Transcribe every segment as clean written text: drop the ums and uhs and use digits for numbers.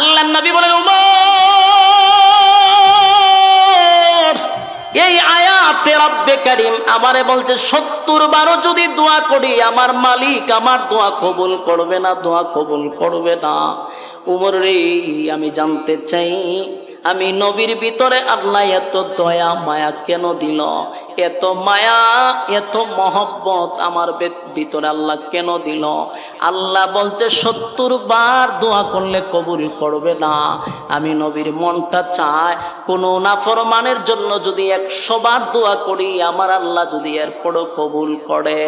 আল্লাহর নবী বলেন, ওমর এই আয়াতে রব্বে কারীম আমারে বলছে 70 বারও যদি দোয়া করি আমার মালিক আমার দোয়া কবুল করবে না, দোয়া কবুল করবে না। ওমর রে, আমি জানতে চাই আমি নবীর ভিতরে আল্লাহ এত দয়া মায়া কেন দিল? এত মায়া এত মহব্বত আমার ভিতরে আল্লাহ কেন দিল? আল্লাহ বলছে 70 বার দোয়া করলে কবুল করবে না। আমি নবীর মনটা চায় কোনো নাফরমানের জন্য যদি 100 বার দোয়া করি আমার আল্লাহ যদি এরপরও কবুল করে,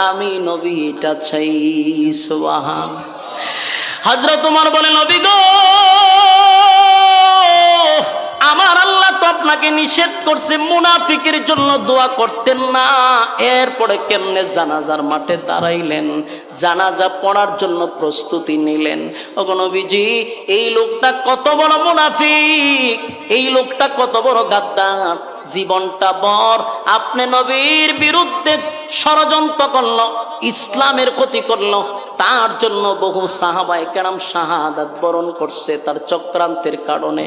আমি নবী এটা চাই। সুবহান। হযরত ওমর বলে, নবী গো, আমার আল্লাহ তো আপনাকে নিষেধ করছে মুনাফিকের জন্য দোয়া করতেন না, এরপরে কেমনে জানাজার মাঠে দাঁড়াইলেন, জানাজা পড়ার জন্য প্রস্তুতি নিলেন? ওগো নবীজি, এই লোকটা কত বড় মুনাফিক, এই লোকটা কত বড় গাদ্দার, জীবনটা বর আপনি নবীর বিরুদ্ধে ষড়যন্ত্র করলো, ইসলামের ক্ষতি করলো, তার জন্য বহু সাহাবায়ে কেরাম শাহাদাত বরণ করছে তার চক্রান্তের কারণে।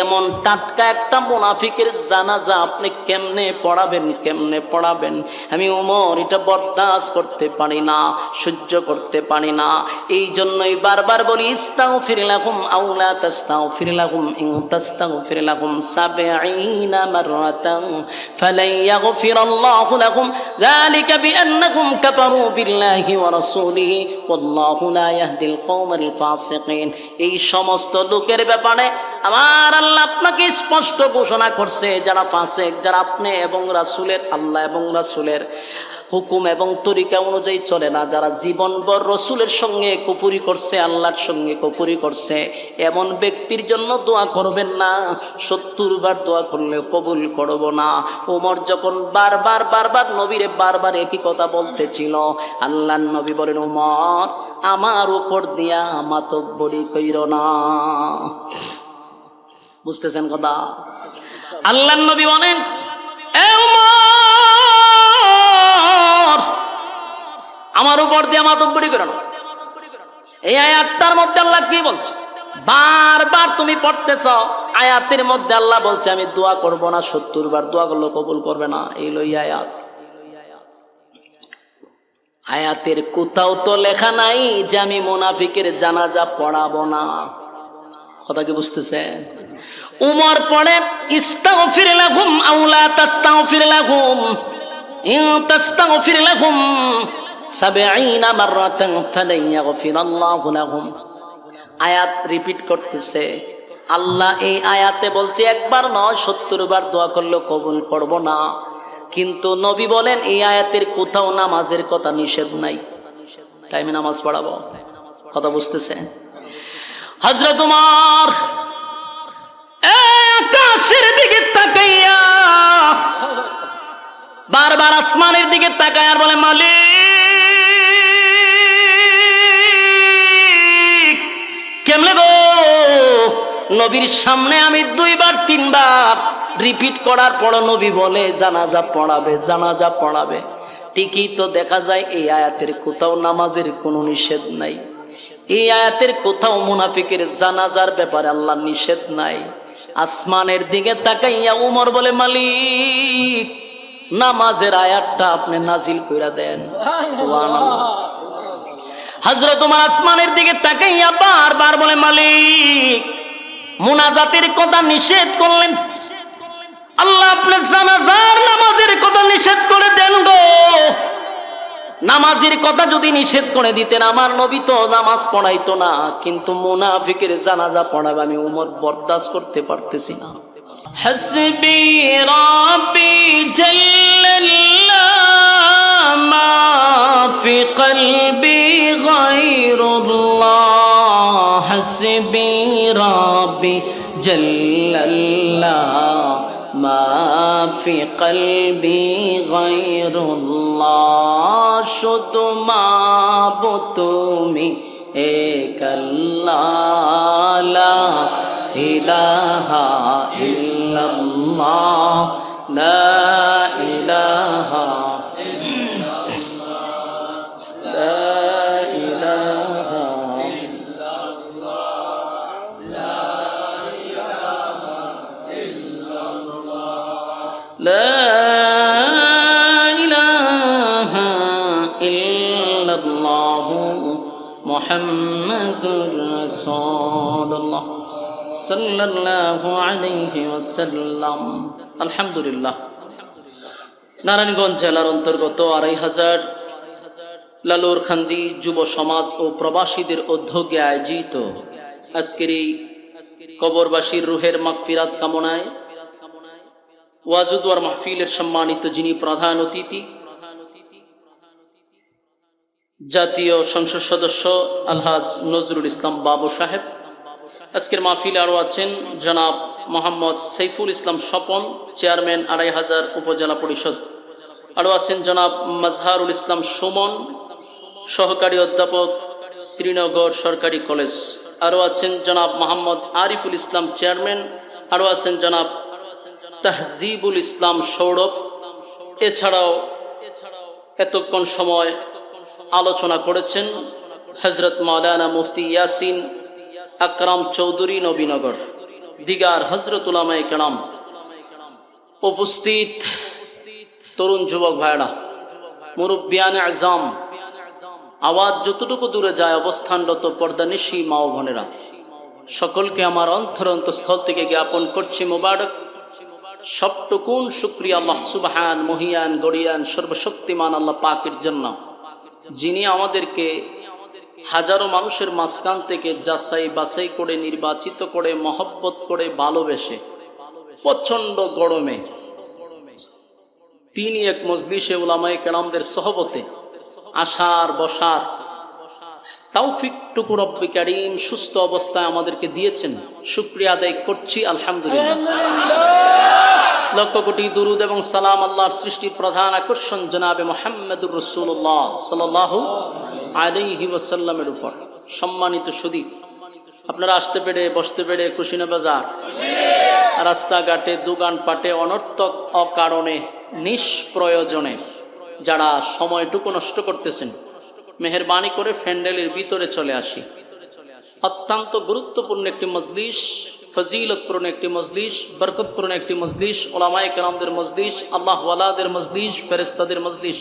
এমন টাটকা একটা মুনাফিকের জানাজা আপনি কেমনে পড়াবেন, কেমনে পড়াবেন? আমি ওমর এটা বরদাস্ত করতে পারি না, সহ্য করতে পারি না। এই জন্যই বারবার বলি, ইস্তাগফির লাহুম আও লা তাস্তাগফির লাহুম ইন তাস্তাগফির লাহুম 70 মাররাতান ফালান ইয়াগফিরাল্লাহু লাহুম যালিকা বিআন্নাহুম কাফারু বিল্লাহি ওয়া রাসূলিহি ওয়াল্লাহু লা ইয়াহদিল কওমাল ফাসিকিন। এই সমস্ত লোকের ব্যাপারে আমার আল্লাহ আপনাকে স্পষ্ট ঘোষণা করছে, যারা ফাসিক, যারা আপনি এবং রাসূলের, আল্লাহ এবং রাসূলের হুকুম এবং তরিকা অনুযায়ী চলে না, যারা জীবনভর রসুলের সঙ্গে কুফরি করছে, আল্লাহর সঙ্গে কুফরি করছে, এমন ব্যক্তির জন্য দোয়া করবেন না। 70 বার দোয়া করলে কবুল করব না। ওমর যখন বারবার নবীরে বারবার একই কথা বলতেছিল, আল্লাহর নবী বলেন, ওমর আমার উপর দিয়া মাতব্বরি কইরো না। বুঝতেছেন কথা? আল্লাহর নবী বলেন, এ ওমর আমার উপর দিয়ে মাতব্বরি করো না। এই আয়াতটার মধ্যে আল্লাহ কি বলছে? বারবার তুমি পড়তেছ, আয়াতের মধ্যে আল্লাহ বলছে আমি দোয়া করব না, 70 বার দোয়া করলে কবুল করবে না। এই লই আয়াত। আয়াতের কোথাও তো লেখা নাই যে আমি মুনাফিকের জানাজা পড়াবো না। কথা কি বুঝতেছেন? উমর পড়ে, ইস্তাগফির লাহুম আও লা তাস্তাগফির লাহুম ইন তাস্তাগফির লাহুম 70 মাররাতান ফালান ইয়াগফিরাল্লাহু লাহুম। আয়াত রিপিট করতেছে। আল্লাহ এই আয়াতে বলছে একবার নয় 70 বার দোয়া করলে কবুল করব না। কিন্তু নবী বলেন এই আয়াতের কোথাও নামাজের কথা নিষেধ নাই, তাই আমি নামাজ পড়াবো। কথা বুঝতেছে? হযরত ওমর আকাশের দিকে তাকাইয়া বারবার আসমানের দিকে তাকায় আর বলে, মালিক কেমনে গো, নবীর সামনে আমি 2 বার 3 বার রিপিট করার পর নবী বলে জানাজা পড়াবে, জানাজা পড়াবে। ঠিকই তো দেখা যায় এই আয়াতের কোথাও নামাজের কোনো নিষেধ নাই, এই আয়াতের কোথাও মুনাফিকের জানাজার ব্যাপারে আল্লাহ নিষেধ নাই। আসমানের দিকে তাকাইয়া উমর বলে, মালিক নামাজের আয়াতটা আপনি নাজিল কইরা দেন। সুবহানাল্লাহ। হযরত ওমর আসমানের দিকে তাকাইয়া বারবার বলে, মালিক মুনাজাতের কথা নিষেধ করলেন, আল্লাহ আপনি জানাজার নামাজের কথা নিষেধ করে দেন গো। নামাজের কথা যদি নিষেধ করে দিতেন আমার নবী তো নামাজ পড়াইতো না, কিন্তু মুনাফিকের জানাজা পড়াবে আমি উমর বরদাস্ত করতে পারতেছি না। হাসবি রাব্বি জাল্লাল্লাহ মা ফি কলবি গায়রুল্লাহ, হাসবি রাব্বি জাল্লাল্লাহ মা ফি কলবি গায়রুল্লাহ, শুধু মাবুদ তুমি এক আল্লাহ, লা ইলাহা ইল্লাল্লাহ, লা ইলাহা ইল্লাল্লাহ, লা ইলাহা ইল্লাল্লাহ, লা লা ইলাহা ইল্লাল্লাহু মুহাম্মাদুর রাসূলুল্লাহ সাল্লাল্লাহু আলাইহি ওয়াসাল্লাম। আলহামদুলিল্লাহ। নারায়ণগঞ্জ জেলার অন্তর্গত ২৫০০ লালুর খান্দি যুব সমাজ ও প্রবাসীদের উদ্যোগে আয়োজিত আজকের এই কবরবাসীর রুহের মাগফিরাত কামনায় ওয়াজুদ ওয়ার মাহফিলের সম্মানিত যিনি প্রধান অতিথি, জাতীয় সংসদ সদস্য আলহাজ নজরুল ইসলাম বাবু সাহেব, আজকের মাহফিলে আরও আছেন জনাব মোহাম্মদ সাইফুল ইসলাম স্বপন, চেয়ারম্যান ২৫০০ উপজেলা পরিষদ, আরও আছেন জনাব মাজহারুল ইসলাম সুমন, সহকারী অধ্যাপক, শ্রীনগর সরকারি কলেজ, আরও আছেন জনাব মোহাম্মদ আরিফুল ইসলাম চেয়ারম্যান, আরও আছেন জনাব তাহজিবুল ইসলাম সৌরভ। এছাড়াও এতক্ষণ সময় আলোচনা করেছেন হজরত মাওলানা মুফতি ইয়াসিন আকরাম চৌধুরী নবীনগর, দিগার হজরত উলামায়ে কেরাম, উপস্থিত তরুণ যুবক ভাইরা, মুরব্বিয়ানে আজম, আওয়াজ যতটুকু দূরে যায় অবস্থানরত পর্দানিশী মা ও বোনেরা, সকলকে আমার অন্তরস্থল থেকে জ্ঞাপন করছি মোবারক। সবটুকুন শুকরিয়া আল্লাহ সুবহান, মহিয়ান, গরিয়ান, সর্বশক্তিমান আল্লাহ পাকের জন্য, যিনি আমাদেরকে হাজারো মানুষের মাঝখান থেকে যাচাই বাছাই করে, নির্বাচিত করে, মহব্বত করে, ভালোবেসে প্রচণ্ড গরমে তিনি এক মজলিসে উলামায়ে কেরামদের সহবতে আসার বসার তৌফিকটুকু রব্বি কারীম সুস্থ অবস্থায় আমাদেরকে দিয়েছেন, শুকরিয়া আদায় করছি আলহামদুলিল্লাহ। লক্ষ কোটি দুরুদ এবং সালাম আল্লাহর সৃষ্টির প্রধান আকর্ষণ জনাবে মুহাম্মদুর রাসূলুল্লাহ সাল্লাল্লাহু আলাইহি ওয়াসাল্লামের উপর। সম্মানিত সুধী, আপনারা আসতে পেরে, বসতে পেরে খুশি না বাজার? রাস্তাঘাটে, দোকানপাটে অনর্থক অকারণে নিষ্প্রয়োজনে যারা সময়টুকু নষ্ট করতেছেন, মেহেরবানি করে ফ্যান্ডেলের ভিতরে চলে আসি। অত্যন্ত গুরুত্বপূর্ণ একটি মজলিস, ফজিলতপূর্ণ একটি মজলিস, বরকতপূর্ণ একটি মজলিস, উলামায়ে কেরামদের মজলিস, আল্লাহ ওয়ালাদের মজলিস, ফেরেশতাদের মজলিস।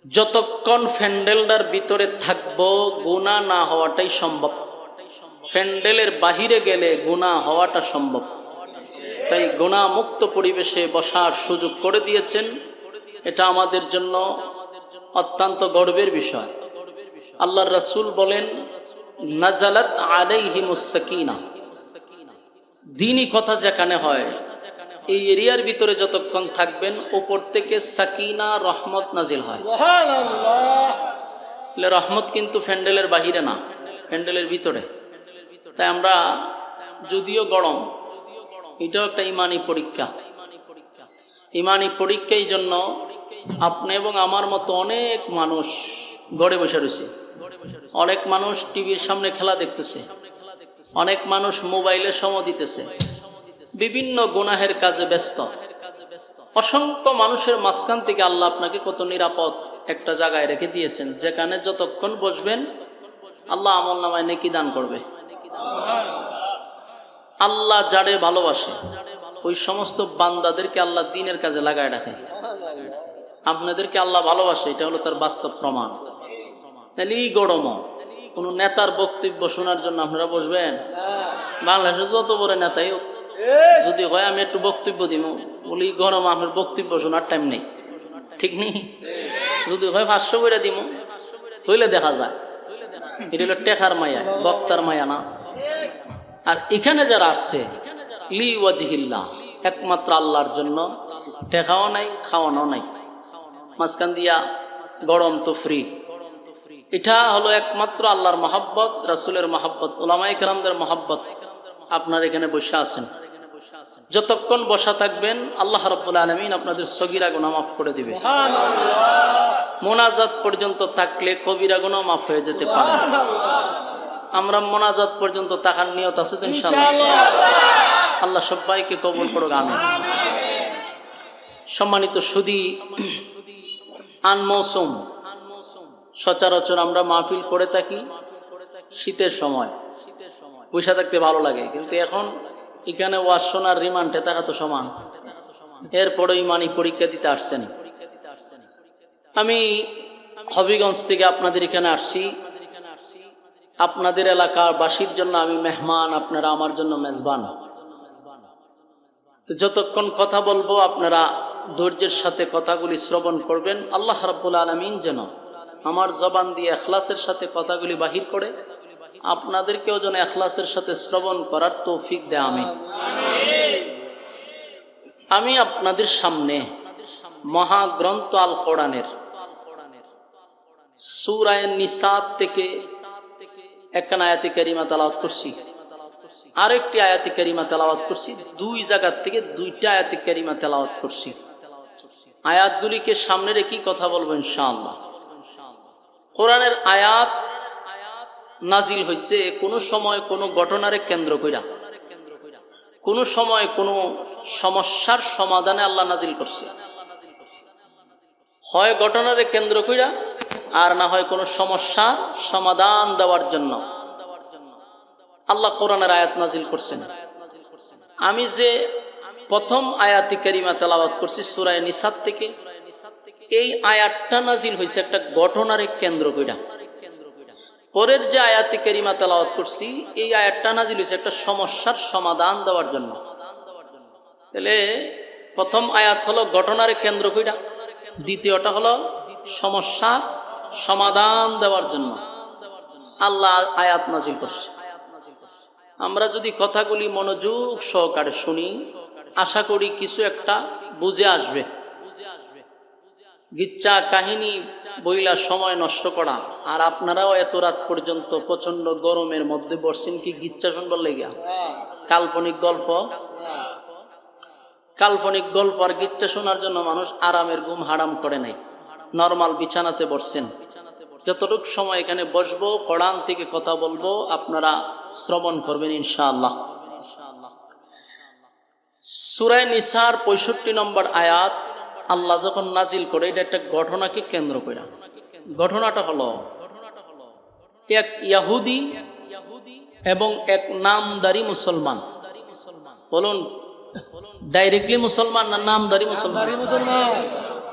যতক্ষণ ফ্যান্ডেলটার ভিতরে থাকবো গুনাহ না হওয়াটাই সম্ভব, ফ্যান্ডেলের বাহিরে গেলে গুনাহ হওয়াটা সম্ভব। তাই গুনাহ মুক্ত পরিবেশে বসার সুযোগ করে দিয়েছেন, এটা আমাদের জন্য অত্যন্ত গর্বের বিষয়। আল্লাহর রাসূল বলেন, নাজালাত আলাইহিমুস সাকিনা, দ্বীনি কথা যেখানে হয় এই এরিয়ার ভিতরে যতক্ষণ থাকবেন উপর থেকে সাকিনা, রহমত নাজিল হয়। সুবহানাল্লাহ। রহমত কিন্তু ফ্যান্ডেলের বাহিরে না, ফ্যান্ডেলের ভিতরে। তাই আমরা, যদিও গরম, এটাও একটা ইমানি পরীক্ষা। ইমানি পরীক্ষার জন্য আপনি এবং আমার মতো অনেক মানুষ ঘরে বসে রয়েছে, অনেক মানুষ টিভির সামনে খেলা দেখতেছে, অনেক মানুষ মোবাইলে সময় দিতেছে, বিভিন্ন গুনাহের কাজে ব্যস্ত। অসংখ্য মানুষের মাঝখান থেকে আল্লাহ আপনাকে কত নিরাপদ একটা জায়গায় রেখে দিয়েছেন, যেখানে যতক্ষণ বসবেন আল্লাহ আমল নামায় নেকি দান করবে। আল্লাহ যারে ভালোবাসে ওই সমস্ত বান্দাদেরকে আল্লাহ দ্বীনের কাজে লাগায় রাখে। আপনাদেরকে আল্লাহ ভালোবাসে, এটা হলো তার বাস্তব প্রমাণ। তাহলে এই গরম কোন নেতার বক্তব্য শোনার জন্য আপনারা বসবেন? বাংলাদেশের যত বড় নেতাই যদি হয় আমি একটু বক্তব্য দিব, বলি গরম আপনার বক্তব্য শোনার টাইম নেই, ঠিক নেই। যদি হয় 500 করে দিব, হইলে দেখা যায়। এটা হলো টেকার মায়া, বক্তার মায়া না। আর এখানে যারা আসছে লি ওয়াজহিল্লাহ, একমাত্র আল্লাহর জন্য, টেকাও নাই, খাওয়ানো নাই, মাঝখান দিয়া গরম তো ফ্রি। এটা হলো একমাত্র আল্লাহর মহব্বত, রাসূলের মহব্বত, উলামায়ে কেরামদের মহব্বত। আপনার এখানে বসে আছেন, যতক্ষণ বসা থাকবেন আল্লাহ রাব্বুল আলামিন আপনাদের সগীরা গুনাহ মাফ করে দিবে। মোনাজাত পর্যন্ত থাকলে কবিরা গুনাহ মাফ হয়ে যেতে পারে। আমরা মোনাজাত পর্যন্ত থাকার নিয়ত আছে তো ইনশাআল্লাহ। আল্লাহ সবাইকে কবুল করুক, আমিন। সম্মানিত সুধী, আন মৌসুম সচরাচর আমরা মাহফিল করে থাকি শীতের সময়, বসে থাকতে ভালো লাগে। কিন্তু এখন এখানে ওয়াজ শোনার রিমান্ডে থাকা তো সমান, এরপরে ইমানি পরীক্ষা দিতে আসছেন। আমি হবিগঞ্জ থেকে আপনাদের এখানে আসছি। আপনাদের এলাকার বাসীর জন্য আমি মেহমান, আপনারা আমার জন্য মেজবান। তো যতক্ষণ কথা বলবো আপনারা ধৈর্যের সাথে কথাগুলি শ্রবণ করবেন। আল্লাহ রাব্বুল আলামিন যেন আমার জবান দিয়ে ইখলাসের সাথে কথাগুলি বাহির করে আপনাদেরকেও যেন ইখলাসের সাথে শ্রবণ করার তৌফিক দেয়। আমি আপনাদের সামনে মহাগ্রন্থ আল কোরআনের সূরা নিসা থেকে একখানা আয়াতে কারিমা তেলাওয়াত করছি, আরেকটি আয়াতে কারিমা তেলাওয়াত করছি, দুই জায়গা থেকে দুইটা আয়াতে কারিমা তেলাওয়াত করছি। আয়াতগুলিকে সামনে রেখে কথা বলবো ইনশাআল্লাহ। কোরআনের আয়াত নাজিল হয়েছে কোনো সময় কোনো ঘটনারে কেন্দ্র কইরা, কোনো সময় কোনো সমস্যার সমাধানে আল্লাহ নাজিল করছে। হয় ঘটনারে কেন্দ্র কইরা, আর না হয় কোনো সমস্যার সমাধান দেওয়ার জন্য আল্লাহ কোরআনের আয়াত নাজিল করছেন। আমি যে প্রথম আয়াতে কারিমা তেলাওয়াত করছি সূরা নিসা থেকে, এই আয়াতটা নাজিল হয়েছে একটা ঘটনারে কেন্দ্র কইরা। পরের যে আয়াতে কারিমা তেলাওয়াত করছি এই আয়াতটা নাজিল হয়েছে একটা সমস্যার সমাধান দেওয়ার জন্য। তাহলে প্রথম আয়াত হলো ঘটনারে কেন্দ্র কইরা, দ্বিতীয়টা হলো সমস্যা সমাধান দেওয়ার জন্য আল্লাহ আয়াত নাজিল করছে। আমরা যদি কথাগুলি মনোযোগ সহকারে শুনি, আশা করি কিছু একটা বুঝে আসবে। গিচ্ছা কাহিনী বইলা সময় নষ্ট করা, আর আপনারাও এত রাত পর্যন্ত প্রচন্ড গরমের মধ্যে বসছেন কি গিচ্ছা শুনবার লেগে? কাল্পনিক গল্প, কাল্পনিক গল্প আর গিচ্ছা শোনার জন্য মানুষ আরামের ঘুম হারাম করে নাই, নরমাল বিছানাতে বসছেন। যতটুকু সময় এখানে বসবো, কোরআন থেকে কথা বলবো, আপনারা শ্রবণ করবেন ইনশাআল্লাহ। সূরা নিসার 65 নম্বর আয়াত আল্লাহ যখন নাজিল করে, এটা একটা ঘটনাকে কেন্দ্র করে। ঘটনাটা হলো এক ইহুদি এবং এক নামদারি মুসলমান। বলুন, ডাইরেক্টলি মুসলমান না নামদারি মুসলমান?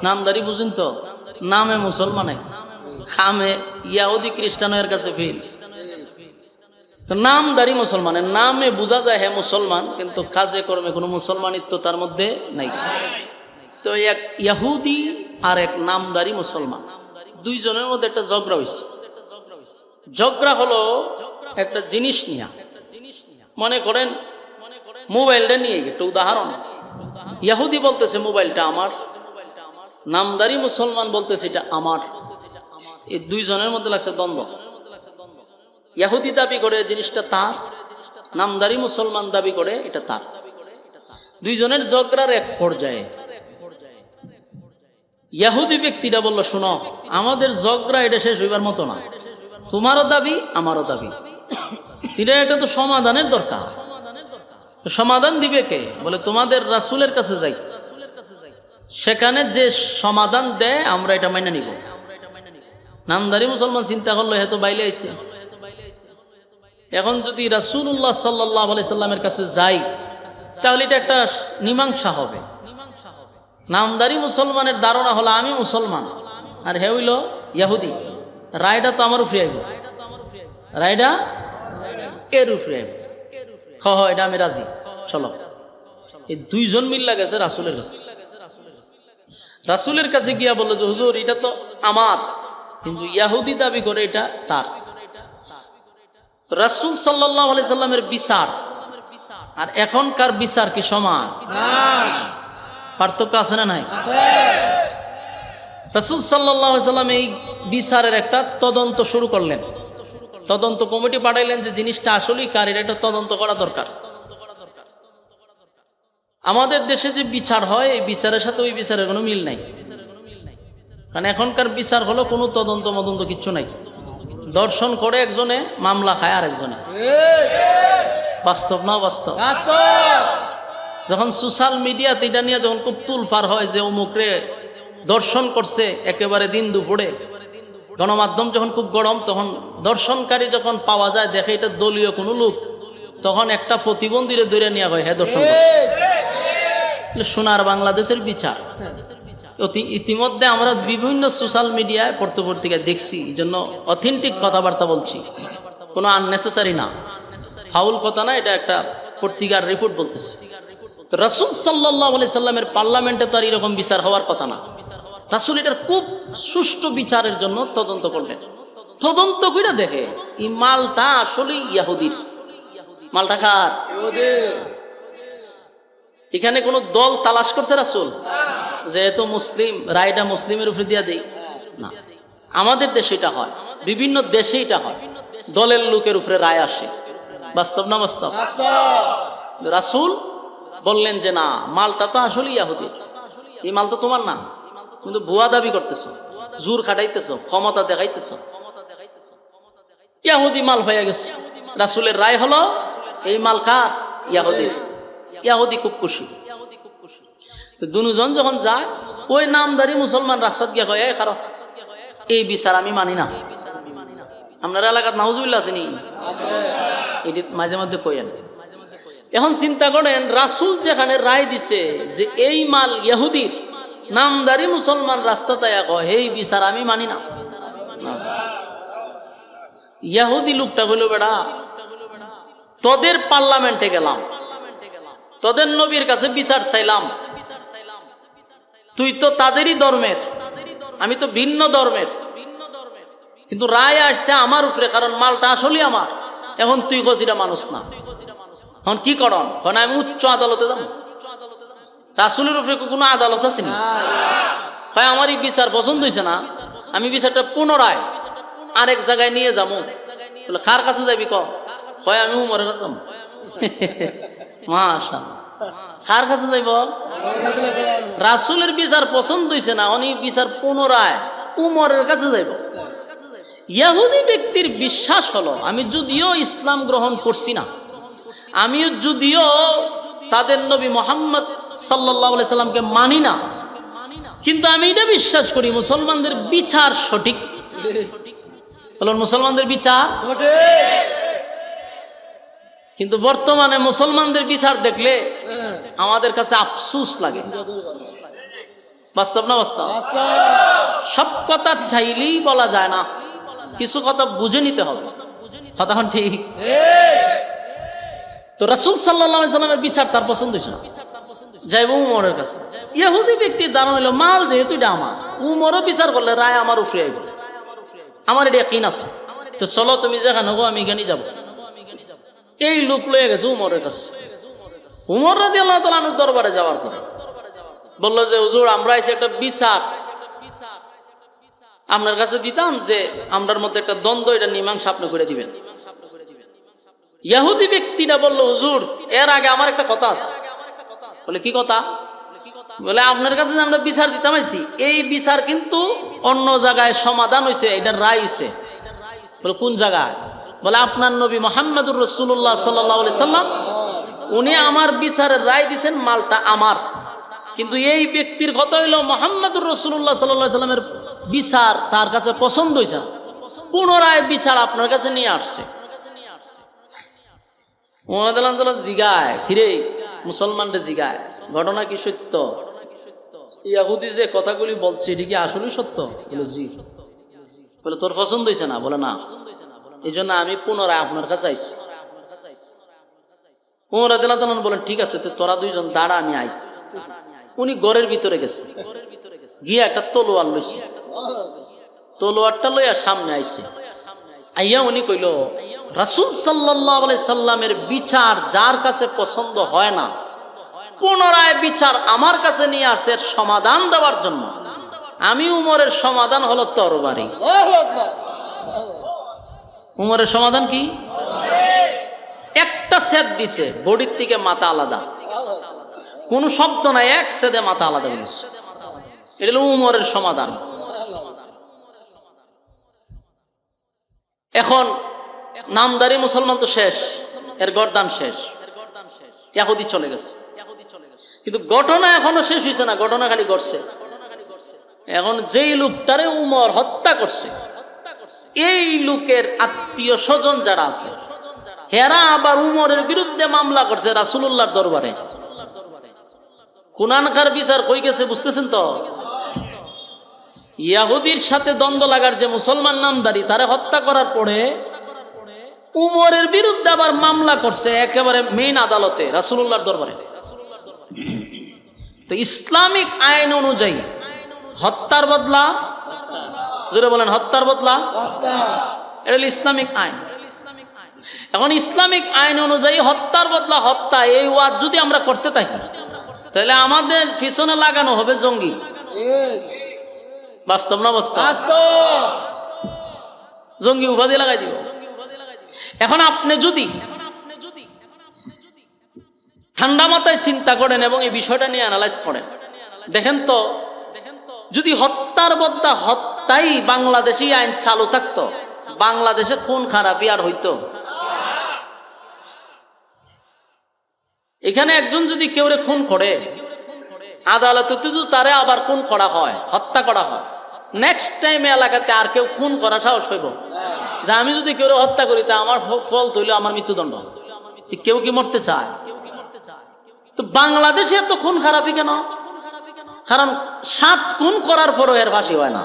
নামদারি বুঝেন তো, নামে মুসলমান, খামে ইহুদি খ্রিস্টানের কাছে ফেল। নামদারি মুসলমানের নামে বোঝা যায় হ্যাঁ মুসলমান, কিন্তু কাজে কর্মে কোনো মুসলমানিত্ব তার মধ্যে নাই। তো এক ইহুদি আর এক নামদারি মুসলমান, দুইজনের মধ্যে একটা ঝগড়া হয়েছে। ঝগড়া হলো একটা জিনিস নিয়ে, মনে করেন মোবাইলটা নিয়ে, একটা উদাহরণ। ইহুদি বলতেছে মোবাইলটা আমার, নামদারি মুসলমান বলতেছে এটা আমার। এই দুইজনের মধ্যে লাগছে দ্বন্দ্ব। ইহুদি দাবি করে জিনিসটা তার, নামদারি মুসলমান দাবি করে এটা তার। দুইজনের ঝগড়ার এক পর্যায়ে ইহুদি ব্যক্তিটা বলল, শোনো, আমাদের ঝগড়া এটা শেষ হইবার মতো না, তোমারও দাবি আমারও দাবি, এটা তো সমাধানের দরকার। সমাধান দিবে কে? বলে তোমাদের রাসূলের কাছে যাই, সেখানে যে সমাধান দেয় আমরা এটা মাইনা নিব। নামদারি মুসলমান চিন্তা করলো হয়তো বাইলে আইছে, এখন যদি রাসূলুল্লাহ সাল্লাল্লাহু আলাইহি সাল্লামের কাছে যাই তাহলে এটা একটা মীমাংসা হবে। নামদারি মুসলমানের ধারণা হলো আমি মুসলমান আর হে হইল ইহুদি, রায়টা তো আমার উপরে আইব, রায়টা এর উপরে আইব। এটা আমি রাজি, চলো। এই দুইজন মিল্লা গেছে রাসূলের কাছে। রাসূলের কাছে গিয়া বললো যে হুজুর এটা তো আমার, কিন্তু ইহুদি দাবি করে এটা তার। রাসূল সাল্লাল্লাহু আলাইহি সাল্লামের বিচার আর এখনকার বিচার কি সমান? পার্থক্য আছে না নাই? রাসূল সাল্লাল্লাহু আলাইহি সাল্লাম এই বিচারের একটা তদন্ত শুরু করলেন। তদন্ত কমিটি পাঠাইলেন যে জিনিসটা আসলেই কার, এটা তদন্ত করা দরকার। আমাদের দেশে যে বিচার হয় এই বিচারের সাথে ওই বিচারের কোনো মিল নাই। কারণ এখনকার বিচার হলো কোনো তদন্ত মদন্ত কিচ্ছু নাই। দর্শন করে একজনে, মামলা খায় আর একজনে। বাস্তব না বাস্তব? যখন সোশ্যাল মিডিয়াতে এটা নিয়ে যখন খুব তুলপার হয় যে অমুকরে দর্শন করছে একেবারে দিন দুপুরে, গণমাধ্যম যখন খুব গরম, তখন দর্শনকারী যখন পাওয়া যায়, দেখে এটা দলীয় কোনো লোক, তখন একটা প্রতিবন্ধীরে ধরে নেওয়া হয়, হ্যাঁ দর্শন করছে। সোনার বাংলাদেশের বিচার। ইতিমধ্যে আমরা বিভিন্ন সোশ্যাল মিডিয়ায় পত্রিকায় দেখছি, এই জন্য অথেন্টিক কথাবার্তা বলছি, কোনো আননেসেসারি না, ফাউল কথা না, এটা একটা পত্রিকার রিপোর্ট বলতেছে। রাসূল সাল্লাল্লাহু আলাইহি সাল্লামের পার্লামেন্টে তো আর এরকম বিচার হওয়ার কথা না। রাসূল এটার খুব সুষ্ঠু বিচারের জন্য তদন্ত করলেন। তদন্ত করে দেখে এই মালটা আসলে ইয়াহুদির, মালটা কার? এখানে কোন দল তালাশ করছে রাসূল যেহেতু মুসলিম রায়টা মুসলিমের উপরে দিয়া দেই না। আমাদের দেশে এটা হয়, বিভিন্ন দেশে এটা হয়, দলের লোকের উপরে রায় আসে। বাস্তব না বাস্তব? রাসূল বললেন যে না, মালটা তো আসলে ইয়াহুদির, এই মাল তো তোমার না, কিন্তু ভুয়া দাবি করতেছো, জোর খাটাইতেছো, ক্ষমতা দেখাইতেছো, ইয়াহুদি মাল হয়ে গেছে। রাসূলের রায় হলো এই মাল কার? ইয়াহুদির। ইয়াহুদি খুব খুশি। তো দুজন যখন যায়, ওই নামদারি মুসলমান রাস্তাত গিয়া কয়, এই খারো, এই বিচার আমি মানি না। আপনার এলাকার নাউজুবিল্লাহ আছেনি? এটি মাঝে মধ্যে কইেন। এখন চিন্তা করেন, রাসূল যেখানে রায় দিছে যে এই মাল ইহুদির, নামদারি মুসলমান রাস্তাতে কয় এই বিচার আমি মানি না। ইহুদি লোকটা বলল, বেড়া তোদের পার্লামেন্টে গেলাম, তোদের নবীর কাছে বিচার চাইলাম, তুই তো তাদেরই ধর্মের, আমি তো ভিন্ন ধর্মের, কিন্তু রায় আসছে আমার উপরে, কারণ মালটা আসলে আমার। এখন তুই কছিটা মানুষ না, এখন কি করন? আমি উচ্চ আদালতে যাব। রাসূলের উপরে কোনো আদালত আছে না? হয় আমার এই বিচার পছন্দ হয়েছে না, আমি বিচারটা পুনরায় আরেক জায়গায় নিয়ে যাবো। বলে কার কাছে যাবি? কয় আমি উমরের কাছে যাবো। মাশাআল্লাহ, কার কাছে যাইব? রাসূলের বিচার পছন্দ হয়েছে না, উনি বিচার পুনরায় উমরের কাছে যাইব। ইহুদি ব্যক্তির বিশ্বাস হলো, আমি যদিও ইসলাম গ্রহণ করছি না, আমিও যদিও তাদের নবী মুহাম্মদ সাল্লাল্লাহু আলাইহি সাল্লামকে মানি না, কিন্তু আমি এটা বিশ্বাস করি মুসলমানদের বিচার সঠিক। বলুন, মুসলমানদের বিচার। কিন্তু বর্তমানে মুসলমানদের বিচার দেখলে আমাদের কাছে আফসোস লাগে। বাস্তব না বাস্তব? সব কথা চাইলেই বলা যায় না, কিছু কথা বুঝে নিতে হবে। কথা ঠিক? তো রাসূল সাল্লাল্লাহু আলাইহি সাল্লামের বিচার তার পছন্দ হয়েছে না, যাইব উমরের কাছে। ইহুদি ব্যক্তির ধারণা হলো মাল যেহেতু এটা আমার, উমরও বিচার করলে রায় আমার উপরে আইব, আমার এটা ইয়াকিন আছে, তো চলো তুমি যেখানে গো আমি এখানে যাবো। এই লোক লয়ে গেছে উমরের কাছে। উমর রাদিয়াল্লাহু তাআলা আনহু দরবারে যাওয়ার পরে বললো যে হুজুর, আমরা এসে একটা বিচার আপনার কাছে দিতাম, যে আমরার মধ্যে একটা দ্বন্দ্ব, এটা মীমাংসা আপনি করে দিবেন। ইহুদি ব্যক্তিটা বলল, হুজুর এর আগে আমার একটা কথা আছে। বলে কি কথা? বলে আপনার কাছে যে আমরা বিচার দিতাম আইছি, এই বিচার কিন্তু অন্য জায়গায় সমাধান হয়েছে, এটার রায় হয়েছে। বলে কোন জায়গায়? বলে আপনার নবী মুহাম্মদুর রাসূলুল্লাহ সাল্লাল্লাহু আলাইহি সাল্লাম উনি আমার বিচারের রায় দিয়েছেন, মালটা আমার, কিন্তু এই ব্যক্তির কথা হইলো মুহাম্মদুর রাসূলুল্লাহ সাল্লাল্লাহু আলাইহি সাল্লামের বিচার তার কাছে পছন্দ হয়েছে, পুনরায় বিচার আপনার কাছে নিয়ে আসছে। জিগায় ফিরে মুসলমানরা জিগায়, ঘটনা কি সত্য? ইহুদি যে কথাগুলি বলছে এটা কি আসলে সত্য? বলে জি। বলে তোর পছন্দ হয়েছে না? বলে না, এই জন্য আমি পুনরায় আপনার কাছে আইছি। ওমর রাদিয়াল্লাহু তাআলা বলেন, ঠিক আছে, তো তোরা দুইজন দাঁড়া, আমি আই। উনি ঘরের ভিতরে গেছে, গিয়ে একটা তলোয়ার লইছে, তলোয়ারটা লইয়া সামনে আইছে। আইয়া উনি কইল, রাসূল সাল্লাল্লাহু আলাইহি সাল্লামের বিচার যার কাছে পছন্দ হয় না, পুনরায় বিচার আমার কাছে নিয়ে আসছে সমাধান দেওয়ার জন্য। আমি উমরের সমাধান হলো তরবারি। উমরের সমাধান কি? একটা সেদ দিছে, বডির থেকে মাথা আলাদা, কোন শব্দ নাই, এক সেদে মাথা আলাদা হয়েছে। এটা হলো উমরের সমাধান। এখন নামদারি মুসলমান তো শেষ, এর গর্দান শেষ, ইহুদি চলে গেছে। কিন্তু ঘটনা এখনো শেষ হয়েছে না, ঘটনা খালি ঘটছে। এখন যেই লোকটারে উমর হত্যা করছে, এই লোকের আত্মীয় স্বজন যারা আছে, হেরা আবার উমরের বিরুদ্ধে মামলা করছে রাসূলুল্লাহর দরবারে। কুনানকার বিচার কই গেছে বুঝতেছেন তো? ইয়াহুদির সাথে দ্বন্দ্ব লাগার যে মুসলমান নামদারি তারে হত্যা করার পরে উমরের বিরুদ্ধে আবার মামলা করছে একেবারে মেইন আদালতে, রাসূলুল্লাহর দরবারে। তো ইসলামিক আইন অনুযায়ী হত্যার বদলা, জোরে বলেন, হত্যার বদলা এটা হলো ইসলামিক আইন। এখন ইসলামিক আইন অনুযায়ী হত্যার বদলা হত্যা, এই ওয়াজ যদি আমরা করতে থাকি তাহলে আমাদের পিছনে লাগানো হবে জঙ্গি। বাস্তব না বাস্তব? জঙ্গি উপাধি লাগাই দিব। এখন আপনি যদি ঠান্ডা মাথায় চিন্তা করেন এবং এই বিষয়টা নিয়ে অ্যানালাইজ করেন, দেখেন তো যদি হত্যার বদলা হত্যাই বাংলাদেশি আইন চালু থাকতো, বাংলাদেশে কোন খারাপই আর হইতো? এখানে একজন যদি কেউরে খুন করে, আদালতে যদি তারে আবার খুন করা হয়, হত্যা করা হয়, নেক্সট টাইম এলাকাতে আর কেউ খুন করা সাহস হইব? যে আমি যদি কেউ হত্যা করি তা আমার ফল তৈল আমার মৃত্যুদণ্ড। কেউ কি মরতে চায়? তো বাংলাদেশে এত খুন খারাপই কেন? কারণ 7 খুন করার পরও এর ফাঁসি হয় না।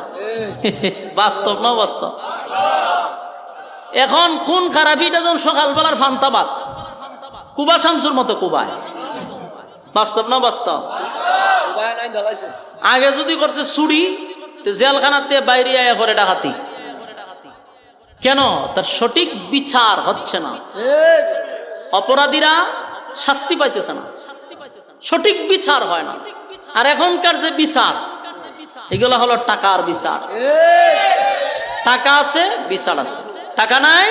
বাস্তব না বাস্তব? এখন খুন খারাপিটা যখন সকালবেলার ফান্তাবাদ কুবা শামসুর মতো কুবায়। বাস্তব না বাস্তব? আগে যদি করছে চুরি, জেলখানাতে বাইরে আয়া করে ডাকাতি। কেন? তার সঠিক বিচার হচ্ছে না, অপরাধীরা শাস্তি পাইতেছে না, সঠিক বিচার হয় না। আর এখনকার যে বিচার, এগুলো হলো টাকার বিচার। টাকা আছে বিচার আছে, টাকা নাই।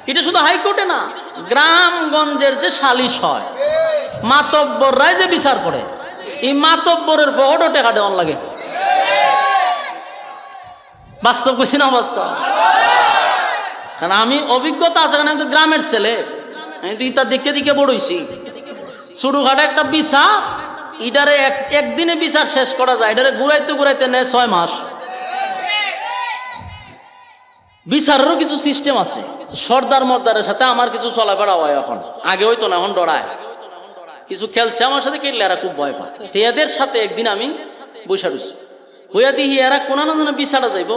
এটা শুধু হাইকোর্টে না, গ্রামগঞ্জের যে সালিশ হয়, মাতব্বররাই যে বিচার করে, এই মাতব্বরের পকেটও টাকা দেওয়ান লাগে। বাস্তব কইছি না বাস্তব? কারণ আমি অভিজ্ঞতা আছে, কারণ আমি তো গ্রামের ছেলে, আমি তো ইটা দেখে দেখে বড় হইছি। ছোটখাটো একটা বিচার, ইটারে একদিনে বিচার শেষ করা যায়, এটারে ঘুরাইতে ঘুরাইতে নেয় 6 মাস। বিচারেরও কিছু সিস্টেম আছে। সর্দার মর্দারের সাথে আমার কিছু চলাফেরা হয় এখন, আগে হইতো না, এখন ডরায়। কিছু খেলছে আমার সাথে, খেললে এরা খুব ভয় পায়। এদের সাথে একদিন আমি বসে রয়েছি, বইয়া দিই এরা কোনো না কোনো বিচারা যাইব,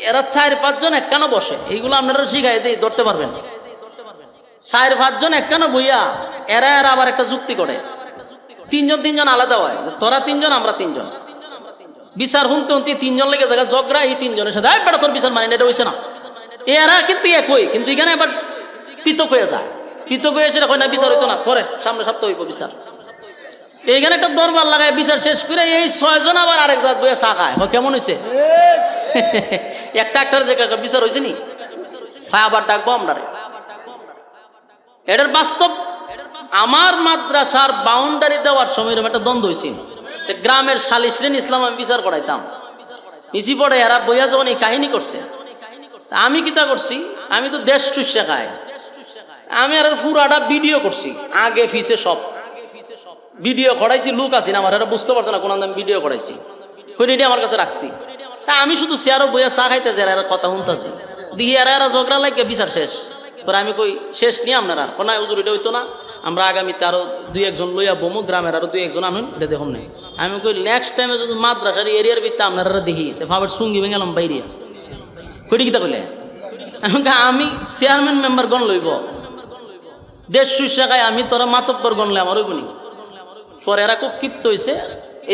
এরা 4-5 জন একখানা বসে। এইগুলো আপনারা শিখাই দিই, ধরতে পারবেন। 4-5 জন একখানা বইয়া এরা আবার একটা যুক্তি করে, 3 জন আলাদা হয়, তোরা 3 জন আমরা 3 জন। বিচার শুনতে শুনতে 3 জন লেগে জায়গা ঝগড়া, এই 3 জনের সাথে বেটা তোর বিচার মানে এটা হয়েছে না। এরা কিন্তু একই, কিন্তু এখানে আবার পৃথক হয়ে যায়। পৃথক হয়ে সেটা হয় না, বিচার হইতো না, পরে সামনে সপ্তাহ হইব বিচার। এইখানে একটা দরবার লাগায় বিচার শেষ করে এই 6 জন আবার আরেক জায়গায় বইয়া চা খায়। কেমন হয়েছে? একটা জায়গায় বিচার হয়েছে নি, আবার ডাকবো আমরা। এটার বাস্তব আমার মাদ্রাসার বাউন্ডারি দেওয়ার সময় এরকম একটা দ্বন্দ্ব হয়েছিল। গ্রামের সালিশরেন ইসলাম আমি বিচার করাইতাম, নিচি পড়ে এরা বইয়া যখন এই কাহিনী করছে, আমি কিতা করছি, আমি তো দেশ চুষে খাই, আমি আর পুরাটা ভিডিও করছি, আগে ফিসে সব ভিডিও করাইছি। লোক আছি না আমার, এরা বুঝতে পারছে না কোন আমি ভিডিও করাইছি, হইনি আমার কাছে রাখছি। তা আমি শুধু চেয়ারও বইয়া চা খাইতেছি, এরা কথা শুনতেছি, দিহি এরা ঝগড়া লাগে বিচার শেষ। পরে আমি কই শেষ নিয়ে আপনারা কোন হুজুর এটা হইতো না, আমরা আগামীতে আরো 2-1 জন লইয়া বমু, গ্রামের আরো 2-1 জন আনুন, এটা দেখুন নাই। আমি কই নেক্সট টাইমে যদি মাদ্রাসার এরিয়ার ভিতরে আপনারা দেখি, ভাবের সঙ্গী ভেঙে গেলাম বাইরে। কইটি কিতা কইলে? আমি চেয়ারম্যান মেম্বার গণ লইব, দেশ সুশাখায় আমি তোরা মাতব্বর গণলে আমার ওই বনি। পরে এরা খুব ক্ষিপ্ত হয়েছে,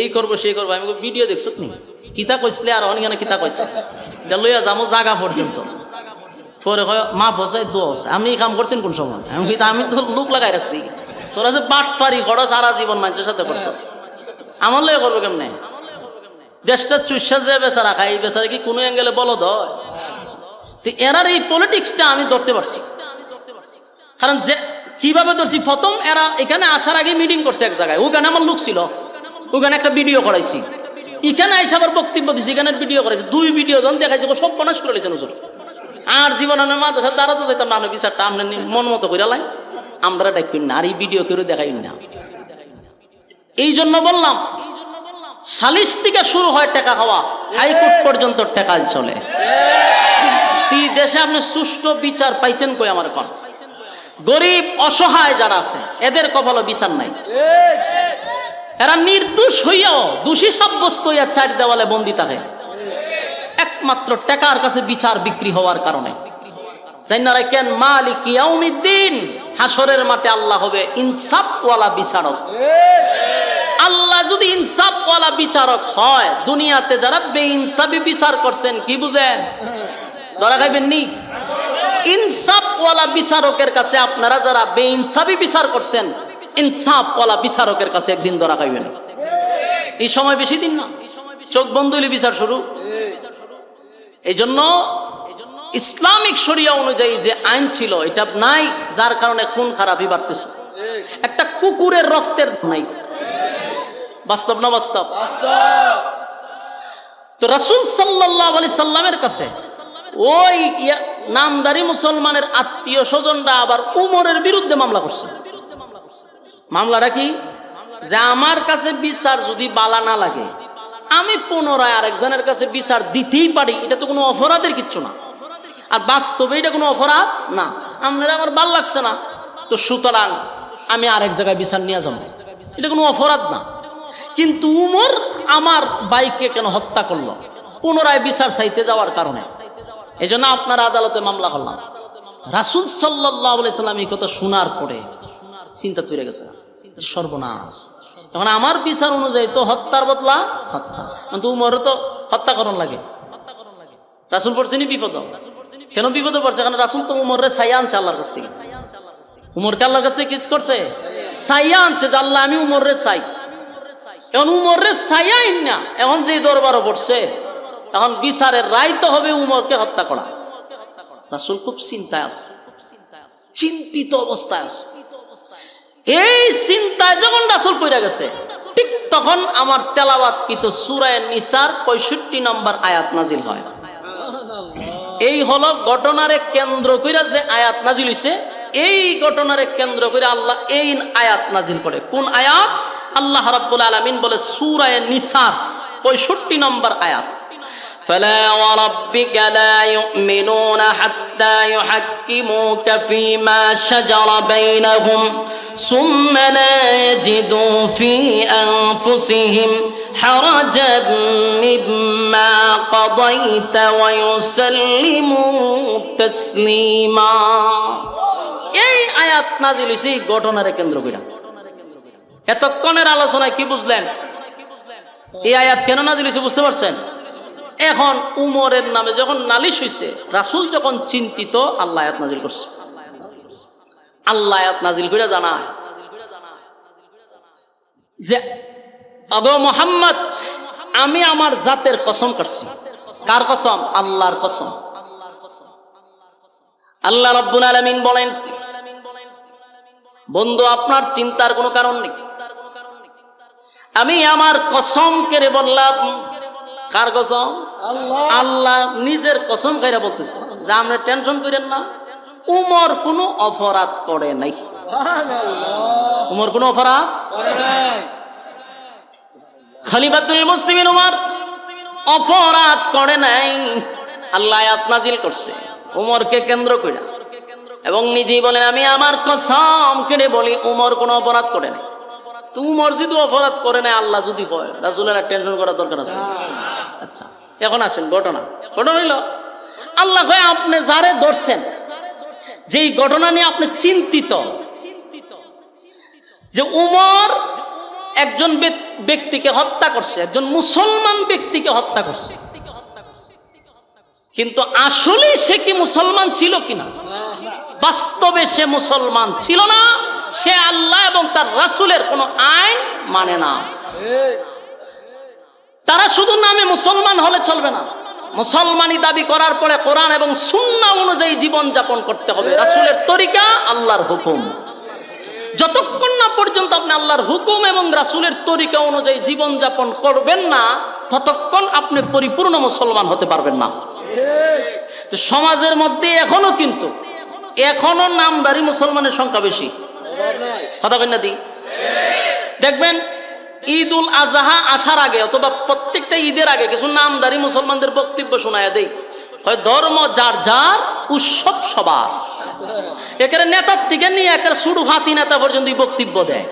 এই করবো সেই করবো। আমি ভিডিও দেখছো নি, কিতা কইসলে আর অনেক কিতা কইছে, লইয়া যাবো জায়গা পর্যন্ত। পরে মা বসাই দোষ, আমি এই কাম করছেন কোন সময়? আমি তো লোক লাগাই রাখছি, তোরা যে বাটপারি করো সারা জীবন মানুষের সাথে করছস, আমার লইয়া করবো কেমনে? দেশটা চুষা যে বেচারা খাই, এই বেচারা কি কোনো অ্যাঙ্গেলে বলদ হয়? তো এরার এই পলিটিক্সটা আমি ধরতে পারছি। কারণ যে কিভাবে ধরছি, প্রথম এরা এখানে আসার আগে মিটিং করছে এক জায়গায়, ওখানে আমার লোক ছিল, ওখানে একটা ভিডিও করাইছি, এখানে আইসা আবার বক্তব্য দিচ্ছি, এখানে ভিডিও করাইছি, 2 ভিডিও যখন দেখাইছে সব বনাশ করে লেছেন হুজুর। আর জীবন মাদ্রাসা তারা তো যাইতাম না, বিচারটা আপনার মন মতো করে লাই, আমরা ডাকি না, আর এই ভিডিও কেউ দেখাই না। এই জন্য বললাম, সালিশ থেকে শুরু হয় টাকা খাওয়া, হাইকোর্ট পর্যন্ত টাকা চলে। এই দেশে আপনি সুষ্ঠু বিচার পাইতেন কই? আমার কোন গরিব অসহায় যারা আছে এদের কপালে বিচার নাই। এরা নির্দোষ হইয়াও দোষী সাব্যস্ত হইয়া চার দেওয়ালে বন্দী থাকে, একমাত্র টাকার কাছে বিচার বিক্রি হওয়ার কারণে। জান্নারে কেন মালিক ইয়াউমিদ্দিন, হাসরের মাঠে আল্লাহ হবে ইনসাফওয়ালা বিচারক। আল্লাহ যদি ইনসাফওয়ালা বিচারক হয়, দুনিয়াতে যারা বেইনসাফি বিচার করছেন কি বুঝেন, ধরা খাইবেন নি? ইনসাফওয়ালা বিচারকের কাছে আপনারা যারা বেইনসাফি বিচার করছেন, ইনসাফওয়ালা বিচারকের কাছে একদিন ধরা খাইবেন। এই সময় বেশি দিন না, চোখ বন্ধ হইলে বিচার শুরু। এই জন্য ইসলামিক শরিয়া অনুযায়ী যে আইন ছিল এটা নাই, যার কারণে খুন খারাপই বাড়তেছে। একটা কুকুরের রক্তের নাই, বাস্তব না বাস্তব? তো রাসূল সাল্লাল্লাহু আলাইহি সাল্লামের কাছে ওই নামদারি মুসলমানের আত্মীয় স্বজনরা আবার উমরের বিরুদ্ধে মামলা করছে। মামলাটা কি? যে আমার কাছে বিচার যদি বালা না লাগে, আমি পুনরায় আরেকজনের কাছে বিচার দিতেই পারি, এটা তো কোনো অপরাধের কিচ্ছু না, আর বাস্তবে এটা কোনো অপরাধ না। আপনারা আমার ভাল লাগছে না, তো সুতরাং আমি আরেক জায়গায় বিচার নিয়ে যাবো, এটা কোনো অপরাধ না। কিন্তু উমর আমার ভাইকে কেন হত্যা করলো? পুনরায় বিচার চাইতে যাওয়ার কারণে। এই জন্য আপনার আদালতে মামলা করলাম। রাসূল সাল্লাল্লাহু আলাইহি সাল্লাম এই কথা শোনার পরে চিন্তা তৈরি গেছে, সর্বনাশ, তখন আমার বিচার অনুযায়ী তো হত্যার বদলা হত্যা, কিন্তু উমর তো হত্যা করণ লাগে। রাসূল পড়ছেনি বিপদ। কেন বিপদে পড়ছে? কারণ রাসূল তো উমর রে ছাইয়া আনছে আল্লাহর কাছ থেকে। উমরকে আল্লাহর কাছ থেকে কি করছে? ছাইয়া আনছে, যে আল্লাহ আমি উমর রে চাই। এখন উমর রে ছাইয়াই না, এখন যে দরবারও পড়ছে, এখন বিচারের রায় তো হবে উমরকে হত্যা করা। রাসূল খুব চিন্তায় আছে, চিন্তিত অবস্থায় আছে। এই চিন্তায় যখন রাসূল পড়ে গেছে, ঠিক তখন আমার তেলাওয়াতকৃত সূরা নিসার 65 নম্বর আয়াত নাজিল হয়। এই হলো ঘটনারে কেন্দ্র করে যে আয়াত নাজিল হইছে, এই ঘটনারে কেন্দ্র করে আল্লাহ এই আয়াত নাজিল করে। কোন আয়াত? আল্লাহ রাব্বুল আলামিন বলে সূরা নিসার 65 নম্বর আয়াত, فلا وربك لا يؤمنون حتى يحكموك فيما شجر بينهم ثم لا يجدوا في أنفسهم حرجا مما قضيت ويسلموا تسليما। এই আয়াত নাজিল হইছে ঘটনারে কেন্দ্র করে। এতক্ষণের আলোচনায় কি বুঝলেন? এই আয়াত কেন নাজিল হইছে বুঝতে পারছেন? এখন উমরের নামে যখন নালিশ হইছে, রাসূল যখন চিন্তিত, আল্লাহ আয়াত নাজিল করছে। আল্লাহ আয়াত নাজিল করে জানায় যে আবু মুহাম্মদ, আমি আমার জাতের কসম করছি। কার কসম? আল্লাহর কসম। আল্লাহ রাব্বুল আলামিন বলেন, বন্ধু আপনার চিন্তার কোনো কারণ নেই, আমি আমার কসম করে বললাম। কার কসম? আল্লাহ নিজের কসম করে বলতেছে যে আপনি টেনশন করেন না, উমর কোনো অপরাধ করে নাই। উমর কোনো অপরাধ করে নাই। খলিফাতুল মুসলিমিন উমর অপরাধ করে নাই। আল্লাহ আয়াত নাজিল করছে উমরকে কেন্দ্র করে, এবং নিজেই বলেন আমি আমার কসম করে বলি উমর কোনো অপরাধ করে নাই। তো উমর যদি অপরাধ করে নাই, আল্লাহ যদি হয়, রাসূলের টেনশন করার দরকার আছে? আচ্ছা, এখন আসেন ঘটনা হইল, আল্লাহ কয় আপনি যারে ধরছেন, যেই ঘটনা নিয়ে আপনি চিন্তিত, যে উমর একজন ব্যক্তিকে হত্যা করছে, একজন মুসলমান ব্যক্তিকে হত্যা করছে, কিন্তু আসলে সে কি মুসলমান ছিল কিনা? বাস্তবে সে মুসলমান ছিল না। সে আল্লাহ এবং তার রাসূলের কোন আইন মানে না। তারা শুধু নামে মুসলমান হলে চলবে না, মুসলমানি দাবি করার পরে কোরআন এবং সুন্নাহ অনুযায়ী জীবন যাপন করতে হবে। রাসূলের তরিকা, আল্লাহর হুকুম। যতক্ষণ না পর্যন্ত আপনি আল্লাহর হুকুম এবং রাসূলের তরিকা অনুযায়ী জীবন যাপন করবেন না, ততক্ষণ আপনি পরিপূর্ণ মুসলমান হতে পারবেন না। তো সমাজের মধ্যে এখনো নামদারি মুসলমানের সংখ্যা বেশি। কথা বলেন না দি? দেখবেন ঈদুল আজহা আসার আগে অথবা প্রত্যেকটা ঈদের আগে কিছু নামদারি মুসলমানদের বক্তব্য শোনায় দেই, হয় ধর্ম যার যার, উৎসব সবার। একের নেতার থেকে নিয়ে একের শুরু হাতি নেতা পর্যন্ত বক্তব্য দেয়।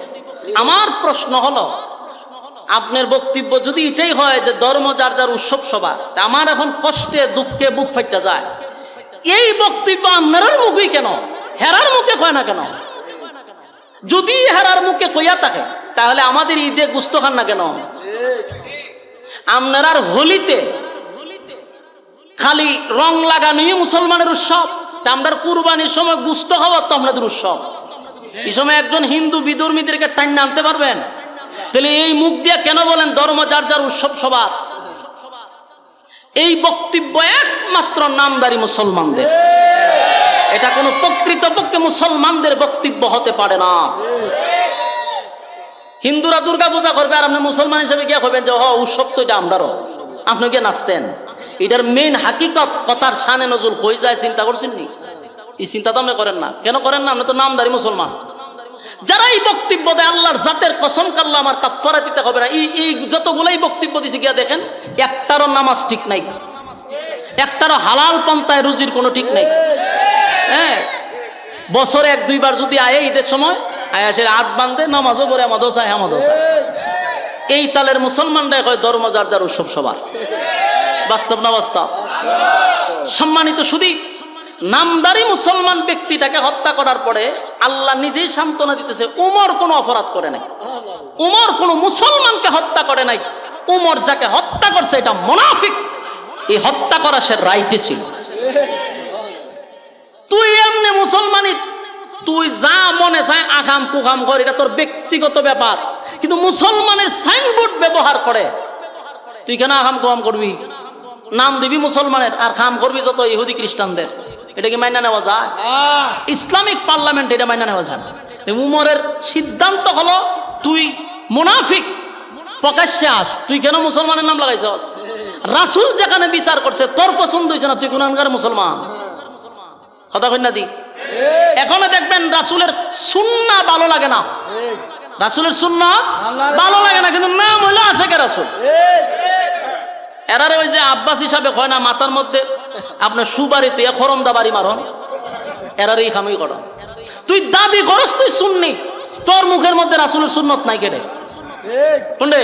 আমার প্রশ্ন হলো, আপনার বক্তব্য যদি এটাই হয় যে ধর্ম যার যার উৎসব সভা, আমার এখন কষ্টে দুঃখে বুক ফাইটা যায়। এই বক্তব্য আপনার মুখেই কেন, হেরার মুখে কয় না কেন? যদি হেরার মুখে কইয়া থাকে তাহলে আমাদের ঈদে গুস্ত খান না কেন? আপনার হোলিতে খালি রং লাগানোই মুসলমানের উৎসব, আমরা কুরবানির সময় গুস্ত খাওয়া তো আপনাদের উৎসব। এই সময় একজন হিন্দু বিধর্মীদেরকে টাইনে আনতে পারবেন? তাহলে এই মুখ দিয়ে কেন বলেন ধর্ম যার যার উৎসব সবার? এই বক্তব্য একমাত্র নামদারি মুসলমানদের, এটা কোনো প্রকৃতপক্ষে মুসলমানদের বক্তব্য হতে পারে না। হিন্দুরা দুর্গা পূজা করবে আর আপনি মুসলমান হিসেবে গিয়ে হবেন যে উৎসব তো এটা আমরারও, আপনি গিয়ে নাচতেন। এটার মেইন হাকিকত কথার শানে নজরুল হয়ে যায়, চিন্তা করছেন নি? এই চিন্তা তো আপনি করেন না। কেন করেন না? আপনি তো নামদারি মুসলমান। যারা এই বক্তব্য দেয় আল্লাহর জাতের কসম কাল্লা আমার কাফারা দিতে হবে না, এই যতগুলাই বক্তব্য দিছে গিয়া দেখেন একটারও নামাজ ঠিক নাই, একটারও হালাল পন্থায় রুজির কোনো ঠিক নাই। হ্যাঁ, বছরে 1-2 বার যদি আয়ে ঈদের সময় আয়া সে হাত বান্ধে নামাজও পড়ে মাদ্রাসায় মাদ্রাসায়। এই তালের মুসলমানরাই কয় ধর্ম যার যার উৎসব সবার। বাস্তব না বাস্তব? সম্মানিত শুধু নামদারি মুসলমান ব্যক্তিটাকে হত্যা করার পরে আল্লাহ নিজেই সান্ত্বনা দিতেছে, উমর কোনো অপরাধ করে নাই, উমর কোনো মুসলমানকে হত্যা করে নাই। উমর যাকে হত্যা করছে এটা মুনাফিক, এই হত্যা করা সে রাইটে ছিল। তুই এমনি মুসলমানি তুই যা মনে চায় আকাম কুকাম কর, এটা তোর ব্যক্তিগত ব্যাপার, কিন্তু মুসলমানের সাইনবোর্ড ব্যবহার করে তুই কেন আকাম কুকাম করবি? নাম দিবি মুসলমানের আর খাম করবি যত ইহুদি খ্রিস্টানদের। এটা কি মাইনা নেওয়া যায়? ইসলামিক পার্লামেন্ট এটা মাইনা নেওয়া যায়। উমরের সিদ্ধান্ত হলো তুই মুনাফিক, প্রকাশ্যে আস, তুই কেন মুসলমানের নাম লাগাইছস? রাসূল যেখানে বিচার করছে তোর পছন্দ হয়েছে না, তুই গুনাহগার মুসলমান। কথা কই না দি? এখনো দেখবেন রাসূলের সুন্নাহ ভালো লাগে না, রাসূলের সুন্নাহ ভালো লাগে না, কিন্তু নাম হইলো আশেকে রাসূল। এরারে ওই যে আব্বাস হিসাবে হয় না, মাথার মধ্যে আপনার সুবারি তুই খরমদা বাড়ি মারন, এরারে এই খামই কর। তুই দাবি করস তুই সুন্নি, তোর মুখের মধ্যে রাসূলের সুন্নত নাই কেটে কোনডে?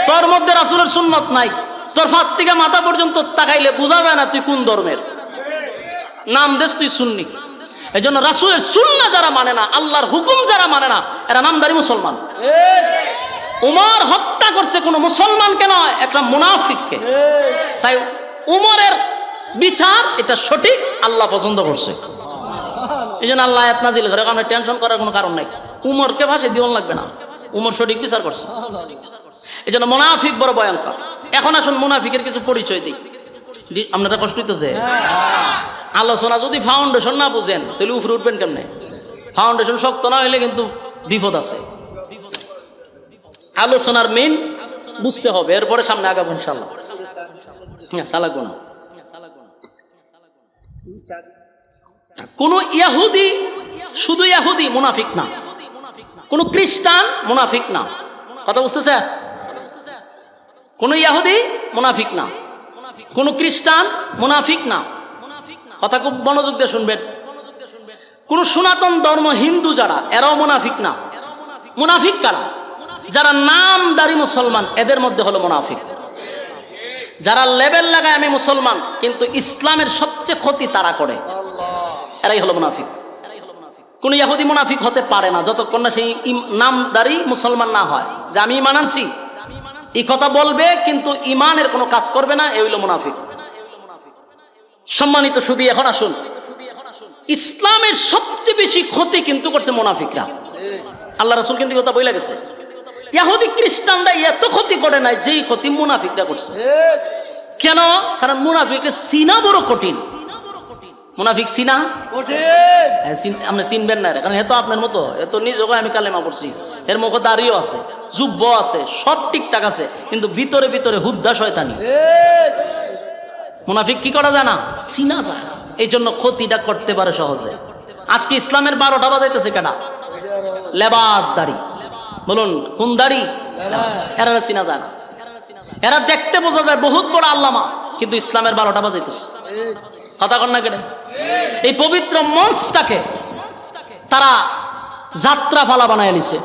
তোর মধ্যে রাসূলের সুন্নত নাই, তোর ফাত থেকে মাথা পর্যন্ত তাকাইলে বোঝা যায় না তুই কোন ধর্মের। নাম দেশ তুই সুন্নি। এই জন্য রাসূলের সুন্নাহ যারা মানে না, আল্লাহর হুকুম যারা মানে না, এরা নামদারি মুসলমান। উমর হত্যা করছে কোন মুসলমানকে নয়, একটা মুনাফিককে। তাই উমরের বিচার এটা সঠিক, আল্লাহ পছন্দ করছে। এই জন্য আল্লাহ আয়াত নাজিল করে, কারণ টেনশন করার কোনো কারণ নাই। উমরকে ফাঁসি দিওয়ান লাগবে না, উমর সঠিক বিচার করছে। এই জন্য মুনাফিক বড় ভয়ঙ্কর। এখন আসুন মুনাফিকের কিছু পরিচয় দিই, আপনারা কষ্ট হইতেছে। আলোচনা যদি ফাউন্ডেশন না বুঝেন তাহলে উপরে উঠবেন কেমনে? ফাউন্ডেশন শক্ত না হইলে কিন্তু বিপদ আছে। আলোচনার মেইন বুঝতে হবে, এরপরে সামনে আগাবো ইনশাআল্লাহ। সালাগুনা কোন ইহুদি শুধু ইহুদি মুনাফিক না, কোন খ্রিস্টান মুনাফিক না। কথা বুঝতেছে? কোন ইহুদি মুনাফিক না, কোন খ্রিস্টান মুনাফিক না। কথা খুব মনোযোগ দিয়ে শুনবেন। কোন সনাতন ধর্ম হিন্দু যারা, এরাও মুনাফিক না। মুনাফিক কারা? যারা নামদারি মুসলমান, এদের মধ্যে হলো মুনাফিক। যারা লেবেল লাগায় আমি মুসলমান কিন্তু ইসলামের সবচেয়ে ক্ষতি তারা করে, এরাই হলো মুনাফিক। কোন ইহুদি মুনাফিক হতে পারে না যতক্ষণ না সেই নামদারি মুসলমান না হয়, যে আমি ঈমান আনছি এই কথা বলবে কিন্তু ঈমানের কোনো কাজ করবে না, এই হলো মুনাফিক। সম্মানিত শুধু এখন আসুন, ইসলামের সবচেয়ে বেশি ক্ষতি কিন্তু করছে মুনাফিকরা। আল্লাহ রাসূল কিন্তু কথা বলে গেছে, ইহুদি খ্রিস্টানরা এত ক্ষতি করে নাই যেই ক্ষতি মুনাফিকরা করছে। কেন? কারণ মুনাফিকের চিনা বড় কঠিন। মুনাফিক চিনা কঠিন, আপনি চিনবেন না, কারণ এত আপনার মতো এত নিজ আমি কালেমা পড়ছি, এর মুখে দাড়িও আছে, যুব্ব আছে, সব ঠিকঠাক আছে, কিন্তু ভিতরে ভিতরে হুদ্দা শয়তানি। মুনাফিক কি করা যায় না? চিনা যায়। এই জন্য ক্ষতিটা করতে পারে সহজে। আজকে ইসলামের 12টা বাজাইতেছে কেনা? লেবাস দাড়ি, বলুন কোন দাড়ি? এরা চিনা যায় না। এরা দেখতে বোঝা যায় বহুত বড় আল্লামা, কিন্তু ইসলামের 12টা বাজাইতেছে। কথা কন না কেন? এই পবিত্র মঞ্চটাকে তারা যাত্রা ফালা বানায় নিছে,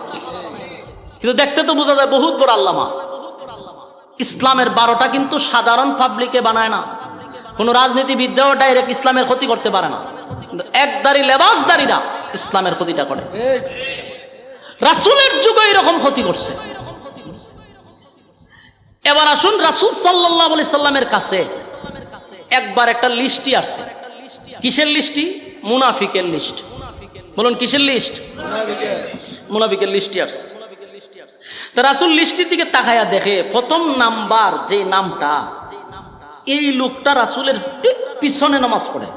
কিন্তু দেখতে তো বোঝা যায় বহুত বড় আল্লামা। ইসলামের 12টা কিন্তু সাধারণ পাবলিকে বানায় না, কোন রাজনীতিবিদরাও ডাইরেক্ট ইসলামের ক্ষতি করতে পারে না, কিন্তু একদারি লেবাসদারিরা ইসলামের ক্ষতিটা করে। রাসূলের যুগে এরকম ক্ষতি করছে। এবার আসুন রাসূল সাল্লাল্লাহু আলাইহি সাল্লামের কাছে একবার একটা লিস্টই আসছে। কিসের লিস্টই? মুনাফিকের লিস্ট। বলুন কিসের লিস্ট? মুনাফিকের লিস্টই আসছে। তা রাসূল লিস্টের দিকে তাকায়া দেখে প্রথম নাম্বার যে নামটা, এই লোকটা রাসূলের ঠিক পিছনে নামাজ পড়ে।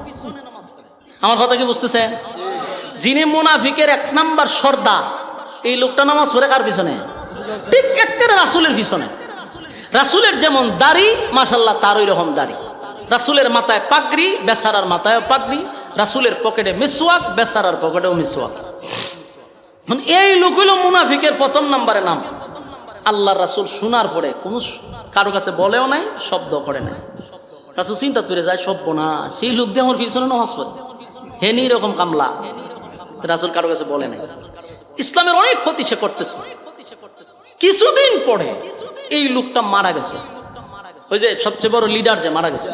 আমার কথা কি বুঝতেছে? যিনি মুনাফিকের 1 নাম্বার সর্দার, এই লোকটা নামাজ পড়ে কার পিছনে? ঠিক একেবারে রাসূলের পিছনে। রাসূলের যেমন দাড়ি মাশাআল্লাহ তার ওই রকম দাড়ি, রাসূলের মাথায় পাগড়ি, বেচারার মাথায়ও পাগড়ি, রাসূলের পকেটে মিসওয়াক, বেচারার পকেটেও মিসওয়াক। মানে এই লোক হইল মুনাফিকের প্রথম নাম্বারে নাম। আল্লাহর রাসূল শোনার পরে কোনো কারো কাছে বলেও নাই, শব্দ করে নাই। রাসূল চিন্তা করে যায় সভ্য না, সেই লোক দিয়ে আমার পিছনে নামাজ পড়ে, হেনি এরকম কামলা। রাসূল কারো কাছে বলে নাই। ইসলামের অনেক ক্ষতি সে করতেছে। কিছুদিন পরে এই লোকটা মারা গেছে, ওই যে সবচেয়ে বড় লিডার যে মারা গেছে,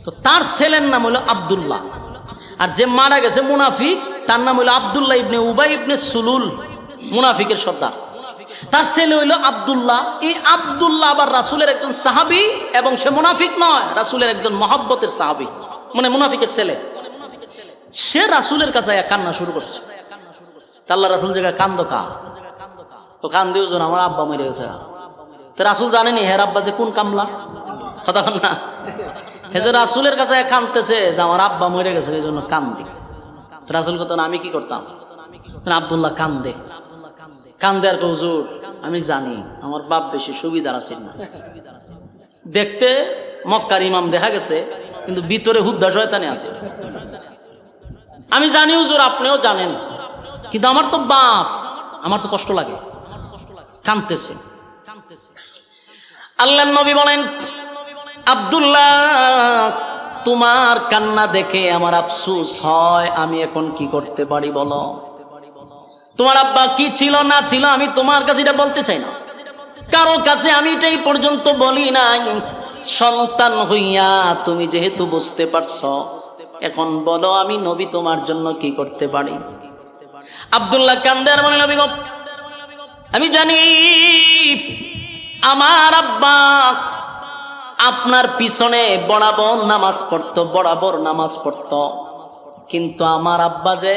তো তার ছেলের নাম হলো আব্দুল্লাহ। আর যে মারা গেছে মুনাফিক, তার নাম হলো আব্দুল্লাহ ইবনে উবাই ইবনে সুলুল, মুনাফিকের সর্দার। তার ছেলে হইল আব্দুল্লাহ। এই আব্দুল্লাহ আবার রাসূলের একজন সাহাবী, এবং সে মুনাফিক নয়, রাসূলের একজন মহব্বতের সাহাবী, মানে মুনাফিকের ছেলে। সে রাসূলের কাছে কান্না শুরু করছে। আল্লাহ রাসূল জায়গায় কান্দো কা, তো কান্দিও জন আমার আব্বা মরে গেছে। তো রাসূল জানেনি হের আব্বা যে কোন কামলা, কথা বল না। হে যে রাসূলের কাছে কাঁদতেছে যে আমার আব্বা মরে গেছে, এই জন্য কান্দি। তো রাসূল কত আমি কি করতাম? আব্দুল্লাহ কান্দে কান্দে আর হুজুর আমি জানি আমার বাপ বেশি সুবিধার আছে না, দেখতে মক্কার ইমাম দেখা গেছে, কিন্তু ভিতরে হুদ্দা শয়তানি আছে। আমি জানি হুজুর, আপনিও জানেন, কিন্তু আমার তো বাপ, আমার তো কষ্ট লাগে। কাঁদতেছে। আল্লাহর নবী বলেন, আব্দুল্লাহ তোমার কান্না দেখে আমার আফসোস হয়, আমি এখন কি করতে পারি বলো? তোমার আব্বা কি ছিল না ছিল আমি তোমার কাছে এটা বলতে চাই না, কারো কাছে আমি এটাই পর্যন্ত বলি নাই। সন্তান হইয়া তুমি যেহেতু বুঝতে পারছো, এখন বলো আমি নবী তোমার জন্য কি করতে পারি? আব্দুল্লাহ কান্দে আর বলে, নবী গো আমি জানি আমার আব্বা আপনার পিছনে বরাবর নামাজ পড়তো, কিন্তু আমার আব্বা যে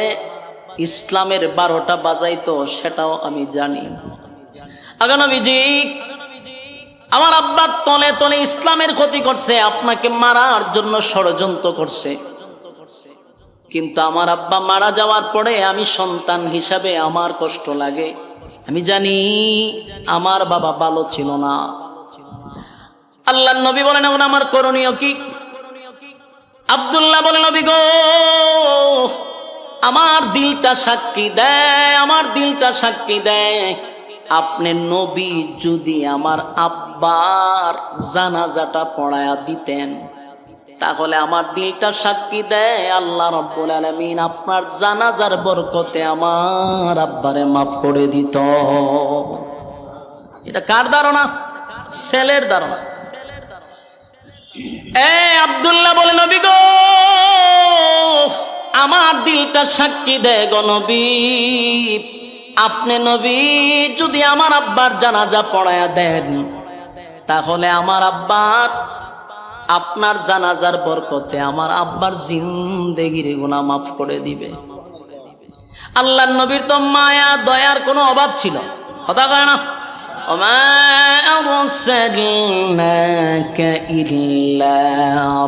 ইসলামের 12টা বাজাইতো সেটাও আমি জানি। আগে নবীজি আমার আব্বা তলে তলে ইসলামের ক্ষতি করছে, আপনাকে মারার জন্য ষড়যন্ত্র করছে, কিন্তু আমার আব্বা মারা যাওয়ার পরে আমি সন্তান হিসাবে আমার কষ্ট লাগে। আমি জানি আমার বাবা ভালো ছিল না। আল্লাহর নবী বলেন, এখন আমার করণীয় কি? আব্দুল্লাহ বলেন, নবী গো আমার দিলটা সাক্ষী দেয়, আপনি নবী যদি আমার আব্বার জানাজাটা পড়ায়া দিতেন, তাহলে আমার দিলটা সাক্ষী দেয় আল্লাহ রাব্বুল আলামিন আপনার জানাজার বরকতে আমার আব্বারে মাফ করে দিত। এটা কার ধারণা? ছেলের ধারণা। আব্দুল্লাহ বলে, নবী গো আমার দিলটা সাক্ষী দেয় গো নবী, আপনি নবী যদি আমার আব্বার জানাজা পড়ায়া দেন, তাহলে আমার আব্বার আপনার জানাজার বরকতে আমার আব্বার জিন্দেগির গুনাহ মাফ করে দিবে। আল্লাহর নবীর তো মায়া দয়ার কোনো অভাব ছিল, কথা কয় না? ওমা আরসালনাকা ইল্লা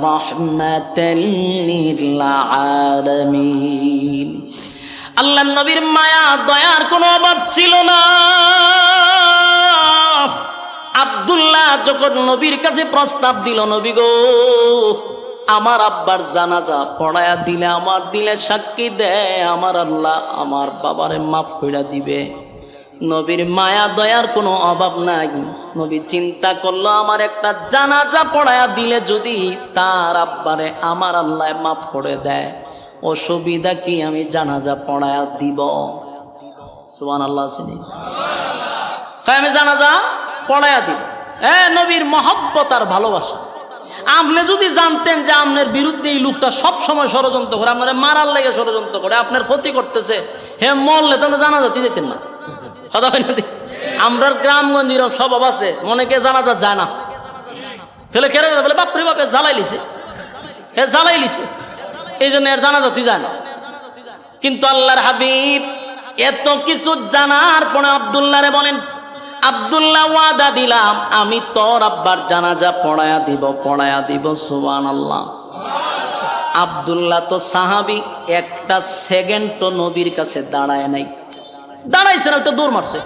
রাহমাতাল লিল আলামিন। আল্লাহর নবীর মায়া দয়ার কোনো অভাব ছিল না। আব্দুল্লাহ যখন নবীর কাছে প্রস্তাব দিল, নবী গো আমার আব্বার জানাজা পড়ায়া দিলে, আমার দিলে সাক্ষী দেয় আমার আল্লাহ আমার বাবারে মাফ করে দিবে। নবীর মায়া দয়ার কোনো অভাব নাই। নবী চিন্তা করলো, আমার একটা জানাজা পড়ায়া দিলে যদি তার আব্বারে আমার আল্লাহ মাফ করে দেয়, অসুবিধা কি আমি জানাজা পড়ায়া দিব? সুবহানাল্লাহ। আমি জানাজা পড়ায়া দিব। নবীর মহব্বত আর ভালোবাসা। আপনি যদি জানতেন যে আপনার বিরুদ্ধে এই লোকটা সব সময় ষড়যন্ত্র করে, আপনার মারার লেগে ষড়যন্ত্র করে, আপনার ক্ষতি করতেছে, হে মরলে তো জানাজাতি যেতেন না। কথা হয় না? আমরার গ্রামগঞ্জের স্বভাব আছে, মনেকে জানাজা যায় না, ফেলে খেলে বলে বাপরে বাপে জ্বালাই লিছে, হে জ্বালাই লিছে, এই জন্য এর জানাজাতি যায় না। কিন্তু আল্লাহর হাবিব এত কিছু জানার পরে আব্দুল্লাহরে বলেন, আব্দুল্লাহ ওয়াদা দিলাম আমি তোর আব্বার জানাজা পড়ায়া দিব। সুবহানাল্লাহ। আব্দুল্লাহ তো সাহাবী, একটা সেকেন্ড তো নবীর কাছে দাঁড়ায় নাই। দাঁড়াইছে না, একটা দৌড় মারছে,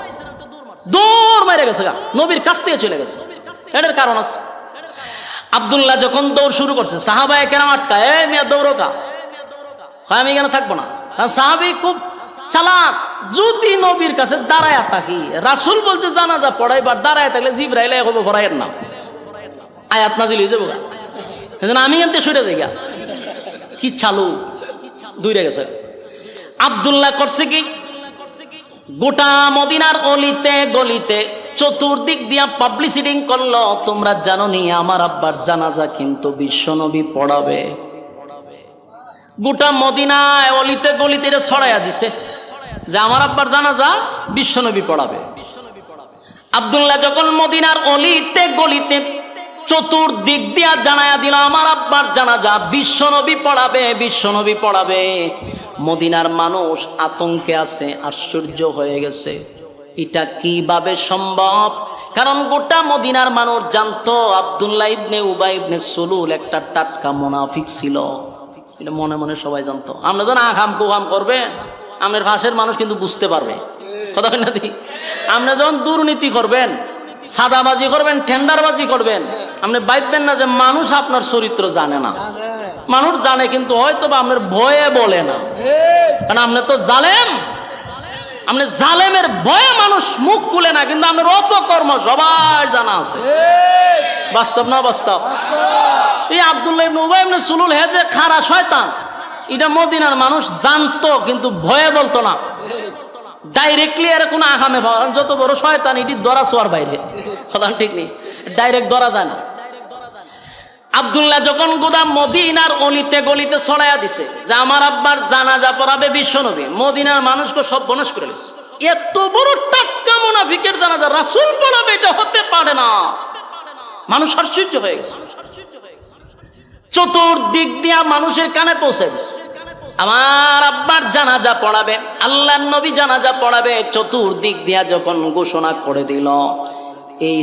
দৌড় মারে গেছে গা, নবীর কাছ থেকে চলে গেছে। এটার কারণ আছে। আব্দুল্লাহ যখন দৌড় শুরু করছে, সাহাবায়ে কেরাম আটকায়, এ মিয়া দৌড়ো কা, আমি এখানে থাকবো না। কারণ সাহাবী খুব চালাক, যদি নবীর কাছে দাঁড়ায় থাকি, রাসূল বলছে জানাজা পড়াইবার, দাঁড়ায় থাকলে জিবরাইল হবে ভরাইয়ের নাম, আয়াত নাজিল হয়ে যাবো গা, সেজন্য আমি এনতে সরে যাই গা। কি চালু, দৌড়ে গেছে। আব্দুল্লাহ করছে কি, গোটা মদিনার অলিতে গলিতে চতুর্দিক দিয়া পাবলিসিটি করলো, তোমরা জানো নি আমার আব্বার জানাজা কিন্তু বিশ্বনবী পড়াবে। গোটা মদিনায় অলিতে গলিতে ছড়াইয়া দিছে যে আমার আব্বার জানাজা বিশ্বনবী পড়াবে। আব্দুল্লাহ যখন মদিনার অলিতে গলিতে চতুর্দিক দিয়া জানায়া দিল আমার আব্বার জানাজা বিশ্বনবী পড়াবে, মদিনার মানুষ আতঙ্কে আছে, আশ্চর্য হয়ে গেছে, এটা কিভাবে সম্ভব? কারণ গোটা মদিনার মানুষ জানতো আব্দুল্লাহ ইবনে উবাই ইবনে সুলুল একটা টাটকা মুনাফিক ছিল। এটা মনে মনে সবাই জানতো। আমরা যখন আখাম কুহাম করবে, আপনার পাশের মানুষ কিন্তু বুঝতে পারবে। কথা না দি, আপনি যখন দুর্নীতি করবেন, সাদাবাজি করবেন, টেন্ডারবাজি করবেন, আপনি ভাববেন না যে মানুষ আপনার চরিত্র জানে না। মানুষ জানে, কিন্তু হয়তো বা আপনার ভয়ে বলে না, কারণ আপনি তো জালেম। আপনি জালেমের ভয়ে মানুষ মুখ খুলে না, কিন্তু আপনার অপকর্ম সবার জানা আছে। বাস্তব না বাস্তব? এই আব্দুল্লাহ ইবনে উবাই ইবনে সুলুল হে যে খারা শয়তান, এটা মদিনার মানুষ জানতো, কিন্তু ভয়ে বলতো না। ডাইরেক্টলি এর কোনো আগামে যত বড় শয়তান, এটি ধরা ছোঁয়ার বাইরে। সাধারণ ঠিক নেই, ডাইরেক্ট ধরা যায় না। আব্দুল্লাহ যখন গোদা মদিনার অলিতে গলিতে ছড়াইয়া দিছে যে আমার আব্বার জানাজা পড়াবে বিশ্বনবী, মদিনার মানুষকে সব বনাশ করে দিছে। এত বড় টাটকা মুনাফিকের জানাজা রাসূল পড়াবে, এটা হতে পারে না। মানুষ আশ্চর্য হয়ে গেছে। চতুর্দিক দিয়া মানুষের কানে পৌঁছে দিছে আমার আব্বার জানাজা পড়াবে, আল্লাহর নবী জানাজা পড়াবে। চতুর্দিক দিয়া যখন ঘোষণা করে দিল, এই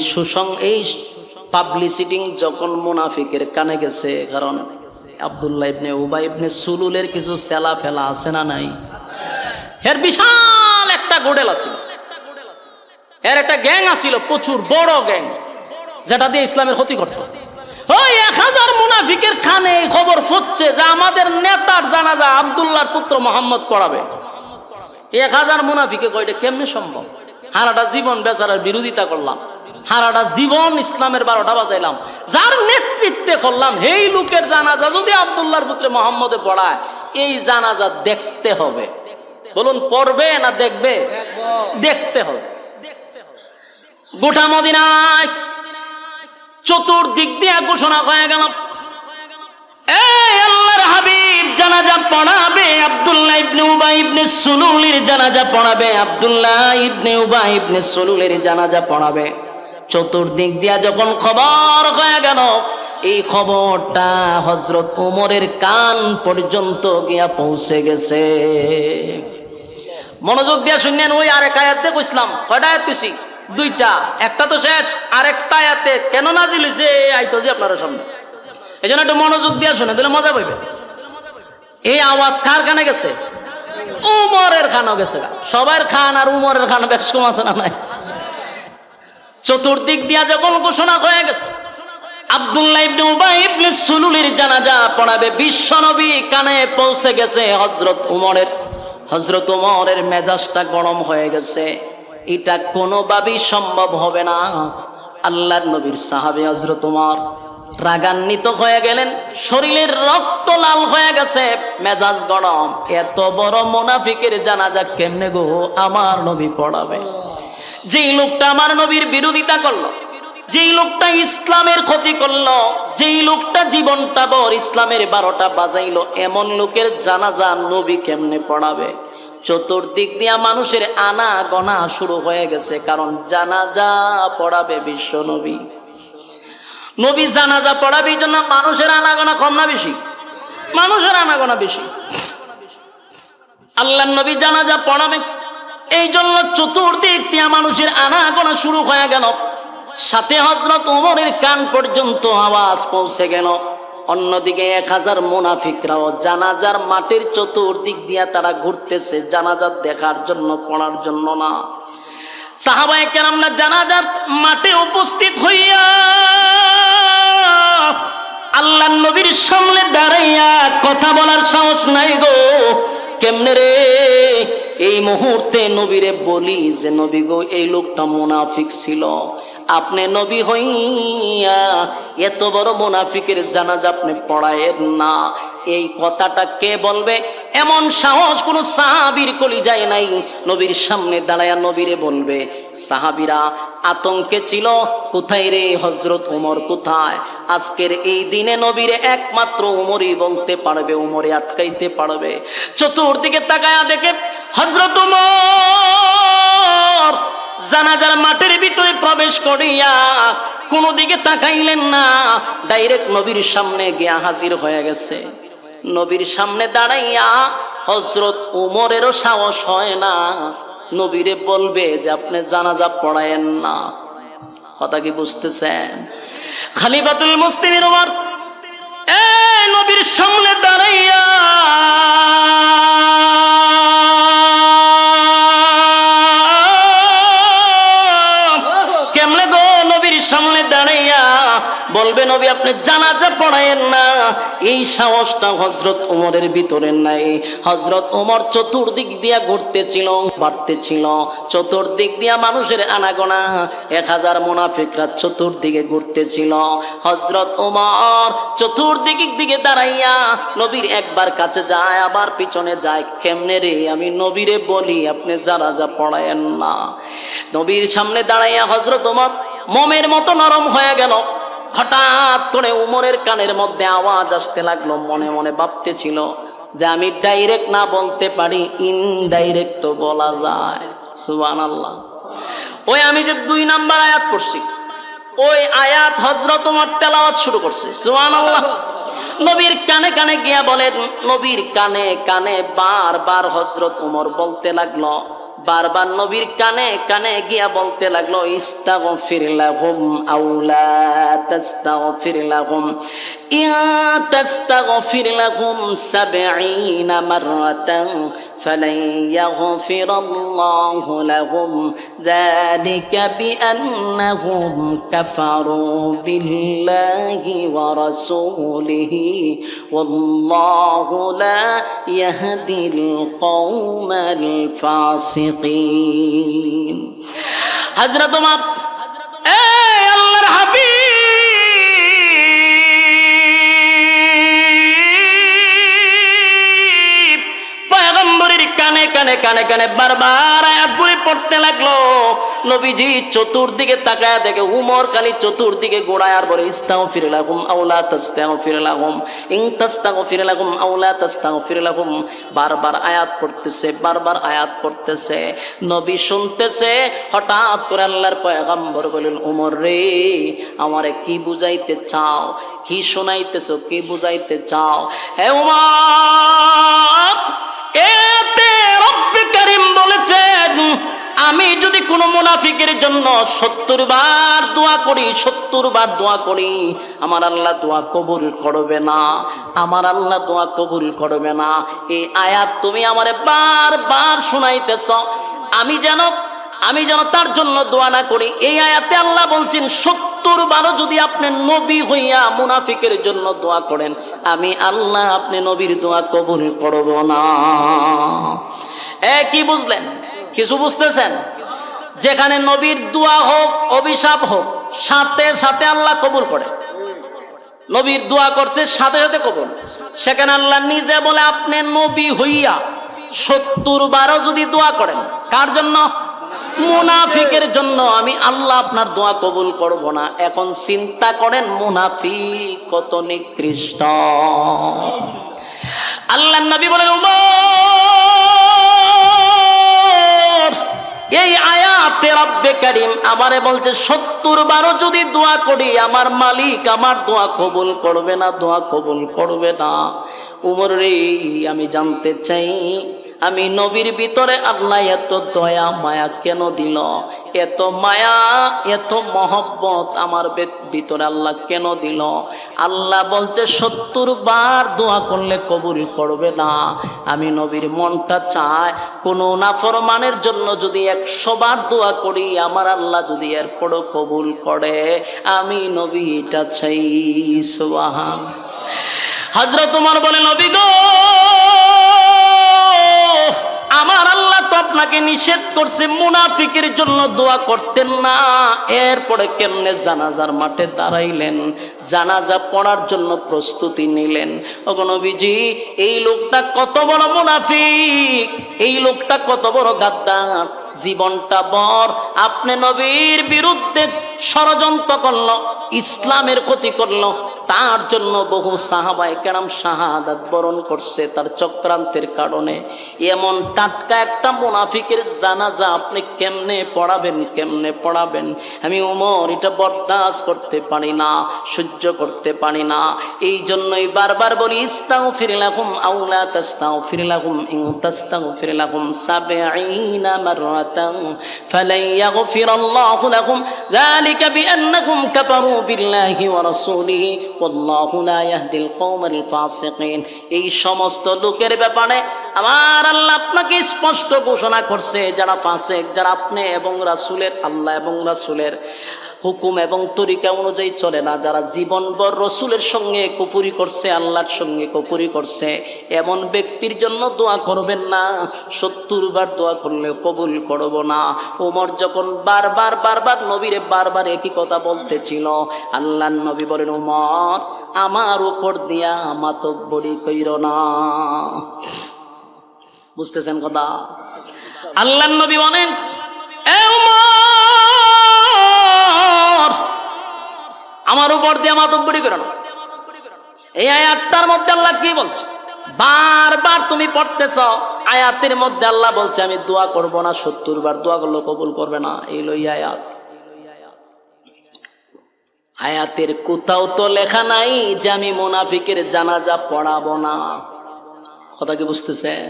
পাবলিসিটি যখন মুনাফিকের কানে গেছে, কারণ আব্দুল্লাহ ইবনে উবাই ইবনে সুলুলের কিছু সেলা ফেলা আছে না নাই, এর বিশাল একটা গোডেল আছিল, এর একটা গ্যাং আছিল, প্রচুর বড় গ্যাং, যেটা দিয়ে ইসলামের ক্ষতি করত। ওই 1000 মুনাফিকের খানে এই খবর ফুটছে যে আমাদের নেতার জানাজা আব্দুল্লাহর পুত্র মোহাম্মদ পড়াবে। 1000 মুনাফিকে কয়টা কেমনে সম্ভব? সারাটা জীবন বেচারার বিরোধিতা করলাম, সারাটা জীবন ইসলামের 12টা বাজাইলাম, যার নেতৃত্বে করলাম, এই লোকের জানাজা যদি আব্দুল্লাহর পুত্র মোহাম্মদে পড়ায়, এই জানাজা দেখতে হবে। বলুন পড়বে না দেখবে? দেখতে হবে। গোটা মদিনায় চতুর্দিক দিয়ে ঘোষণা হয়ে গেল, এই আল্লাহর হাবিব জানাজা পড়াবে, আব্দুল্লাহ ইবনে উবাই ইবনে সুলুলের জানাজা পড়াবে, আব্দুল্লাহ ইবনে উবাই ইবনে সুলুলের জানাজা পড়াবে। চতুর্দিক দিয়া যখন খবর হয়ে গেল, এই খবরটা হযরত ওমরের কান পর্যন্ত গিয়া পৌঁছে গেছে। মনোযোগ দিয়া শুনেন, ওই আরেক আয়াতে কইছিলাম, কয়টা আয়াত কইছি? 2টা, একটা তো শেষ, আরেকটা আয়াতে কেন নাজিল হইছে আইতাছি আপনাদের সামনে। এজন্য একটু মনোযোগ দিয়া শুনে দিলে মজা পাইবে। এই আওয়াজ কার কানে গেছে? উমরের কানে গেছে। সবার খান আর উমরের খান বেশ কম আছে না নাই? চতুর্দিক দিয়া যখন ঘোষণা হয়ে গেছে আব্দুল্লাহ ইবনে উবাই ইবনে সুলুলের জানাজা পড়াবে, বিশ্বনবী কানে পৌঁছে গেছে। হযরত ওমরের মেজাজটা গরম হয়ে গেছে। এটা কোনোভাবেই সম্ভব হবে না। আল্লাহর নবীর সাহাবী হযরত ওমর রাগান্বিত হয়ে গেলেন, শরীরের রক্ত লাল হয়ে গেছে, মেজাজ গরম। এত বড় মুনাফিকের জানাজা কেমনে গো আমার নবী পড়াবে? যেই লোকটা আমার নবীর বিরোধিতা করলো, যেই লোকটা ইসলামের ক্ষতি করলো, যেই লোকটা জীবনটা ভর ইসলামের 12টা বাজাইলো, এমন লোকের জানাজা নবী কেমনে পড়াবে? চতুর্দিক দিয়া মানুষের আনা গনা শুরু হয়ে গেছে, কারণ জানাজা পড়াবে বিশ্ব নবী। নবী জানাজা পড়াবে, এই জন্য মানুষের আনাগোনা কম না বেশি? মানুষের আনাগোনা বেশি। আল্লাহর নবী জানাজা পড়াবে, এই জন্য চতুর্দিক দিয়া মানুষের আনাগোনা শুরু হয়ে গেল। সাথে হযরত ওমরের কান পর্যন্ত আওয়াজ পৌঁছে গেল। অন্যদিকে 1000 মুনাফিকরাও জানাজার মাঠের চতুর্দিক দিয়া তারা ঘুরতেছে, জানাজা দেখার জন্য, পড়ার জন্য না। সাহাবায়ে কেরামরা জানাজার মাঠে উপস্থিত হইয়া আল্লাহর নবীর সামনে দাঁড়াইয়া কথা বলার সাহস নাই গো। কেমনে রে? এই মুহূর্তে নবীরে বলি যে নবী গো, এই লোকটা মুনাফিক ছিল, আপনি নবী হইয়া এত বড় মুনাফিকের জানাজা আপনি পড়ায়েন না, এই কথাটা কে বলবে? এমন সাহস কোন সাহাবীর কলিজায় নাই। নবীর সামনে দাঁড়ায়া নবীরে বলবে। সাহাবীরা আতঙ্কে ছিল, কোথায় রে হযরত ওমর কোথায়? আজকের এই দিনে নবীরে একমাত্র ওমরই বলতে পারবে, ওমরে আটকাইতে পারবে। চতুর্দিকে তাকায়া দেখে হযরত ওমর জানাজার মাঠের ভিতরে প্রবেশ করিয়া কোনো দিকে তাকাইলেন না, ডাইরেক্ট নবীর সামনে গিয়া হাজির হয়ে গেছে। নবীর সামনে দাঁড়াইয়া হযরত ওমরেরও সাহস হয় না নবীরে বলবে যে আপনি জানাজা পড়ায়েন না। কথা কি বুঝতেছেন? খলিফাতুল মুসলিমিন ওমর নবীর সামনে দাঁড়াইয়া সামনে দাঁড়াইয়া বলবে নবী আপনি জানাজা পড়ায়েন না, এই সাহসটা হযরত ওমরের ভিতরে নাই। হযরত ওমর চতুর্দিক দিয়া ঘুরতেছিল, বাড়তেছিল, চতুর্দিক দিয়া মানুষের আনাগোনা, 1000 মুনাফিকরা চতুর্দিকে ঘুরতেছিল। হযরত ওমর চতুর্দিক দিকে দাঁড়াইয়া নবীর একবার কাছে যায়, আবার পিছনে যায়। কেমনে রে? আমি নবীরে বলি আপনি জানাজা পড়ায়েন না। নবীর সামনে দাঁড়াইয়া হযরত ওমর মোমের মতো নরম হয়ে গেল। হঠাৎ করে উমরের কানের মধ্যে আওয়াজ আসতে লাগলো। মনে মনে ভাবতেছিল যে আমি ডাইরেক্ট না বলতে পারি, ইনডাইরেক্ট তো বলা যায়। সুবহানাল্লাহ। ওই আমি যে 2 নাম্বার আয়াত পড়ছি, ওই আয়াত হযরত ওমর তেলাওয়াত শুরু করছে। সুবহানাল্লাহ। নবীর কানে কানে গিয়া বলেন, নবীর কানে কানে বারবার হযরত ওমর বলতে লাগলো, বারবার নবীর কানে কানে গিয়া বলতে লাগলো, ইস্তাগফির লাহুম আও লা তাস্তাগফির লাহুম, ইয়া তাস্তাগফির লাহুম 70 মাররাতান ফালান ইয়াগফিরাল্লাহু লাহুম যালিকা বিআন্নাহুম কাফারু বিল্লাহি ওয়া রাসূলিহি ওয়াল্লাহু লা ইয়াহদিল কওমাল ফাসিকিন। হযরত ওমর আল্লাহর হাবিব পয়গম্বরের কানে কানে কানে কানে বারবার আয়াত পড়তে লাগলো। নবীজি চতুর্দিকে তাকায় দেখে উমর খালি চতুর্দিকে গোড়ায় আর বলে, ইস্তাগফির লাহুম আও লা তাস্তাগফির লাহুম, ইন তাস্তাগফির লাহুম আও লা তাস্তাগফির লাহুম। বারবার আয়াত পড়তেছে, বারবার আয়াত পড়তেছে, নবী শুনতেছে। হঠাৎ করে আল্লাহর পয়গম্বর বলেন, উমর রে, আমারে কি বুঝাইতে চাও? কি শোনাইতেছো? কি বুঝাইতে চাও? হে উমর, এতে রব্বে কারীম বলেছেন, আমি যদি কোনো মুনাফিকের জন্য 70 বার দোয়া করি, 70 বার দোয়া করি, আমার আল্লাহ দোয়া কবুল করবে না, আমার আল্লাহ দোয়া কবুল করবে না। এই আয়াত তুমি আমারে বারবার শোনাইতেছ, আমি যেন তার জন্য দোয়া না করি। এই আয়াতে আল্লাহ বলছেন 70 বারও যদি আপনি নবী হইয়া মুনাফিকের জন্য দোয়া করেন, আমি আল্লাহ আপনি নবীর দোয়া কবুল করব না। কি বুঝলেন? কিছু বুঝতেছেন? যেখানে নবীর দোয়া হোক, অভিশাপ হোক, সাথে সাথে আল্লাহ কবুল করে। নবীর দোয়া করছে, সাথে সাথে কবুল। সেখানে আল্লাহ নিজে বলে, আপনি নবী হইয়া 70 বারও যদি দোয়া করেন, কার জন্য? মুনাফিকের জন্য আমি আল্লাহ আপনার দোয়া কবুল করব না। এখন চিন্তা করেন মুনাফিক কত নিকৃষ্ট। আল্লাহর নবী বলেন, উমর এই আয়াতে রব্বে কারীম আমারে বলছে 70 বারও যদি দোয়া করি আমার মালিক আমার দোয়া কবুল করবে না, দোয়া কবুল করবে না। উমর রে, আমি জানতে চাই আমি নবীর ভিতরে আল্লাহ এত দয়া মায়া কেন দিল? এত মায়া এত মহব্বত আমার ভিতরে আল্লাহ কেন দিল? আল্লাহ বলছে 70 বার দোয়া করলে কবুল করবে না। আমি নবীর মনটা চায় কোন নাফরমানের জন্য যদি 100 বার দোয়া করি আমার আল্লাহ যদি এরপরও কবুল করে, আমি নবী এটা চাই। সুবহান। হযরত ওমর বলে, নবী গো, আমার আল্লাহ তো আপনাকে নিষেধ করছে মুনাফিকের জন্য দোয়া করতেন না, এরপরে কেমনে জানাজার মাঠে দাঁড়াইলেন, জানাজা পড়ার জন্য প্রস্তুতি নিলেন? ওগো নবীজি, এই লোকটা কত বড় মুনাফিক, এই লোকটা কত বড় গাদ্দার, জীবনটা বর আপনি নবীর বিরুদ্ধে ষড়যন্ত্র করলো, ইসলামের ক্ষতি করলো, তার জন্য বহু সাহাবায়ে কেরাম শাহাদাত বরণ করছে তার চক্রান্তের কারণে। এমন টাটকা একটা মুনাফিকের জানাজা আপনি কেমনে পড়াবেন, কেমনে পড়াবেন? আমি ওমর এটা বরদাস্ত করতে পারি না, সহ্য করতে পারি না। এই জন্যই বারবার বলি, ইস্তাগফির লাহুম আও লা তাস্তাগফির লাহুম ইন তাস্তাগফির লাহুম 70 মাররাতান ফালান ইয়াগফিরাল্লাহু লাহুম যালিকা বিআন্নাহুম কাফারু বিল্লাহি ওয়া রাসূলিহি ওয়াল্লাহু লা ইয়াহদিল কওমাল ফাসিকিন। এই সমস্ত লোকের ব্যাপারে আমার আল্লাহ আপনাকে স্পষ্ট ঘোষণা করছে, যারা ফাসিক, যারা আপনি এবং রাসূলের, আল্লাহ এবং রাসূলের হুকুম এবং তরিকা অনুযায়ী চলে না, যারা জীবনভর রসুলের সঙ্গে কুফরি করছে, আল্লাহর সঙ্গে কুফরি করছে, এমন ব্যক্তির জন্য দোয়া করবেন না। 70 বার দোয়া করলে কবুল করব না। ওমর যখন বারবার নবীরে বারবার একই কথা বলতেছিল, আল্লাহর নবী বলেন, ওমর আমার উপর দিয়া মাতব্বরি কইর না। বুঝতেছেন কথা? আল্লাহর নবী বলেন, এ ওমর আমার উপর দিয়ে মাতব্বরি করো না। এই আয়াতটার মধ্যে আল্লাহ কি বলছে? বারবার তুমি পড়তেছ, আয়াতের মধ্যে আল্লাহ বলছে আমি দোয়া করব না, 70 বার দোয়া করলে কবুল করবে না। এই লই আয়াত। আয়াতের কোথাও তো লেখা নাই যে আমি মুনাফিকের জানাজা পড়াবো না। কথা কি বুঝতেছেন?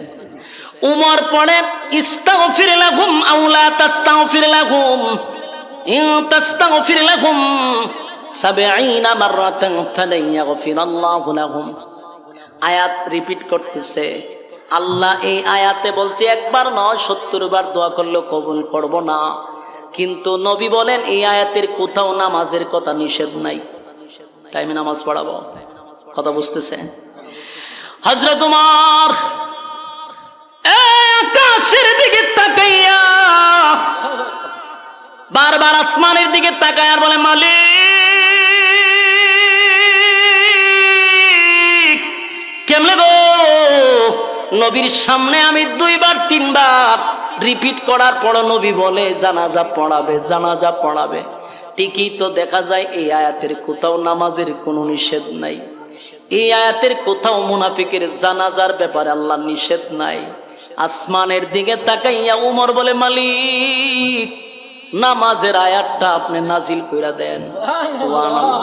উমর পড়ে, ইস্তাগফির লাহুম আও লা তাস্তাগফির লাহুম ইন তাস্তাগফির লাহুম 70 মাররাতান ফালান ইয়াগফিরাল্লাহু লাহুম। আয়াত রিপিট করতেছে। আল্লাহ এই আয়াতে বলছে একবার নয় 70 বার দোয়া করলে কবুল করব না। কিন্তু নবী বলেন এই আয়াতের কোথাও নামাজের কথা নিষেধ নাই, তাই আমি নামাজ পড়াবো। কথা বুঝতেছেন? হযরত ওমর আকাশের দিকে তাকাইয়া বারবার আসমানের দিকে তাকায় আর বলে, মালিক কেমনে গো, নবীর সামনে আমি 2 বার 3 বার রিপিট করার পর নবী বলে জানাজা পড়াবে, জানাজা পড়াবে। ঠিকই তো দেখা যায় এই আয়াতের কোথাও নামাজের কোনো নিষেধ নাই, এই আয়াতের কোথাও মুনাফিকের জানাজার ব্যাপারে আল্লাহ নিষেধ নাই। আসমানের দিকে তাকাইয়া উমর বলে, মালিক নামাজের আয়াতটা আপনি নাজিল কইরা দেন। সুবহানাল্লাহ।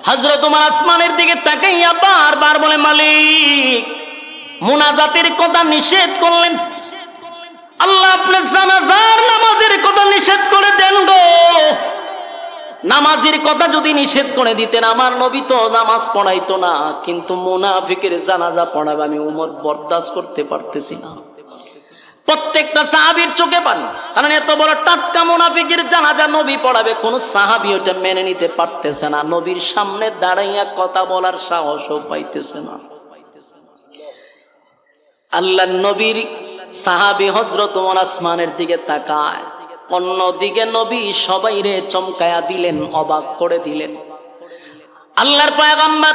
হযরত ওমর আসমানের দিকে তাকাইয়া বারবার বলে, মালিক মুনাজাতের কথা নিষেধ করলেন, আল্লাহ আপনি জানাজার নামাজের কথা নিষেধ করে দেন গো। নামাজের কথা যদি নিষেধ করে দিতেন আমার নবী তো নামাজ পড়াইতো না, কিন্তু মুনাফিকের জানাজা পড়াবে আমি উমর বরদাস্ত করতে পারতেছি না। প্রত্যেকটা সাহাবীর চোখে পানি, কারণ এত বড় টাটকা মুনাফিকের জানাজা নবী পড়াবে, কোন সাহাবী ওটা মেনে নিতে পারতেছে না। নবীর সামনে দাঁড়াইয়া কথা বলার সাহসও পাইতেছে না। আল্লাহর নবীর সাহাবী হযরত ওমর আসমানের দিকে তাকায়, অন্যদিকে নবী সবাইরে চমকায়া দিলেন, অবাক করে দিলেন। আল্লাহর পয়গম্বর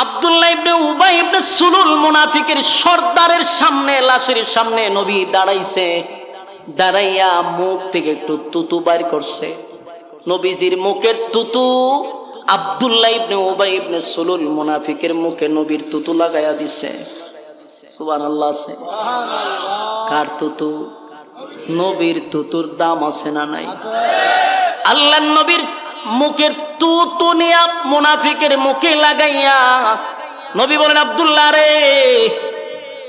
আব্দুল্লাহ ইবনে উবাই ইবনে সুলুল মুনাফিকের সর্দারের সামনে, লাশের সামনে নবী দাঁড়াইছে। দাঁড়াইয়া মুখ থেকে একটু তুতু বাইর করছে। নবীজির মুখের তুতু আব্দুল্লাহ ইবনে উবাই ইবনে সুলুল মুনাফিকের মুখে নবীর তুতু লাগাইয়া দিছে। সুবহানাল্লাহ। কার তুতু? নবীর তুতুর দাম আছে না নাই? আল্লাহর নবীর মুখের তুতু নিয়া মুনাফিকের মুখে লাগাইয়া নবী বলেন, আব্দুল্লাহ রে,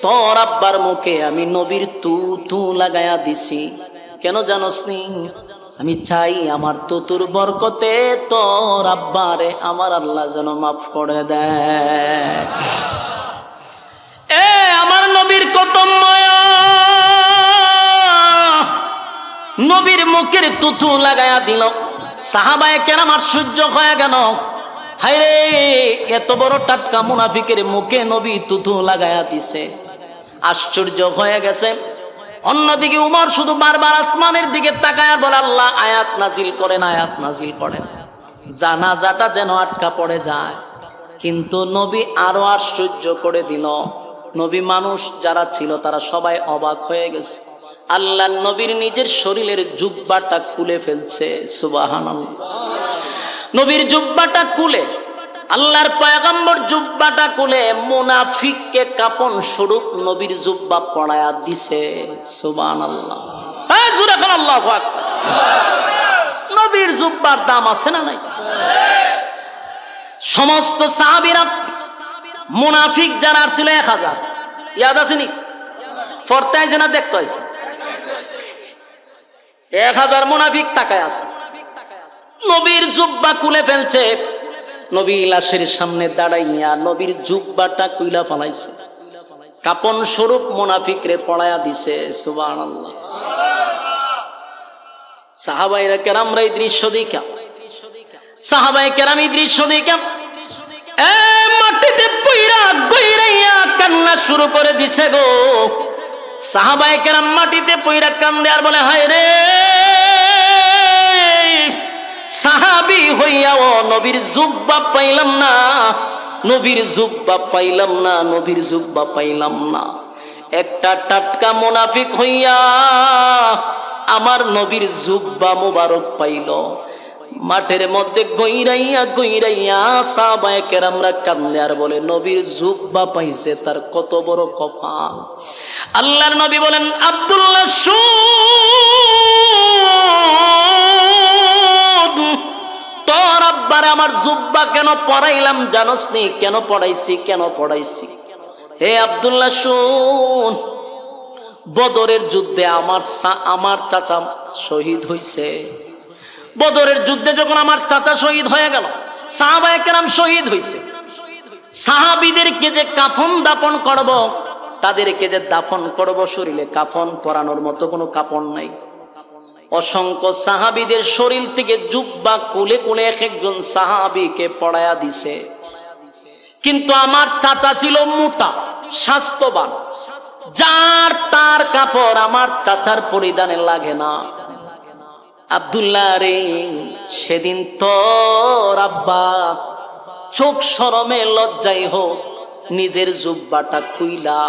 তোর আব্বার মুখে আমি নবীর তুতু লাগাইয়া দিছি। কেন জানোস নি? আমি চাই আমার তুতুর বরকতে তোর আব্বারে আমার আল্লাহ যেন মাফ করে দেয়। এ আমার নবীর কত মায়া! নবীর মুখের তুতু লাগাইয়া দিল। সাহাবায়ে কেরাম আশ্চর্য হয়ে গেল। হায়রে, এত বড় টাটকা মুনাফিকের মুখে নবী তুতু লাগাইয়া দিছে। আশ্চর্য হয়ে গেছে। অন্যদিকে উমর শুধু বারবার আসমানের দিকে তাকায় বলে, আল্লাহ আয়াত নাজিল করেন, আয়াত নাজিল করেন, জানাজাটা যেন আটকা পড়ে যায়। কিন্তু নবী আরো আশ্চর্য করে দিল। নবী মানুষ যারা ছিল তারা সবাই অবাক হয়ে গেছে। আল্লাহ নবীর নিজের শরীরের জুব্বাটা খুলে ফেলছে। সুবহানাল্লাহ। নবীর জুব্বাটা খুলে, আল্লাহর পয়গম্বর জুব্বাটা খুলে মুনাফিককে কাপন স্বরূপ নবীর জুব্বা পরায়া দিছে। সুবহানাল্লাহ। হ্যাঁ, জোরে বলেন আল্লাহু আকবার। নবীর জুব্বার দাম আছে না নাই? সমস্ত সাহাবীরা মুনাফিক যারা ছিল 1000, ইয়াদ আছে নি? ফরতায় যেনা দেখতে হয়েছে 1000 মুনাফিক তাকায় আছে। নবীর জুব্বা খুলে ফেলছে। নবী লাশের সামনে দাঁড়াইয়া নবীর জুব্বাটা কুইলা ফেলাইছে, কাপন স্বরূপ মুনাফিকরে পড়ায়া দিছে। সুবহানাল্লাহ। সাহাবায়ে কেরামরা এই দৃশ্য দেখা, সাহাবায়ে কেরাম এই দৃশ্য দেখা মাটিতে পইরা গইরাইয়া কান্না শুরু করে দিছে গো। সাহাবায়ে কেরাম মাটিতে পইরা কান্দে আর বলে, হায় রে, সাহাবী হইয়াও নবীর জুব্বা পাইলাম না, নবীর জুব্বা পাইলাম না, নবীর জুব্বা পাইলাম না। একটা টাটকা মুনাফিক হইয়া আমার নবীর জুব্বা মুবারক পাইল। মাঠের মধ্যে গইরাইয়া গইরাইয়া সাহাবায়ে কেরামরা কান্দে আর বলে, নবীর জুব্বা পাইছে, তার কত বড় কপাল। আল্লাহর নবী বলেন, আব্দুল্লাহ শুন, তোর আব্বারে আমার জুব্বা কেন পরাইলাম জানোস নি? কেন পড়াইছি, কেন পড়াইছি? হে আব্দুল্লাহ শুন, বদরের যুদ্ধে আমার চাচা শহীদ হইছে। বদরের যুদ্ধে যখন আমার চাচা শহীদ হয়ে গেল, সাহাবায়ে কেরাম শহীদ হইছে, সাহাবীদেরকে যে কাফন দাফন করব, তাদেরকে যে দাফন করব, শরীরে কাফন পরানোর মতো কোনো কাপড় নাই। অসংখ্য সাহাবীদের শরীর থেকে জুব্বা খুলে খুলে এক একজন সাহাবীকে পড়ায়া দিছে। কিন্তু আমার চাচা ছিল মোটা, স্বাস্থ্যবান, যার তার কাপড় আমার চাচার পরিধানে লাগে না। আব্দুল্লাহ রে, সেদিন তোর আব্বা চোখ শরমে লজ্জায় হোক নিজের জুব্বাটা খুইলা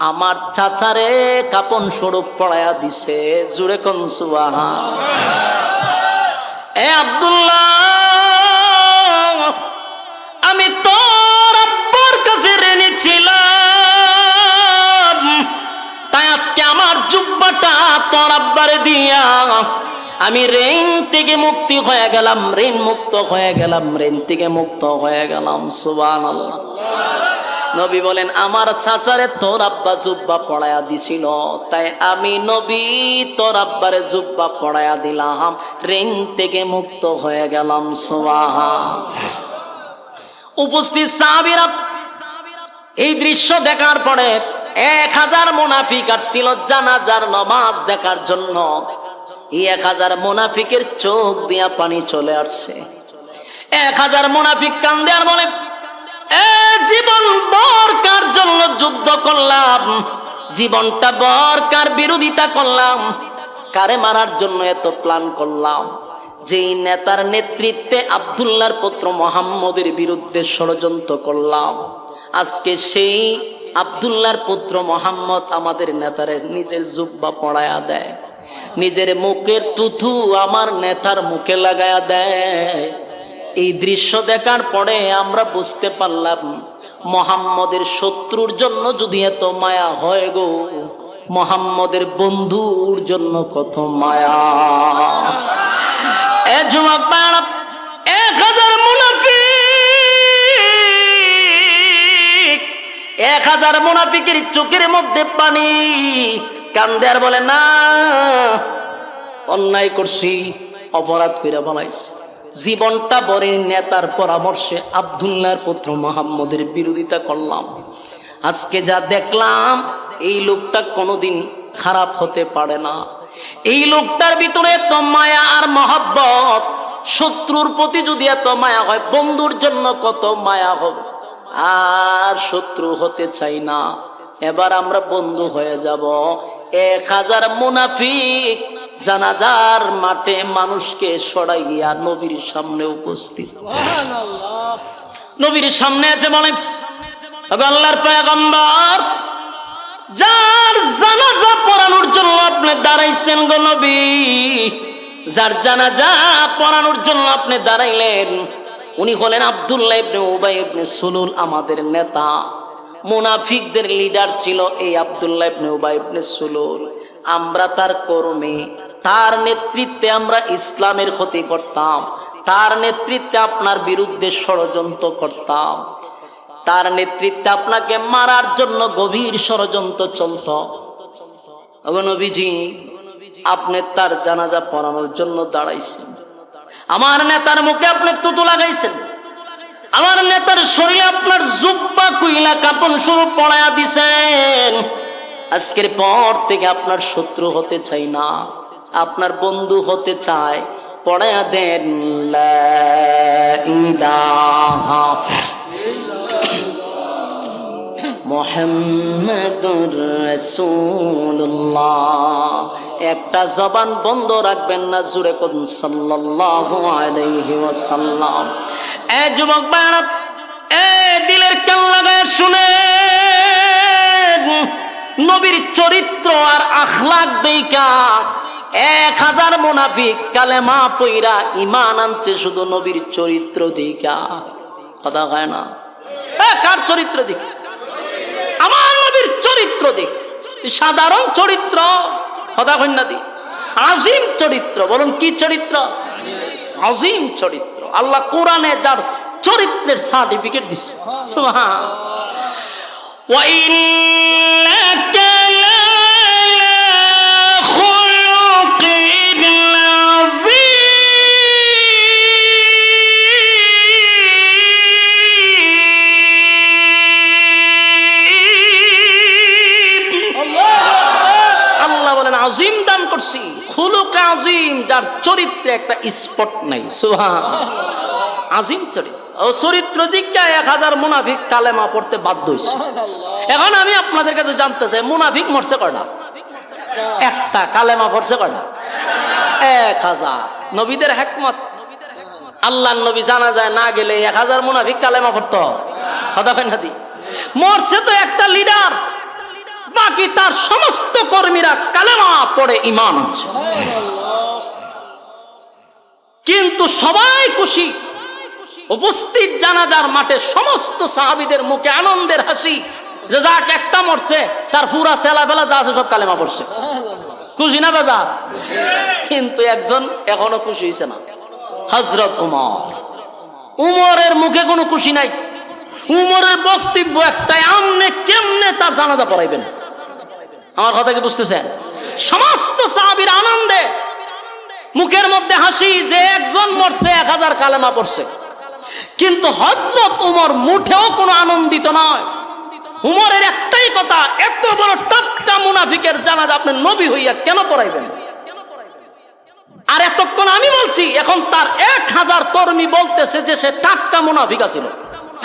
আমার চাচারে কাপন স্বরূপ পড়ায়া দিছে। জুড়ে কোন সুবহানাল্লাহ। এ আব্দুল্লাহ, আমি তোর আব্বার কাছে ঋণী ছিলাম, তাই আজকে আমার জুব্বাটা তোর আব্বারে দিয়া আমি ঋণ থেকে মুক্তি হয়ে গেলাম, ঋণ মুক্ত হয়ে গেলাম, ঋণ থেকে মুক্ত হয়ে গেলাম। সুবহানাল্লাহ। নবী বলেন, আমার চাচারে তোর আব্বা জুব্বা পড়ায়া দিছিল, তাই আমি নবী তোর আব্বারে জুব্বা পড়ায়া দিলাম, ঋণ থেকে মুক্ত হয়ে গেলাম। সুবহানাল্লাহ। উপস্থিত সাহাবীরা এই দৃশ্য দেখার পরে 1000 মুনাফিক আসছিল জানাজার নামাজ দেখার জন্য। এই 1000 মুনাফিকের চোখ দিয়া পানি চলে আসছে। 1000 মুনাফিক কান্দে আর বলে, জীবন বরকার জন্য যুদ্ধ করলাম, জীবনটা বরকার বিরোধিতা করলাম, কারে মারার জন্য এত প্ল্যান করলাম, যেই নেতার নেতৃত্বে আব্দুল্লাহর পুত্র মুহাম্মদের বিরুদ্ধে ষড়যন্ত্র করলাম, আজকে সেই আব্দুল্লাহর পুত্র মুহাম্মদ আমাদের নেতারে নিজের জুব্বা পড়ায়া দেয়, নিজের মুখের তুথু আমার নেতার মুখে লাগায়া দেয়। এই দৃশ্য দেখার পরে আমরা বুঝতে পারলাম মুহাম্মদের শত্রুর জন্য যদি এত মায়া হয় গো, মুহাম্মদের বন্ধুর জন্য কত মায়া। এ যুবক ভাইরা, 1000 মুনাফিক, 1000 মুনাফিকের চোখের মধ্যে পানি, কান্দে আর বলে না অন্যায় করছি, অপরাধ কইরা বানাইছি। জীবনটা বরে নেতার পরামর্শে আব্দুল্লাহর পুত্র মুহাম্মদের বিরোধিতা করলাম। আজকে যা দেখলাম এই লোকটা কোনোদিন খারাপ হতে পারে না। এই লোকটার ভিতরে এত মায়া আর মহব্বত, শত্রুর প্রতি যদি এত মায়া হয়, বন্ধুর জন্য কত মায়া হবে। আর শত্রু হতে চাই না, এবার আমরা বন্ধু হয়ে যাব। 1000 মুনাফিক জানাজার মাঠে মানুষকে সরাইয়া নবীর সামনে উপস্থিত। নবীর সামনে আছে বলে, আল্লাহর পয়গম্বর, যার জানাজা পড়ানোর জন্য আপনি দাঁড়াইছেন গো নবী, যার জানাজা পড়ানোর জন্য আপনি দাঁড়াইলেন, উনি হলেন আব্দুল্লাহ ইবনে উবাই ইবনে সুলুল, আমাদের নেতা। মুনাফিকদের লিডার ছিল এই আব্দুল্লাহ ইবনে উবাই ইবনে সুলুল। আমরা তার কর্মী, তার নেতৃত্বে আমরা ইসলামের ক্ষতি করতাম, তার নেতৃত্বে আপনার বিরুদ্ধে ষড়যন্ত্র করতাম, তার নেতৃত্বে আপনাকে মারার জন্য গভীর ষড়যন্ত্র চলত। ওগো নবীজি, আপনি তার জানাজা পড়ানোর জন্য দাঁড়াইছেন, আমার নেতার মুখে আপনি তুতু লাগাইছেন, আমার নেতার শরীরে আপনার জুব্বা কুইলা কাপড় শুরু পড়ায়া দিছেন। আজকের পর থেকে আপনার শত্রু হতে চাই না, আপনার বন্ধু হতে চাই। পড়ায়া দেন লা ইলাহা মুহাম্মাদুর রাসূলুল্লাহ। একটা জবান বন্ধ রাখবেন না, জুড়ে কোন সাল্লাল্লাহু আলাইহি ওয়াসাল্লাম। এ যুবক ভাইরা, এ দিলের কান লাগায় শুনেন, নবীর চরিত্র আর আখলাক দেইখা 1000 মুনাফিক কালেমা পইরা ঈমান আনছে শুধু নবীর চরিত্র দেইখা। কথা হয় না? কার চরিত্র দেখ? আমার নবীর চরিত্র দেখ। সাধারণ চরিত্র, কথা হয় না দি, আজিম চরিত্র। বলুন কি চরিত্র? আজিম চরিত্র। আল্লাহ কোরআনে যার চরিত্রের সার্টিফিকেট দিচ্ছে। সুবহান। ওয়া ইন্নাকা আজিম দান করছি, খুলুক আজিম, যার চরিত্রে একটা স্পট নাই। সুবহান। আজিম চরিত্র। ও চরিত্র দিকটা 1000 মুনাফিক কালেমা পড়তে বাধ্য হয়েছে। এখন আমি আপনাদের কাছে জানতে চাই, মুনাফিক মরছে কয়টা? একটা। কালেমা পড়ছে কয়টা? 1000। নবীদের হিকমত, আল্লাহর নবী জানা যায় না গেলে 1000 মুনাফিক কালেমা পড়তো। কথা কয় না দি? মরছে তো একটা লিডার, বাকি তার সমস্ত কর্মীরা কালেমা পড়ে ঈমান আনছে। কিন্তু সবাই খুশি, উপস্থিত জানাজার মাঠে সমস্ত সাহাবীদের মুখে আনন্দের হাসি, যে যাক একটা মরছে, তার পুরা ছেলাবেলা যা আছে সব কালেমা পড়ছে। খুশি না বাজার? কিন্তু একজন এখনো খুশি হয়েছে না, হযরত উমর। উমরের মুখে কোনো খুশি নাই। উমরের বক্তব্য একটাই, আমনে কেমনে তার জানাজা পড়াইবেন। আমার কথা কি বুঝতেছেন? সমস্ত সাহাবীর আনন্দে, মুখের মধ্যে হাসি, যে একজন মরছে 1000 কালেমা পড়ছে। কিন্তু হযরত উমর মুঠেও কোনো আনন্দিত নয়। উমরের একটাই কথা, এত বড় টাটকা মুনাফিকের জানাজা আপনি নবী হইয়া কেন পড়াইবেন? আর এতক্ষণ আমি বলছি, এখন তার 1000 কর্মী বলতেছে যে সে টাটকা মুনাফিক ছিল।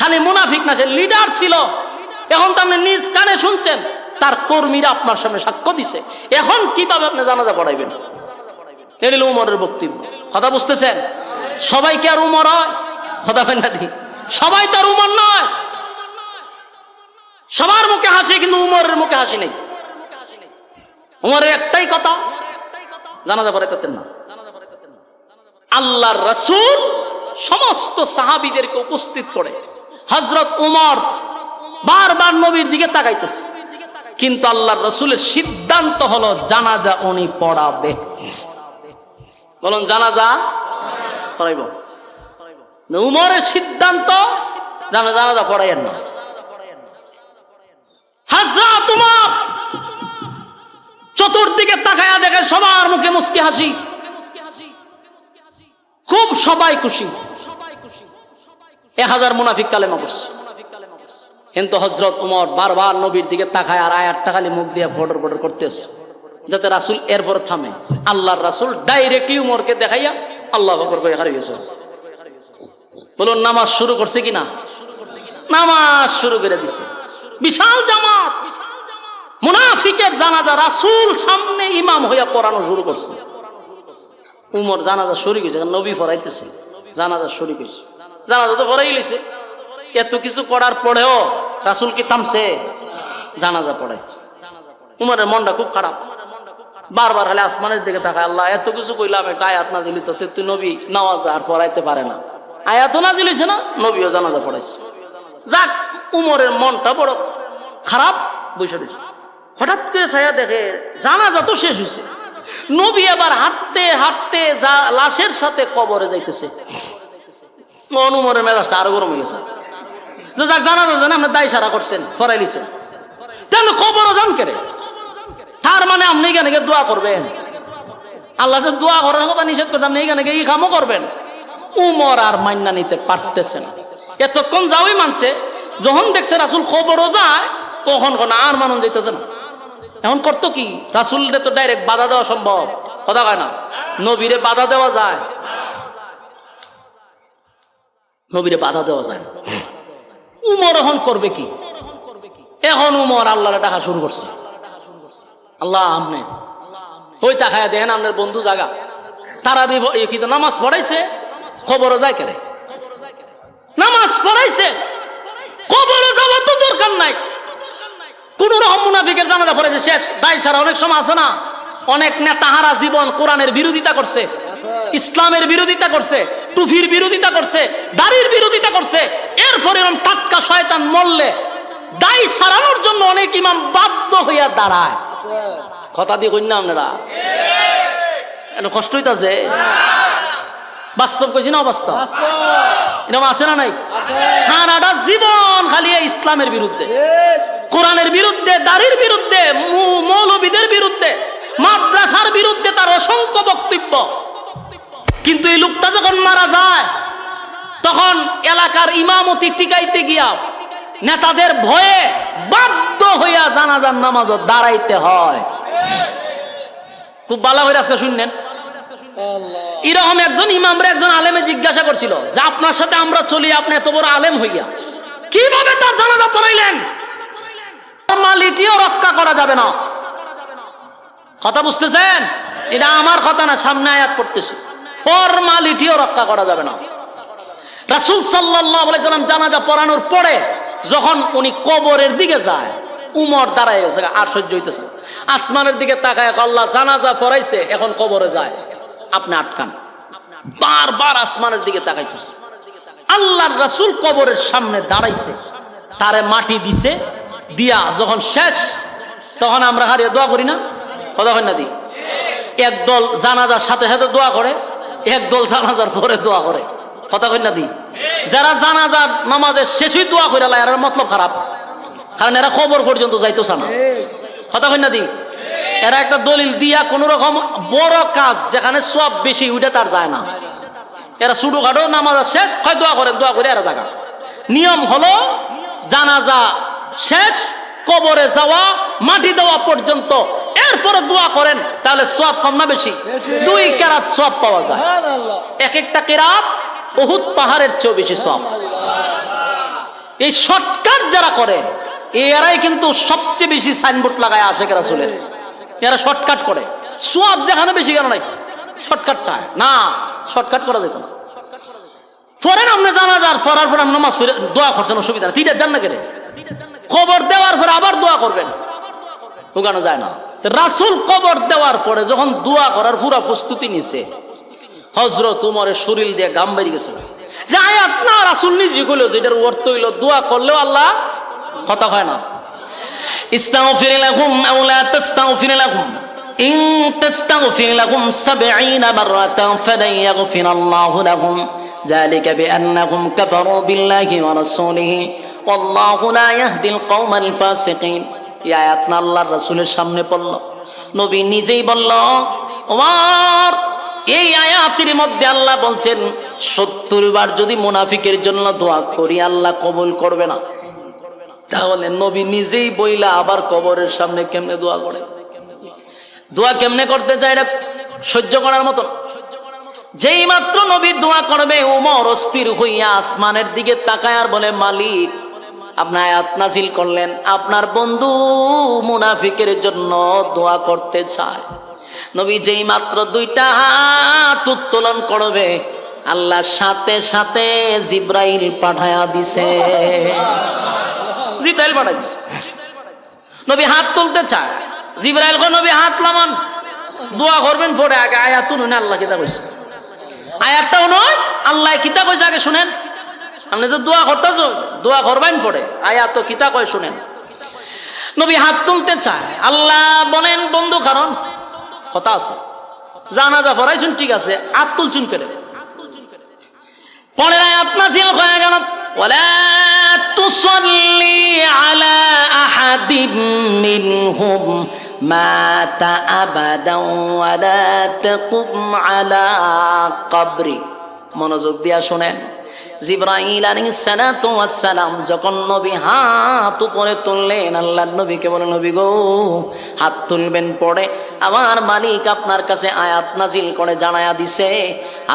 খালি মুনাফিক না, সে লিডার ছিল। এখন তো আপনি নিজ কানে শুনছেন, তার কর্মীরা আপনার সামনে সাক্ষ্য দিছে। এখন কিভাবে আপনি জানাজা পড়াইবেন? এটা হলো উমরের বক্তব্য। কথা বুঝতেছেন? সবাই কি আর উমর হয়? কথা কেন না দি, সবাই তো আর উমর নয়। সবার মুখে হাসি, কিন্তু উমরের মুখে হাসি নেই। উমরের একটাই কথা, জানাজা পড়াইতেন না। আল্লাহর রাসূল সমস্ত সাহাবীদেরকে উপস্থিত করে হযরত উমর বারবার নবীর দিকে তাকাইতেছে, কিন্তু আল্লাহর রাসূলের সিদ্ধান্ত হলো জানাজা উনি পড়াবে। বলুন, জানাজা পড়াইব। উমরের সিদ্ধান্ত জানাজা পড়াইয়েন না। হযরত উমর চতুর্দিকে তাকায়া দেখে সবার মুখে মুস্কি হাসি, খুব সবাই খুশি। 1000 মুনাফিক কালেমা পড়ছে, কিন্তু হযরত উমর বারবার নবীর দিকে তাকায় আর আয়াতটা খালি মুখ দিয়ে বর্ডর বর্ডর করতেছে, যাতে রাসূল এরপর থামে। আল্লাহর রাসূল ডাইরেক্টলি উমরকে দেখাইয়া আল্লাহু আকবার কইয়া হারিয়ে গেছে। বলুন, নামাজ শুরু করছে কিনা? নামাজ শুরু করে দিছে। বিশাল জামাত মুনাফিকের জানাজা রাসূল সামনে ইমাম হইয়া পড়ানো শুরু করছে। উমর জানাজা শরীক হয়েছে, নবী পড়াইতেছে, জানাজা শরীক হয়েছে। জানাজা তো পড়াই গেছে, এত কিছু করার পরেও রাসূল কি থামছে? জানাজা পড়াইছে। উমরের মনটা খুব খারাপ, বারবার খালি আসমানের দিকে তাকায়, আল্লাহ এত কিছু কইলাম, একটা আয়াত নাযিল হইতো, তুই নবী নামাজ আর পড়াইতে পারে না। আয়াতও নাযিল হইছে না, নবীও জানাজা পড়াইছে। যাক, উমরের মনটা বড় খারাপ বসে রয়েছে। হঠাৎ করে ছায়া দেখে জানাজা তো শেষ হয়েছে, নবী আবার হাঁটতে হাঁটতে লাশের সাথে কবরে যাইতেছে। উমরের মেজাজটা আরো গরম হয়ে গেছে। যাক, জানাজা জানে আপনি দায় সারা করছেন, ফরাই লিছেন, তাহলে কবরও যান কেড়ে। তার মানে আপনি এখানে দোয়া করবেন? আল্লাহ যে দোয়া করার কথা নিষেধ করছে, আপনি এখানে এই কামও করবেন? উমর আর মান্না নিতে পারতেছে না। এতক্ষণ যাওই মানছে, যখন দেখছে রাসূল কবরও যায় তখন কোন আর মানুষ যাইতেছে না। এখন করতো কি? রাসূলরে তো ডাইরেক্ট বাধা দেওয়া সম্ভব, কথা কয় না? নবীরে বাধা দেওয়া যায়? নবীরে বাধা দেওয়া যায়। উমর এখন করবে কি? এখন উমর আল্লাহরে ডাকা শুরু করছে, আল্লাহ আমনে ওই তাকায়া দেখেন আপনার বন্ধু জাগা, তারা কিন্তু নামাজ পড়াইছে, খবরও যায় কেন? নামাজ পড়াইছে, কবরও যাওয়ার তো দরকার নাই। কোন রকম মুনাফিকের জানাজা পড়েছে, শেষ। দায় সারা অনেক সময় আছে না, অনেক নেতাহারা জীবন কোরআনের বিরোধিতা করছে, ইসলামের বিরোধিতা করছে, টুফির বিরোধিতা করছে, দাড়ির বিরোধিতা করছে, এরপরে এরকম টাটকা শয়তান মরলে দায় সারানোর জন্য অনেক ইমাম বাধ্য হইয়া দাঁড়ায়। কথা দিয়ে কই না আপনারা? এটা কষ্ট হইতাছে, বাস্তব কইছি না অবাস্তব? এরকম আছে না নাই? সারাটা জীবন খালি ইসলামের বিরুদ্ধে, কোরআনের বিরুদ্ধে, দাড়ির বিরুদ্ধে, মৌলবীদের বিরুদ্ধে, মাদ্রাসার বিরুদ্ধে তার অসংখ্য বক্তব্য। কিন্তু এই লোকটা যখন মারা যায়, তখন এলাকার ইমামতি টিকাইতে গিয়া নেতাদের ভয়ে বাধ্য হইয়া জানাজার নামাজও দাঁড়াইতে হয়। খুব ভালো করে আজকে শুনলেন। এরকম একজন ইমামরে একজন আলেমে জিজ্ঞাসা করছিল যে আপনার সাথে আমরা চলি, আপনি এত বড় আলেম হইয়া কিভাবে তার জানাজা পড়াইলেন? ফরমালিটিও রক্ষা করা যাবে না। কথা বুঝতেছেন? এটা আমার কথা না, সামনে আয়াত পড়তেছি। ফরমালিটিও রক্ষা করা যাবে না। রাসূল সাল্লাল্লাহু আলাইহি সাল্লাম জানাজা পড়ানোর পরে যখন উনি কবরের দিকে যায়, উমর দাঁড়ায় গেছে, আর সহ্য হইতেছে। আসমানের দিকে তাকায়, আল্লাহ জানাজা পড়াইছে, এখন কবরে যায়, আপনি আটকান। বারবার আসমানের দিকে তাকাইতেছে। আল্লাহর রাসূল কবরের সামনে দাঁড়াইছে, তারে মাটি দিছে, দিয়া যখন শেষ, তখন আমরা হারিয়ে দোয়া করি না? কথা হয় না দি? একদল জানাজার সাথে সাথে দোয়া করে, একদল জানাজার পরে দোয়া করে। কথা কই না দি? যারা জানাজার নামাজের শেষই দোয়া করে লাই, এর মতলব খারাপ, কারণ এরা খবর পর্যন্ত যাইতেছে না। কথা কই না দি? এরা একটা দলিল দিয়া কোন রকম বড় কাজ যেখানে সব বেশি উঠে তার যায় না। এরা ছোটখাটো নামাজের শেষ হয় দোয়া করেন, দোয়া করে এরা জায়গা। নিয়ম হলো জানাজা শেষ, কবরে যাওয়া, মাটি দেওয়া পর্যন্ত, এরপরে দোয়া করেন, তাহলে সওয়াব কম না বেশি? 2 কেরাত সওয়াব পাওয়া যায়। এক একটা কেরাত উহুদ পাহাড়ের চেয়ে বেশি সওয়াব। এই শর্টকাট যারা করে, এরাই কিন্তু সবচেয়ে বেশি সাইনবোর্ড লাগায় আশেখ রাসূলের। এরা শর্টকাট করে, সওয়াব যেখানে বেশি কেন নাই? শর্টকাট চায় না, শর্টকাট করা যেত না। পড়েন আপনি জানাজার পড়ার পর আপনি নামাজ পড়ে দোয়া করছেন, অসুবিধা নেই, তিনটা জান না কেন? কবর দেওয়ার পরে আবার দোয়া করবেন, ঢুকানো যায় না। রাসূল কবর দেওয়ার পরে যখন দোয়া করার পুরা প্রস্তুতি নিছে, হযরত উমরের শরীর দিয়ে গাম বেরিয়ে গেছে। যে আয়াত না রাসূল নিজে কইলো, যেটার অর্থ হইলো দোয়া করলেও আল্লাহ কথা হয় না। ইস্তাগফির লাহুম আও লা তাস্তাগফির লাহুম ইন তাস্তাগফির লাহুম 70 মাররাতান ফালান ইয়াগফিরাল্লাহু লাহুম যালিকা বিআন্নাহুম কাফারু বিল্লাহি ওয়া রাসূলিহি ওয়াল্লাহু লা ইয়াহদিল কওমাল ফাসিকিন। এই আয়াত না আল্লাহর রাসূলের সামনে পড়ল, নবী নিজেই বলল, ওমর এই আয়াতের মধ্যে আল্লাহ বলছেন 70 বার যদি মুনাফিকের জন্য দোয়া করি আল্লাহ কবুল করবে না। তাহলে নবী নিজেই বইলা আবার কবরের সামনে কেমনে দোয়া করে? দোয়া কেমনে করতে চায় এটা সহ্য করার মতো। যেই মাত্র নবী দোয়া করবে, ওমর অস্থির হইয়া আসমানের দিকে তাকায় আর বলে, মালিক আপনি আয়াত নাজিল করলেন, আপনার বন্ধু মুনাফিকের জন্য দোয়া করতে চায়। নবী যেই মাত্র 2টা হাত উত্তোলন করবে, আল্লাহ সাথে সাথে জিব্রাইল পাঠায়া দিছে। জিব্রাইল পাঠাইছে, নবী হাত তুলতে চায়, জিব্রাইল কয় নবী হাত লামান, দোয়া করবেন পরে আগে আয়াত শুনুন আল্লাহ কিতা কইছে। আয়াতটাও নয়, আল্লাহ কিতা কইছে আগে শুনেন। আপনি যে দোয়া করতেছ, দোয়া করবেন পরে আয়াত তো কিতা কয় শুনেন। নবী হাত তুলতে চায়, আল্লাহ বলেন বন্ধু কারণ কথা আছে, জানাজা পড়াইছুন ঠিক আছে, হাত তুলছুন করে পরের আয়াত নাযিল হয়ে গেল, ওয়ালা তুসাল্লি আলা আহাদিম মিনহুম মাতা আবাদান ওয়ালা তাকুম আলা কবরি। মনোযোগ দিয়া শুনেন, জিবরাইল আলাইহিস সালাতু ওয়াস সালাম যখন নবী হাত উপরে তুললেন, আল্লাহর নবীকে বলেন, নবী গো হাত তুলবেন পড়ে আমার মালিক আপনার কাছে আয়াত নাজিল করে জানায়া দিছে,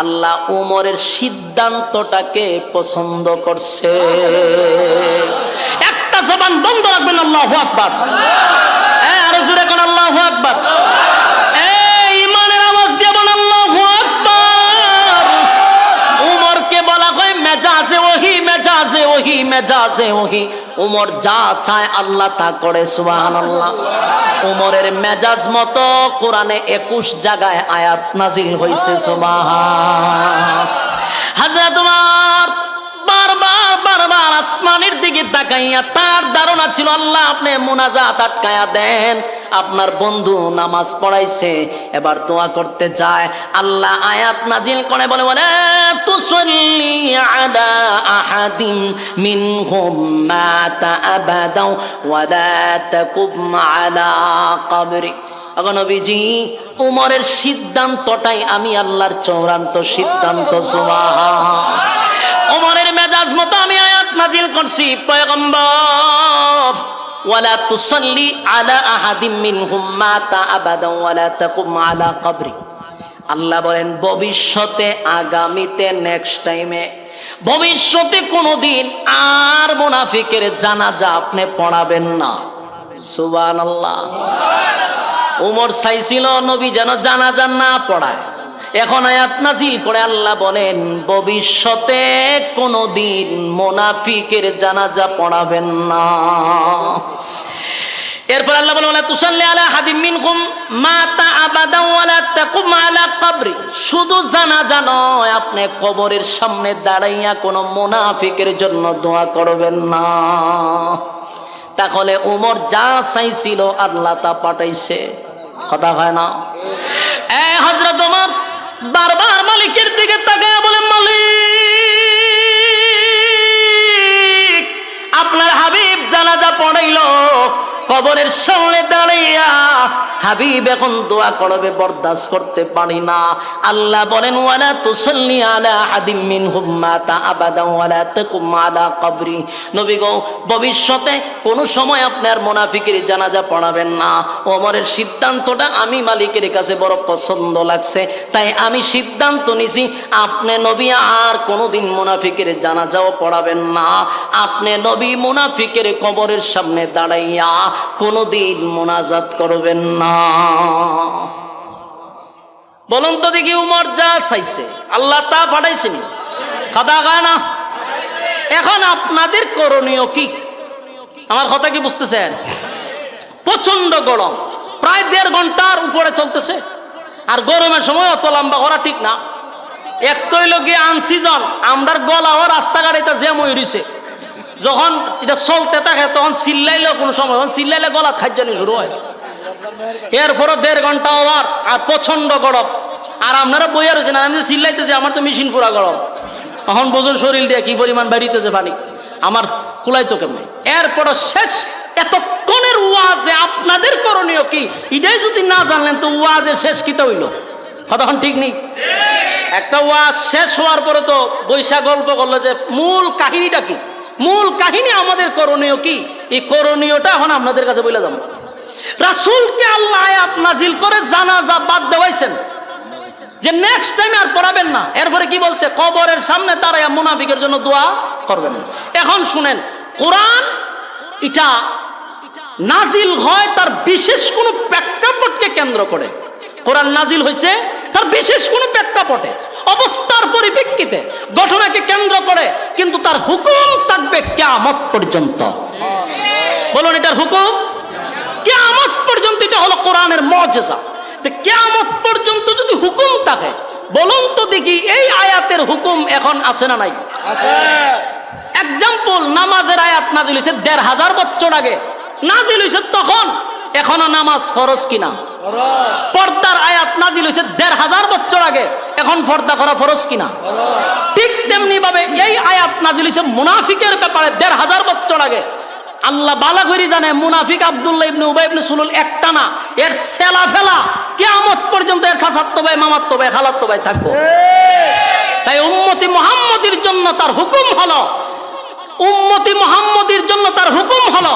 আল্লাহ উমরের সিদ্ধান্তটাকে পছন্দ করছে। একটা জবান বন্ধ রাখবেন, আল্লাহু আকবার। আরো জোরে কোন আল্লাহু আকবার। মেজাজে ওহি, মেজাজে ওহি, মেজাজে ওহি। উমর যা চায় আল্লাহ তা করে, সুবহানাল্লাহ। উমরের মেজাজ মতো কোরআনে 21 জায়গায় আয়াত নাজিল হইছে, সুবহান। হযরত উমর বারবার বারবার আসমানের দিকে তাকাইয়া তার ধারণা ছিল আল্লাহ আপনি মুনাজাত আটকায়া দেন, আপনার বন্ধু নামাজ পড়াইছে, এবার দোয়া করতে যায়। আল্লাহ আয়াত নাজিল করে বলে, বলে তুসাল্লি আলা আহাদিম মিনহুম মাতা আবাদাও ওয়ালা তাকুম আলা কবরি। নবীজি উমরের সিদ্ধান্তটাই আমি আল্লাহর চূড়ান্ত সিদ্ধান্ত, সুবহান। উমরের মেজাজ মতো আমি আয়াত নাজিল করছি, পয়গম্বর ওয়ালা তুসাল্লি আলা আহাদিম মিনহুম মাতা আবাদান ওয়ালা তাকুম আলা কবরি। আল্লাহ বলেন ভবিষ্যতে, আগামীতে, নেক্সট টাইমে, ভবিষ্যতে কোনোদিন আর মুনাফিকের জানাজা আপনি পড়াবেন না, সুবহানাল্লাহ। উমর চাইছিল নবী যেন জানাজা না পড়ায়, এখন আয়াত নাজিল করে আল্লাহ বলেন ভবিষ্যতে কোনোদিন মুনাফিকের জানাজা পড়াবেন না। এরপর আল্লাহ বলেন ওয়ালা তুসাল্লি আলা আহাদিম মিনহুম মাতা আবাদান ওয়ালা তাকুম আলা কবরি। শুধু জানাজা নয়, আপনি কবরের সামনে দাঁড়াইয়া কোনো মুনাফিকের জন্য দোয়া করবেন না। তাহলে উমর যা চাইছিল আল্লাহ তা পাঠাইছে, কথা হয় না? হযরত ওমর বারবার মালিকের দিকে তাকায় বলে, মালিক আপনার হাবিব জানাজা পড়াইলো, কবরের সামনে দাঁড়াইয়া হাবিব এখন দোয়া করবে, বরদাস্ত করতে পারি না। আল্লাহ বলেন ওয়ালা তুসাল্লি আলা আহাদিম মিনহুম মাতা আবাদান ওয়ালা তাকুম আলা কবরি। নবী গো ভবিষ্যতে কোন সময় আপনার মুনাফিকের জানাজা পড়াবেন না। ওমরের সিদ্ধান্তটা আমি মালিকের কাছে বড় পছন্দ লাগছে, তাই আমি সিদ্ধান্ত নিছি আপনি নবী আর কোনোদিন মুনাফিকের জানাজাও পড়াবেন না। আপনি নবী মুনাফিকের কবরের সামনে দাঁড়াইয়া কোনোদিন মুনাজাত করবেন না। বলুন তো দেখি, উমর যা চাইছে আল্লাহ তা পাঠাইছেনি? কথা কয় না? এখন আপনাদের করণীয় কি? আমার কথা কি বুঝতেছেন? প্রচন্ড গরম, প্রায় 1.5 ঘন্টার উপরে চলতেছে। আর গরমের সময় অত লম্বা করা ঠিক না। এক তৈল গিয়ে আনসিজন আমরার গলাও রাস্তাঘাট এটা জ্যাম হয়ে রয়েছে। যখন এটা চলতে থাকে তখন চিল্লাইলেও কোনো সময়, তখন চিল্লাইলে গলা খাদ্যানি শুরু হয়। এরপরও 1.5 ঘন্টা ওভার, আর প্রচন্ড গরম। আর আপনারা বইয়া রয়েছেন, আমি চিল্লাইতেছি, আমার তো মেশিন পুরা গরম। তখন বোঝুন শরীর দিয়ে কি পরিমাণ বাড়িতেছে পানি, আমার কুলাইতো কেমন। এরপরও শেষ। এতক্ষণের ওয়াজে আপনাদের করণীয় কি? এটাই যদি না জানলেন তো ওয়াজের শেষ কিতা হইল? কতক্ষণ ঠিক নেই। একটা ওয়াজ শেষ হওয়ার পরে তো বৈশা গল্প করলো যে মূল কাহিনীটা কি, মূল কাহিনী আমাদের করণীয় কি, এই করণীয়টা এখন আপনাদের কাছে বলে যাবো। রাসূলকে আল্লাহ আয়াত নাজিল করে জানাজা বাদ দেওয়াইছেন যে নেক্সট টাইম আর পড়াবেন না। এরপরে কি বলছে? কবরের সামনে দাঁড়ায়া মুনাফিকের জন্য দোয়া করবেন না। এখন শুনেন, কোরআন এটা নাজিল হয় তার বিশেষ কোনো প্রেক্ষাপটকে কেন্দ্র করে। কোরআন নাজিল হয়েছে তার বিশেষ কোনো প্রেক্ষাপটে, অবস্থার পরিপ্রেক্ষিতে, ঘটনাকে কেন্দ্র করে, কিন্তু তার হুকুম থাকবে কিয়ামত পর্যন্ত। বলুন, এটার হুকুম কিয়ামত পর্যন্ত। এটা হলো কোরআনের মুজিজা। তো কিয়ামত পর্যন্ত যদি হুকুম থাকে, বলুন তো দেখি এই আয়াতের হুকুম এখন আছে না নাই? আছে। এক্সাম্পল, নামাজের আয়াত নাজিল হয়েছে 1500 বছর আগে নাজিল হয়েছে, তখন এখনো নামাজ ফরজ কিনা? পর্দার আয়াত নাজিল হয়েছে 1500 বছর আগে, এখন পর্দা করা ফরজ কিনা? ঠিক তেমনি ভাবে এই আয়াত নাজিল হয়েছে মুনাফিকের ব্যাপারে 1500 বছর আগে। আল্লাহ বালা করে জানে মুনাফিক আব্দুল্লাহ ইবনে উবাই ইবনে সুলুল একটা না, এর সেলা ফেলা কিয়ামত পর্যন্ত এর চাচাতো ভাই, মামাতো ভাই, খালাতো ভাই থাকবো। তাই উম্মতি মুহাম্মদের জন্য তার হুকুম হলো, উম্মতি মুহাম্মদের জন্য তার হুকুম হলো,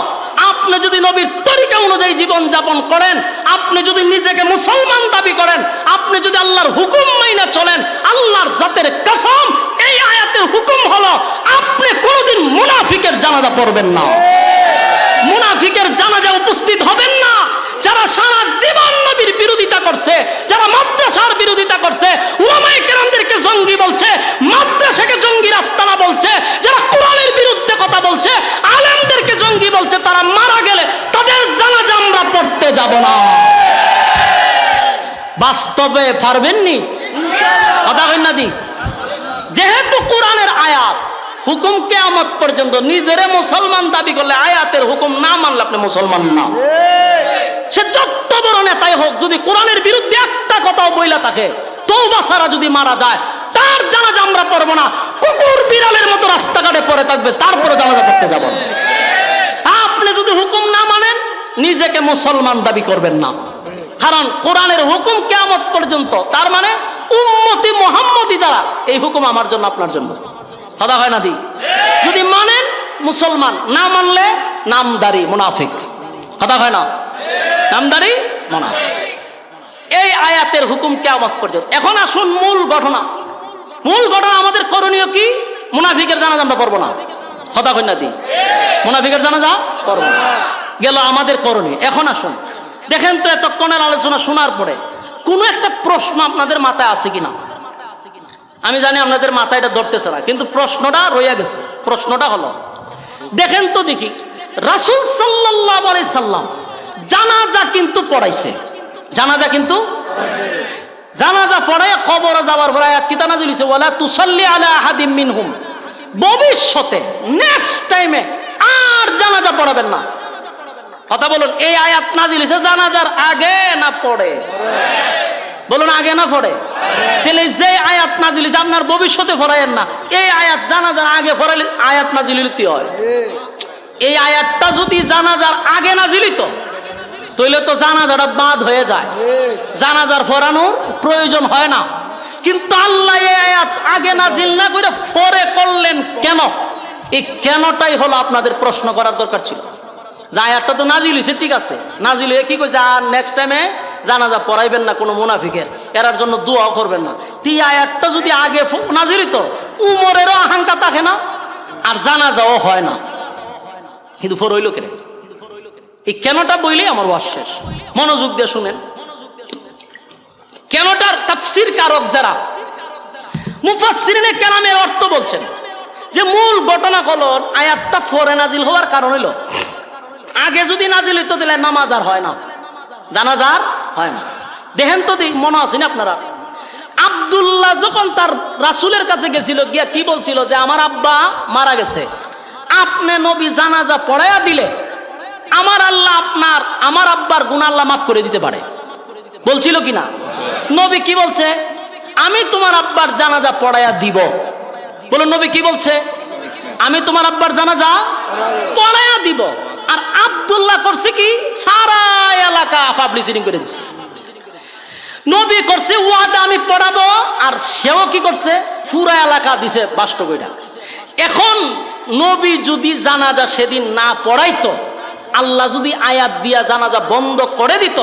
আপনি যদি নবীর তরিকা অনুযায়ী জীবন যাপন করেন, আপনি যদি নিজেকে মুসলমান দাবি করেন, আপনি যদি আল্লাহর হুকুম মাইনা চলেন, আল্লাহর জাতের কসম, এই আয়াতের হুকুম হলো আপনি কোনোদিন মুনাফিকের জানাজা পড়বেন না, মুনাফিকের জানাজা উপস্থিত হবেন না। যারা সারা জীবন নবীর বিরোধিতা করছে, যারা মাদ্রাসার বিরোধিতা করছে, উলামায়ে কেরামদেরকে জঙ্গি বলছে, মাদ্রাসাকে জঙ্গি রাস্তানা বলছে, যারা কোরআনের বিরুদ্ধে কথা বলছে, আলেমদেরকে জঙ্গি বলছে, তারা মারা গেলে তাদের জানাজা আমরা পড়তে যাব না। বাস্তবে পারবেননি? কথা কই না দি? যেহেতু কোরআনের আয়াত হুকুম কিয়ামত পর্যন্ত, নিজেরে মুসলমান দাবি করলে আয়াতের হুকুম না মানলে আপনি মুসলমান না। সে যত বড় নেতাই হোক, যদি কোরআনের বিরুদ্ধে একটা কথাও বইলা থাকে, তওবা ছাড়া যদি মারা যায়, তার জানাজা আমরা পড়বো না। কুকুর বিড়ালের মতো রাস্তাঘাটে পড়ে থাকবে, তারপরে জানাজা পড়তে যাব না। আপনি যদি হুকুম না মানেন, নিজেকে মুসলমান দাবি করবেন না। কারণ কোরআনের হুকুম কিয়ামত পর্যন্ত, তার মানে উম্মতি মুহাম্মদি যারা, এই হুকুম আমার জন্য, আপনার জন্য। কথা হয় না দি? যদি মানেন মুসলমান, না মানলে নামদারি মুনাফিক। কথা হয় না? নামদারি মুনাফিক। এই আয়াতের হুকুম কিয়ামত পর্যন্ত। এখন আসুন মূল ঘটনা। মূল ঘটনা আমাদের করণীয় কি? মুনাফিকের জানাজা আমরা পড়বো না। কথা হয় না দি? মুনাফিকের জানাজা পড়বো না, গেল আমাদের করণীয়। এখন আসুন দেখেন তো, এতক্ষণের আলোচনা শোনার পরে কোনো একটা প্রশ্ন আপনাদের মাথায় আছে কিনা? আমি জানি আপনাদের মাথায় এটা ধরতেছে না, কিন্তু প্রশ্নটা রইয়া গেছে। প্রশ্নটা হলো, দেখেন তো দেখি, রাসূল সাল্লাল্লাহু আলাইহি সাল্লাম জানাজা কিন্তু পড়াইছে, জানাজা কিন্তু জানাজা পড়ায় কবরে যাওয়ার পরে আয়াত কিতা নাযিল হইছে, ওয়ালা তুসাল্লি আলা আহাদিম মিনহুম, ভবিষ্যতে নেক্সট টাইমে আর জানাজা পড়াবেন না। কথা বলুন, এই আয়াত নাযিল হইছে জানাজার আগে না পড়ে? বলুন, আগে না পড়ে? তাহলে যে আয়াত নাযিল হইছে আপনার ভবিষ্যতে পড়ায়েন না, এই আয়াত জানাজার আগে পড়ালে আয়াত নাযিল হইতে হয়। এই আয়াতটা যদি জানাজার আগে নাযিল হইতো, তাহলে তো জানাজাটা বাদ হয়ে যায়, জানাজার পড়ানোর প্রয়োজন হয় না। কিন্তু আল্লাহ এই আয়াত আগে নাযিল না করে পরে করলেন কেন? এই কেনটাই হলো আপনাদের প্রশ্ন করার দরকার ছিল। যে আয়াতটা তো নাযিল হইছে, ঠিক আছে, নাযিল হয়ে কি কইছে, আর নেক্সট টাইমে জানাজা পড়াইবেন না কোনো মুনাফিকের, এরার জন্য দোয়া করবেন না। তি আয়াতটা যদি আগে নাযিল হইতো, উমরেরও আকাঙ্ক্ষা থাকে না, আর জানাজাও হয় না, কিন্তু ফর হইল কেন? এই কেনটা বইলেই আমার ওয়াজ শেষ। মনোযোগ দিয়ে শুনেন। কেনটার তাফসীর কারক যারা মুফাসসিরিনে কেরামের অর্থ বলছেন যে মূল ঘটনা হলো আয়াতটা পরে নাজিল হওয়ার কারণ হলো আগে যদি নাজিল হইতো তাহলে নামাজ আর হয় না, জানাজা আর হয় না। দেখেন তো মনে আছে না আপনারা, আব্দুল্লাহ যখন তার রাসূলের কাছে গেছিল গিয়া কি বলছিল যে আমার আব্বা মারা গেছে, আপনি নবী জানাজা পড়াইয়া দিলে আমার আল্লাহ আমার আব্বার গুনাহ আল্লাহ মাফ করে দিতে পারে, বলছিল কিনা? নবী কি বলছে? আমি তোমার আব্বার জানাজা পড়াইয়া দিব। বলো নবী কি বলছে? আমি তোমার আব্বার জানাজা পড়াইয়া দিব। আর আব্দুল্লাহ করছে কি? সারা এলাকা পাবলিসিটি করে দিচ্ছে। নবী করছে ওয়াদা আমি পড়াবো, আর সেও কি করছে? পুরা এলাকা দিছে বাষ্ট কইরা। এখন নবী যদি জানাজা সেদিন না পড়াইতো, আল্লাহ যদি আয়াত দিয়া জানাজা বন্ধ করে দিত,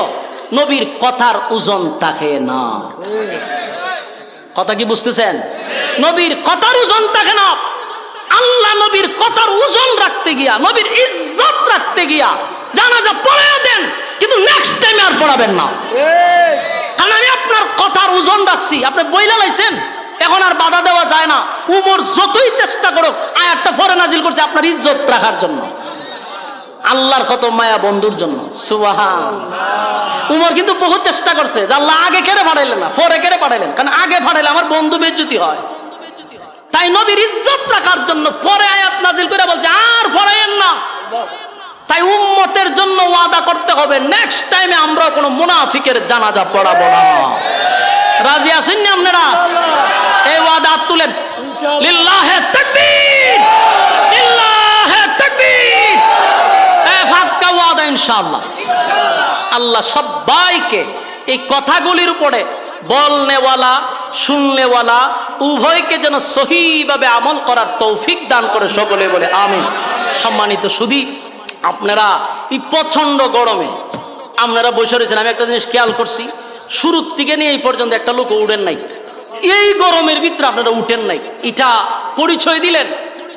নবীর কথার ওজন থাকে না। কথা কি বুঝতেছেন? নবীর কথার ওজন থাকে না। আল্লাহ নবীর কথার ওজন রাখতে গিয়া, নবীর ইজ্জত রাখতে গিয়া জানাজা পড়াইয়া দেন, কিন্তু নেক্সট টাইমে আর পড়াবেন না। কারণ আমি আপনার কথার ওজন রাখছি, আপনি বইলা লাইছেন, এখন আর বাধা দেওয়া যায় না। উমর যতই চেষ্টা করুক আয়াতটা পরে নাজিল করছে আপনার ইজ্জত রাখার জন্য, আল্লাহর কত মায়া বন্ধুর জন্য। সুবহানাল্লাহ। উমর কিন্তু বহু চেষ্টা করছে যে আল্লাহ আগে কেড়ে পাঠাইলেন না, পরে কেড়ে পাঠাইলেন, কারণ আগে পাঠাইলে আমার বন্ধু বেজ্জতি হয়। তাই নবীর ইজ্জত রাখার জন্য পরে আয়াত নাজিল করে বলছে আর পড়াইয়েন না। তাই উম্মতের জন্য ওয়াদা করতে হবে নেক্সট টাইমে আমরা কোনো মুনাফিকের জানাজা পড়াবো না। রাজি আছেন না আপনারা? এই ওয়াদা তুলেন। লিল্লাহে তাকবীর, লিল্লাহে তাকবীর। এ ফাক্কা ওয়াদা ইনশাআল্লাহ। আল্লাহ সবাইকে এই কথাগুলির উপরে বলনেওয়ালা শুননেওয়ালা উভয়কে যেন সহিভাবে আমল করার তৌফিক দান করে, সকলে বলে আমিন। সম্মানিত সুধী, আপনারা এই প্রচন্ড গরমে আপনারা বসে রয়েছেন। আমি একটা জিনিস খেয়াল করছি, শুরুর থেকে নিয়ে এই পর্যন্ত একটা লোক উঠেন নাই। এই গরমের ভিতরে আপনারা উঠেন নাই, এটা পরিচয় দিলেন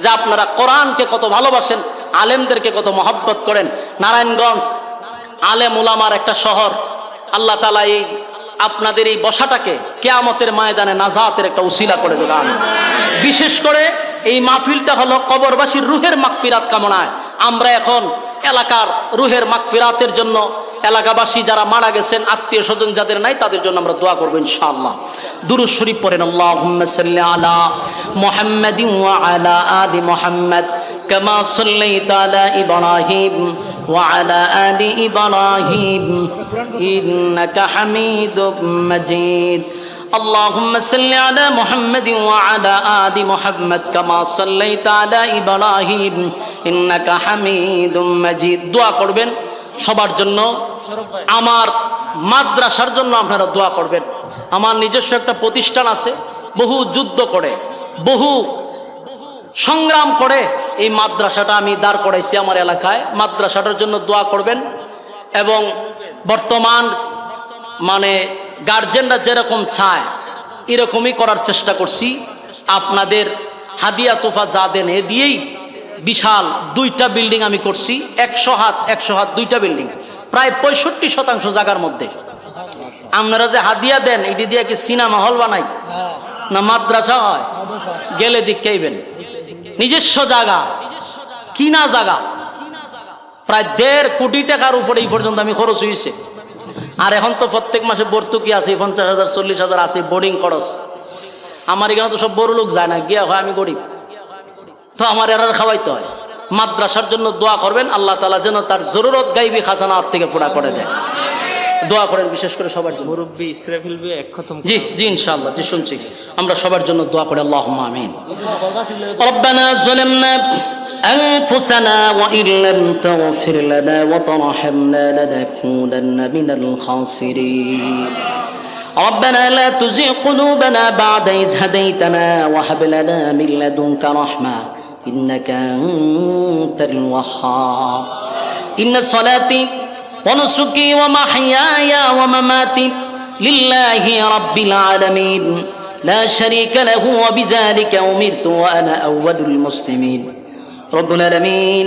যে আপনারা কোরআনকে কত ভালোবাসেন, আলেমদেরকে কত মহব্বত করেন। নারায়ণগঞ্জ আলেম উলামার একটা শহর। আল্লাহ তাআলা এই আপনাদের এই বসাটাকে কিয়ামতের ময়দানে নাজাতের একটা উসিলা করে দেন। বিশেষ করে এই মাহফিলটা হলো কবরবাসীর রুহের মাগফিরাত কামনায়। আমরা এখন এলাকার রুহের মাগফিরাতের জন্য এলাকাবাসী যারা মারা গেছেন, আত্মীয় স্বজন যাদের নাই, তাদের জন্য আমরা দোয়া করবো ইনশাআল্লাহ। দুরূদ শরীফ পড়েন। আল্লাহুম্মা সাল্লি আলা মুহাম্মাদিন ওয়া আলা আলি মুহাম্মাদ কামা সাল্লাইতা আলা ইব্রাহিম ওয়া আলা আলি ইব্রাহিম ইন্নাকা হামিদুম মাজিদ। اللهم صل على محمد وعلى آل محمد كما صليت على إبراهيم إنك حميد مجيد। দোয়া করবেন সবার জন্য, আমার মাদ্রাসার জন্য আপনারা দোয়া করবেন। আমার নিজস্ব একটা প্রতিষ্ঠান আছে, বহু যুদ্ধ করে, বহু সংগ্রাম করে এই মাদ্রাসাটা আমি দাঁড় করাইছি আমার এলাকায়। মাদ্রাসাটার জন্য দোয়া করবেন। এবং বর্তমান মানে গার্জেনরা যেরকম চায় এরকমই করার চেষ্টা করছি। আপনাদের হাদিয়া তোফা যা দেন এ দিয়েই বিশাল 2টা বিল্ডিং আমি করছি। 100 হাত 2টা বিল্ডিং, প্রায় 65% জায়গার মধ্যে। আপনারা যে হাদিয়া দেন এটি দিয়ে কি সিনেমা হল বানাই না মাদ্রাসা হয়? গেলে দেখতেইবেন নিজস্ব জায়গা, কিনা জায়গা, প্রায় 1.5 কোটি টাকার উপরে এই পর্যন্ত আমি খরচ হয়েছে। আর এখন তো প্রত্যেক মাসে ভর্তুকি আছে 50,000 40,000 আছে বোর্ডিং খরচ। আমার এখানে তো সব বড় লোক যায় না, গিয়া হয় আমি গরিব, তো আমার এরার খাওয়াইতে হয়। মাদ্রাসার জন্য দোয়া করবেন, আল্লাহ তাআলা যেন তার জরুরত গাইবি খাজানা থেকে পুরা করে দেয়। দোয়া করেন বিশেষ করে সবার জন্য। মুরব্বি ইসরাফিল ভাই এক খতম। জি জি ইনশাআল্লাহ, জি শুনছি। আমরা সবার জন্য দোয়া করি, আল্লাহুম্মা আমিন। রব্বানা যালামনা أنفسنا وإن لم تغفر لنا وترحمنا لنكونن من الخاسرين ربنا لا تزغ قلوبنا بعد إذ هديتنا وهب لنا من لدنك رحمة إنك أنت الوهاب إن صلاتي ونسكي ومحياي ومماتي لله رب العالمين لا شريك له وبذلك أمرت وأنا أول المسلمين রব্বুল আলামিন।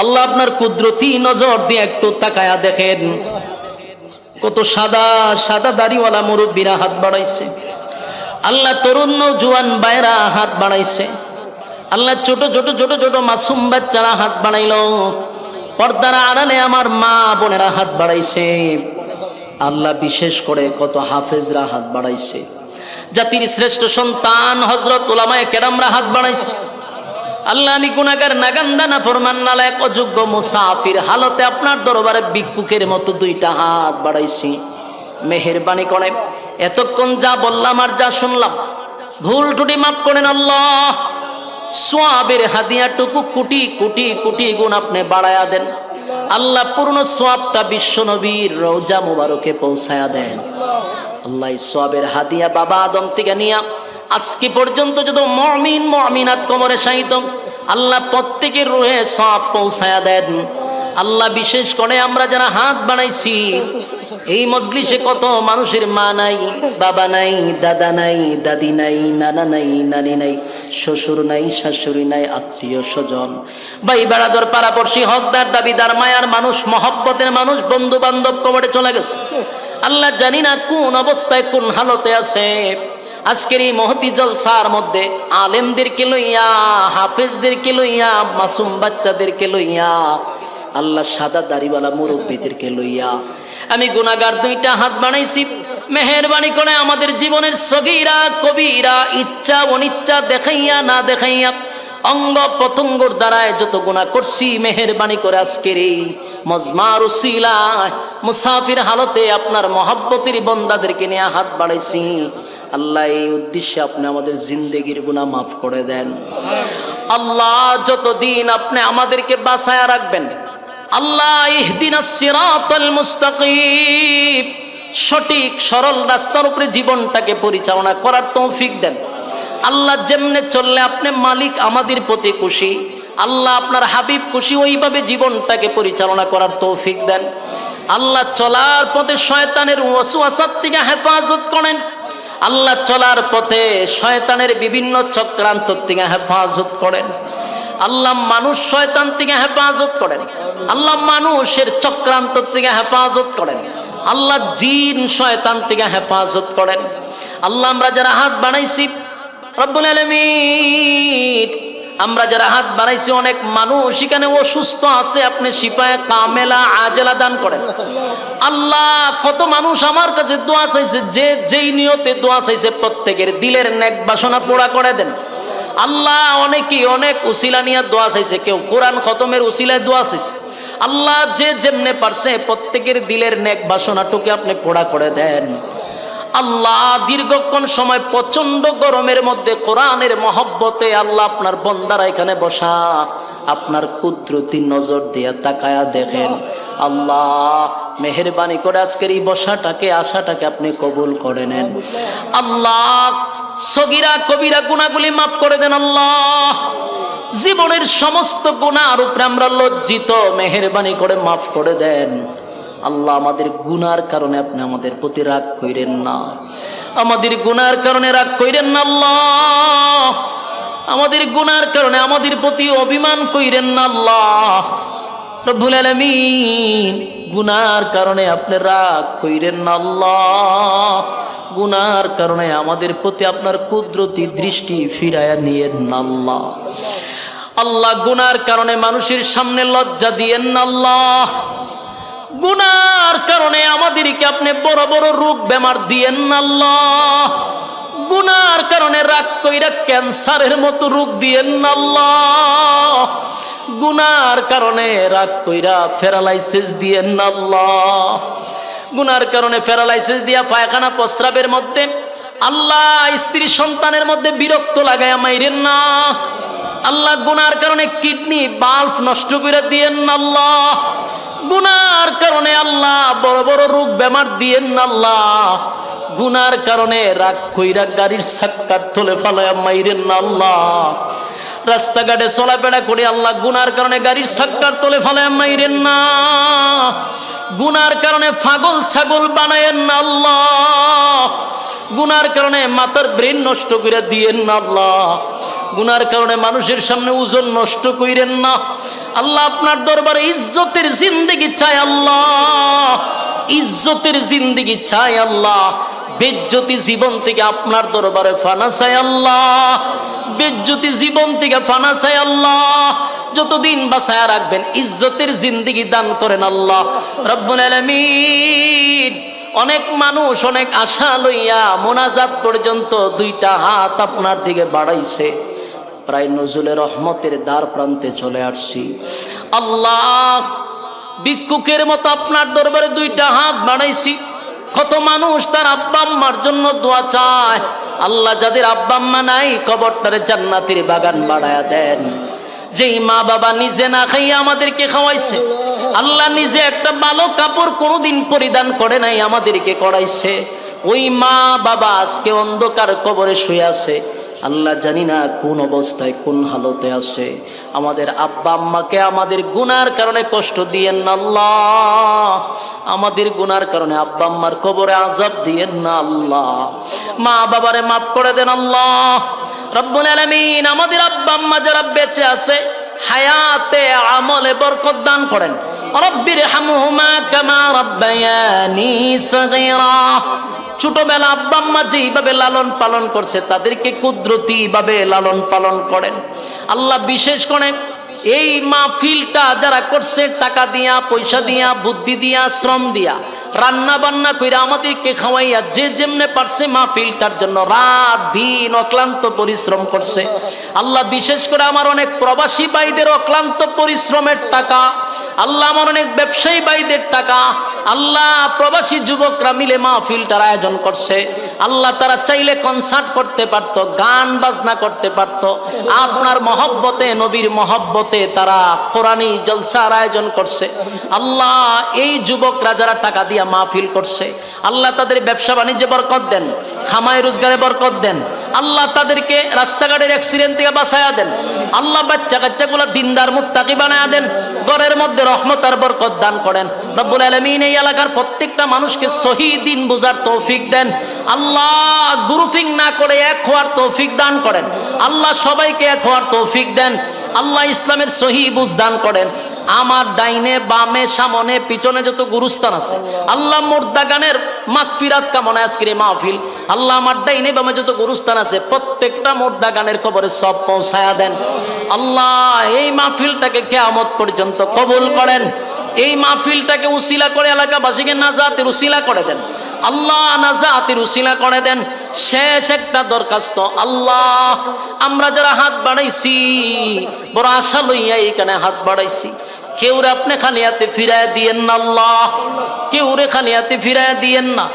আল্লাহ আপনার কুদরতি নজর দিয়ে একটু তাকায়া দেখেন, কত সাদা সাদা দাড়িওয়ালা মুরব্বীরা হাত বাড়াইছে। আল্লাহ তরুণ নওজোয়ান ভাইরা হাত বাড়াইছে। আল্লাহ ছোট ছোট ছোট ছোট মাসুম বাচ্চারা হাত বাড়াইল। পর্দার আড়ালে আমার মা বোনেরা হাত বাড়াইছে। আল্লাহ বিশেষ করে কত হাফেজরা হাত বাড়াইছে। জাতির শ্রেষ্ঠ সন্তান হযরত উলামায়ে কেরামরা হাত বাড়াইছে। আল্লাহ আমি গুনাহগার নাগান্দা নাফরমান নালায়েক অযোগ্য মুসাফির হালতে আপনার দরবারে ভিক্ষুকের মতো দুইটা হাত বাড়াইছি। মেহেরবানি করে এতক্ষণ যা বললাম আর যা শুনলাম ভুল ত্রুটি মাফ করেন আল্লাহ। সোয়াবের হাদিয়াটুকু কোটি কোটি কোটি গুণ আপনি বাড়ায়া দেন আল্লাহ। পূর্ণ সোয়াবটা বিশ্ব নবীর রওজা মুবারকে পৌঁছায়া দেন আল্লাহ। এই সোয়াবের হাদিয়া বাবা আদম থেকে নিয়া আজকে পর্যন্ত যত মুমিন মুমিনাত কবরে শাহিদ আল্লাহ প্রত্যেকের রুহে সওয়াব পৌঁছায়া দেন আল্লাহ। বিশেষ করে আমরা যারা হাত বাড়াইছি এই মজলিসে কত মানুষের মা নাই, বাবা নাই, দাদা নাই, দাদি নাই, নানা নাই, নানি নাই, শ্বশুর নাই, শাশুড়ি নাই, আত্মীয় স্বজন, ভাই বেড়াদর, পাড়াপড়শি, হকদার, দাবিদার, মায়ার মানুষ, মহব্বতের মানুষ, বন্ধু বান্ধব কবরে চলে গেছে আল্লাহ। জানি না কোন অবস্থায় কোন হালতে আছে। আজকের এই মহতি জলসার মধ্যে আলেমদেরকে লইয়া, হাফেজদেরকে লইয়া, মাসুম বাচ্চাদেরকে লইয়া, আল্লাহ সাদা দাড়িওয়ালা মুরব্বীদেরকে লইয়া আমি গুনাহগার দুইটা হাত বানাইছি। মেহেরবানি করে আমাদের জীবনের সগীরা কবিরা ইচ্ছা অনিচ্ছা দেখাইয়া না দেখাইয়া অঙ্গ প্রত্যঙ্গর দ্বারায় যত গুনাহ করছি মেহেরবানি করে আজকের এই মজমার উসিলায় মুসাফির হালতে আপনার মহব্বতের বন্দাদেরকে নিয়ে হাত বাড়াইছি আল্লাহ। এই উদ্দেশ্যে আপনি আমাদের জিন্দেগির গুনাহ মাফ করে দেন আল্লাহ। যতদিন আপনি আমাদেরকে বাঁচায়া রাখবেন আল্লাহ, ইহদিনাস সিরাতাল মুস্তাকিম, সঠিক সরল রাস্তার উপরে জীবনটাকে পরিচালনা করার তৌফিক দেন আল্লাহ। যেমনে চললে আপনি মালিক আমাদের প্রতি খুশি আল্লাহ, আপনার হাবিব খুশি, ওইভাবে জীবনটাকে পরিচালনা করার তৌফিক দেন আল্লাহ। চলার পথে শয়তানের ওয়াসওয়াসা থেকে হেফাজত করেন আল্লাহ। চলার পথে শয়তানের বিভিন্ন চক্রান্ত থেকে হেফাজত করেন আল্লাহ। মানুষ শয়তান থেকে হেফাজত করেন আল্লাহ। মানুষের চক্রান্ত থেকে হেফাজত করেন আল্লাহ। জিন শয়তান থেকে হেফাজত করেন আল্লাহ। আমরা যারা হাত বানাইছি রব্বুল আলামিন, আমরা যারা হাত বানাইছি অনেক মানুষ এখানে অসুস্থ আছে, আপনি শিফায়ে কামেলা আজেলা দান করেন আল্লাহ। কত মানুষ আমার কাছে দোয়া চাইছে, যে যেই নিয়তে দোয়া চাইছে প্রত্যেকের দিলের নেক বাসনা পুরা করে দেন আল্লাহ। অনেকেই অনেক উসিলা নিয়ে দোয়া চাইছে, কেউ কোরআন খতমের উসিলায় দোয়া চাইছে আল্লাহ। যে যেমনে পারছে প্রত্যেকের দিলের নেক বাসনাটুকু আপনি পুরা করে দেন আল্লাহ। দীর্ঘক্ষণ সময় প্রচন্ড গরমের মধ্যে কোরআনের মহব্বতে আল্লাহ আপনার বন্দারা এখানে বসা আপনার কুদরতি নজর দিয়া তাকায়া দেখেন আল্লাহ। মেহেরবানি করে আজকের এই বসাটাকে আশাটাকে আপনি কবুল করে নেন আল্লাহ। সগীরা কবিরা গুনাহগুলি মাফ করে দেন আল্লাহ। জীবনের সমস্ত গুনাহর উপরে আমরা লজ্জিত, মেহেরবানি করে মাফ করে দেন আল্লাহ। আমাদের গুনার কারণে আপনি আমাদের প্রতি রাগ কইরেন না, আমাদের গুনার কারণে রাগ কইরেন না আল্লাহ। আমাদের গুনার কারণে আমাদের প্রতি অভিমান কইরেন না আল্লাহ রব্বুল আলামিন। গুনার কারণে আপনি রাগ কইরেন না আল্লাহ। গুনার কারণে আমাদের প্রতি আপনার কুদরতি দৃষ্টি ফিরায়া নিয়েন না আল্লাহ। আল্লাহ গুনার কারণে মানুষের সামনে লজ্জা দিয়েন না আল্লাহ। গুনার কারণে আমাদেরকে আপনি বড় বড় রোগ বেমার দিয়েন না আল্লাহ। গুনার কারণে রাগ কইরা ক্যান্সারের মতো রোগ দিয়েন না আল্লাহ। গুনার কারণে রাগ কইরা প্যারালাইসিস দিয়েন না আল্লাহ। গুনার কারণে প্যারালাইসিস দিয়া পায়খানা প্রস্রাবের মধ্যে আল্লাহ স্ত্রী সন্তানের মধ্যে বিরক্ত লাগায়া মাইরেন না আল্লাহ। গুনার কারণে কিডনি বাল্ব নষ্ট করে দিয়েন না আল্লাহ। গুনার কারণে আল্লাহ বড় বড় রোগ বেমার দিয়েন না আল্লাহ। গুনার কারণে রাগ কইরা গাড়ির চাক্কার তলে ফালায়া মাইরেন না আল্লাহ। রাস্তাঘাটে চলাফেরা করে আল্লাহ গুনার কারণে গাড়ির চাক্কার তলে ফালায়া মাইরেন না। গুনার কারণে পাগল ছাগল বানায়েন না আল্লাহ। গুনার কারণে মাথার ব্রেন নষ্ট করে দিয়েন না আল্লাহ। গুনার কারণে মানুষের সামনে ওজন নষ্ট কইরেন না আল্লাহ। আপনার দরবারে ইজ্জতের জিন্দেগি চাই আল্লাহ। ইজ্জতের জিন্দেগি চাই আল্লাহ, বেজ্জতি জীবন থেকে আপনার দরবারে ফানা চাই আল্লাহ, বেজ্জতি জীবন থেকে ফানা চাই আল্লাহ। যতদিন বাঁচায়া রাখবেন ইজ্জতের জিন্দেগি দান করেন আল্লাহ রব্বুল আলামিন। অনেক মানুষ অনেক আশা লইয়া মোনাজাত পর্যন্ত দুইটা হাত আপনার দিকে বাড়াইছে, প্রায় নজরুলে রহমতের দ্বার প্রান্তে চলে আসছি আল্লাহ। ভিক্ষুকের মতো আপনার দরবারে দুইটা হাত বাড়াইছি। কত মানুষ তার আব্বা আম্মার জন্য দোয়া চায় আল্লাহ, যাদের আব্বা আম্মা নাই কবরটারে জান্নাতের বাগান বানায়া দেন। যেই মা বাবা নিজে না খাইয়া আমাদেরকে খাওয়াইছে আল্লাহ, নিজে একটা ভালো কাপড় কোনোদিন পরিধান করে নাই আমাদেরকে করাইছে, ওই মা বাবা আজকে অন্ধকার কবরে শুয়ে আছে আল্লাহ, জানি না কোন অবস্থায় কোন হালতে আছে। আমাদের আব্বা আম্মাকে আমাদের গুনার কারণে কষ্ট দিয়েন না আল্লাহ, আমাদের গুনার কারণে আব্বা আম্মার কবরে আযাব দিয়েন না আল্লাহ। মা বাবারে মাফ করে দেন আল্লাহ রব্বুল আলামিন। আমাদের আব্বা আম্মা যারা বেঁচে আছে হায়াতে আমলে বরকত দান করেন। রব্বির হামহুমা কামা রাব্বায়ানি সগীরা। ছোটবেলা আব্বা আম্মা যেইভাবে লালন পালন করছে তাদেরকে কুদরতি ভাবে লালন পালন করেন আল্লাহ। বিশেষ করে এই মাহফিলটা যারা করছে টাকা দিয়া, পয়সা দিয়া, বুদ্ধি দিয়া, শ্রম দিয়া, রান্না বান্না কইরা আমাদেরকে খাওয়াইয়া যে যেমনে পারছে মাহফিলটার জন্য রাত দিন অক্লান্ত পরিশ্রম করছে আল্লাহ। বিশেষ করে আমার অনেক প্রবাসী ভাইদের অক্লান্ত পরিশ্রমের টাকা আল্লাহ, আমার অনেক ব্যবসায়ী ভাইদের টাকা আল্লাহ, প্রবাসী যুবকরা মিলে মাহফিলটার আয়োজন করছে আল্লাহ। তারা চাইলে কনসার্ট করতে পারতো, গান বাজনা করতে পারতো, আপনার মহব্বতে নবীর মহব্বতে তারা কোরআনী জলসার আয়োজন করছে আল্লাহ। এই যুবকরা যারা টাকা দিয়া মাহফিল করছে আল্লাহ, তাদের ব্যবসা বাণিজ্যে বরকত দেন, খামায় রোজগারে বরকত দেন আল্লাহ। তাদেরকে রাস্তাঘাটের অ্যাক্সিডেন্ট থেকে বাঁচায়া দেন আল্লাহ। বাচ্চা কাচ্চাগুলা দিনদার মুত্তাকি বানায়া দেন, ঘরের মধ্যে রহমত আর বরকত দান করেন রব্বুল আলামিন। এই এলাকার প্রত্যেকটা মানুষকে সহি দিন বোঝার তৌফিক দেন আল্লাহ। গ্রুপিং না করে এক হওয়ার তৌফিক দান করেন আল্লাহ, সবাইকে এক হওয়ার তৌফিক দেন আল্লাহ। ইসলামের সহি বুঝ দান করেন। আমার ডাইনে বামে সামনে পিছনে যত গুরুস্থান আছে আল্লাহ, মুর্দা গানের মাগফিরাত কামনায় আজকের এই মাহফিল আল্লাহ। আমার ডাইনে বামে যত গুরুস্থান আছে প্রত্যেকটা মুর্দা গানের কবরে সব পৌঁছায়া দেন আল্লাহ। এই মাহফিলটাকে কিয়ামত পর্যন্ত কবুল করেন। এই মাহফিলটাকে উসিলা করে এলাকাবাসীকে নাজাতের উসিলা করে দেন আল্লাহ, নাজাতের উসিলা করে দেন। শেষ একটা দরখাস্ত আল্লাহ, আমরা যারা হাত বাড়াইছি বড় আশা লইয়া এইখানে হাত বাড়াইছি, কেউ রে আপনি খানিয়াতে ফিরায় দিয়েন না আল্লাহ, কেউ রে খানিয়াতে ফিরায় দিয়েন না।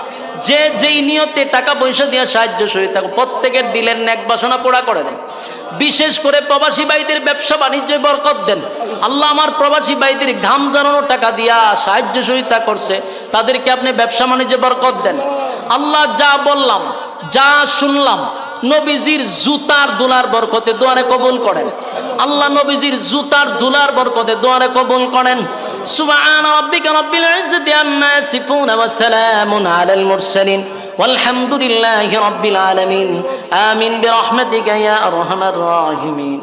যে যেই নিয়তে টাকা পয়সা দিয়ে সাহায্য সহযোগিতা প্রত্যেকের দিলেন নেক বাসনা পোড়া করে দেন। বিশেষ করে প্রবাসী ভাইদের ব্যবসা বাণিজ্যে বরকত দেন আল্লাহ। আমার প্রবাসী ভাইদের ঘাম ঝরানো টাকা দিয়া সাহায্য সহযোগিতা করছে তাদেরকে আপনি ব্যবসা বাণিজ্যে বরকত দেন আল্লাহ। যা বললাম যা শুনলাম নবীজির জুতার দুলার বরকতে দোয়ারে কবুল করেন আল্লাহ। নবীজির জুতার দুলার বরকতে দোয়ারে কবুল করেন। সুবহান রাব্বিকা রাব্বিল ইজ্জাতি আম্মা ইয়াসিফুন ওয়া সালামুন আলাল মুরসালিন والحمد لله رب العالمين آمين برحمتك يا أرحم الراحمين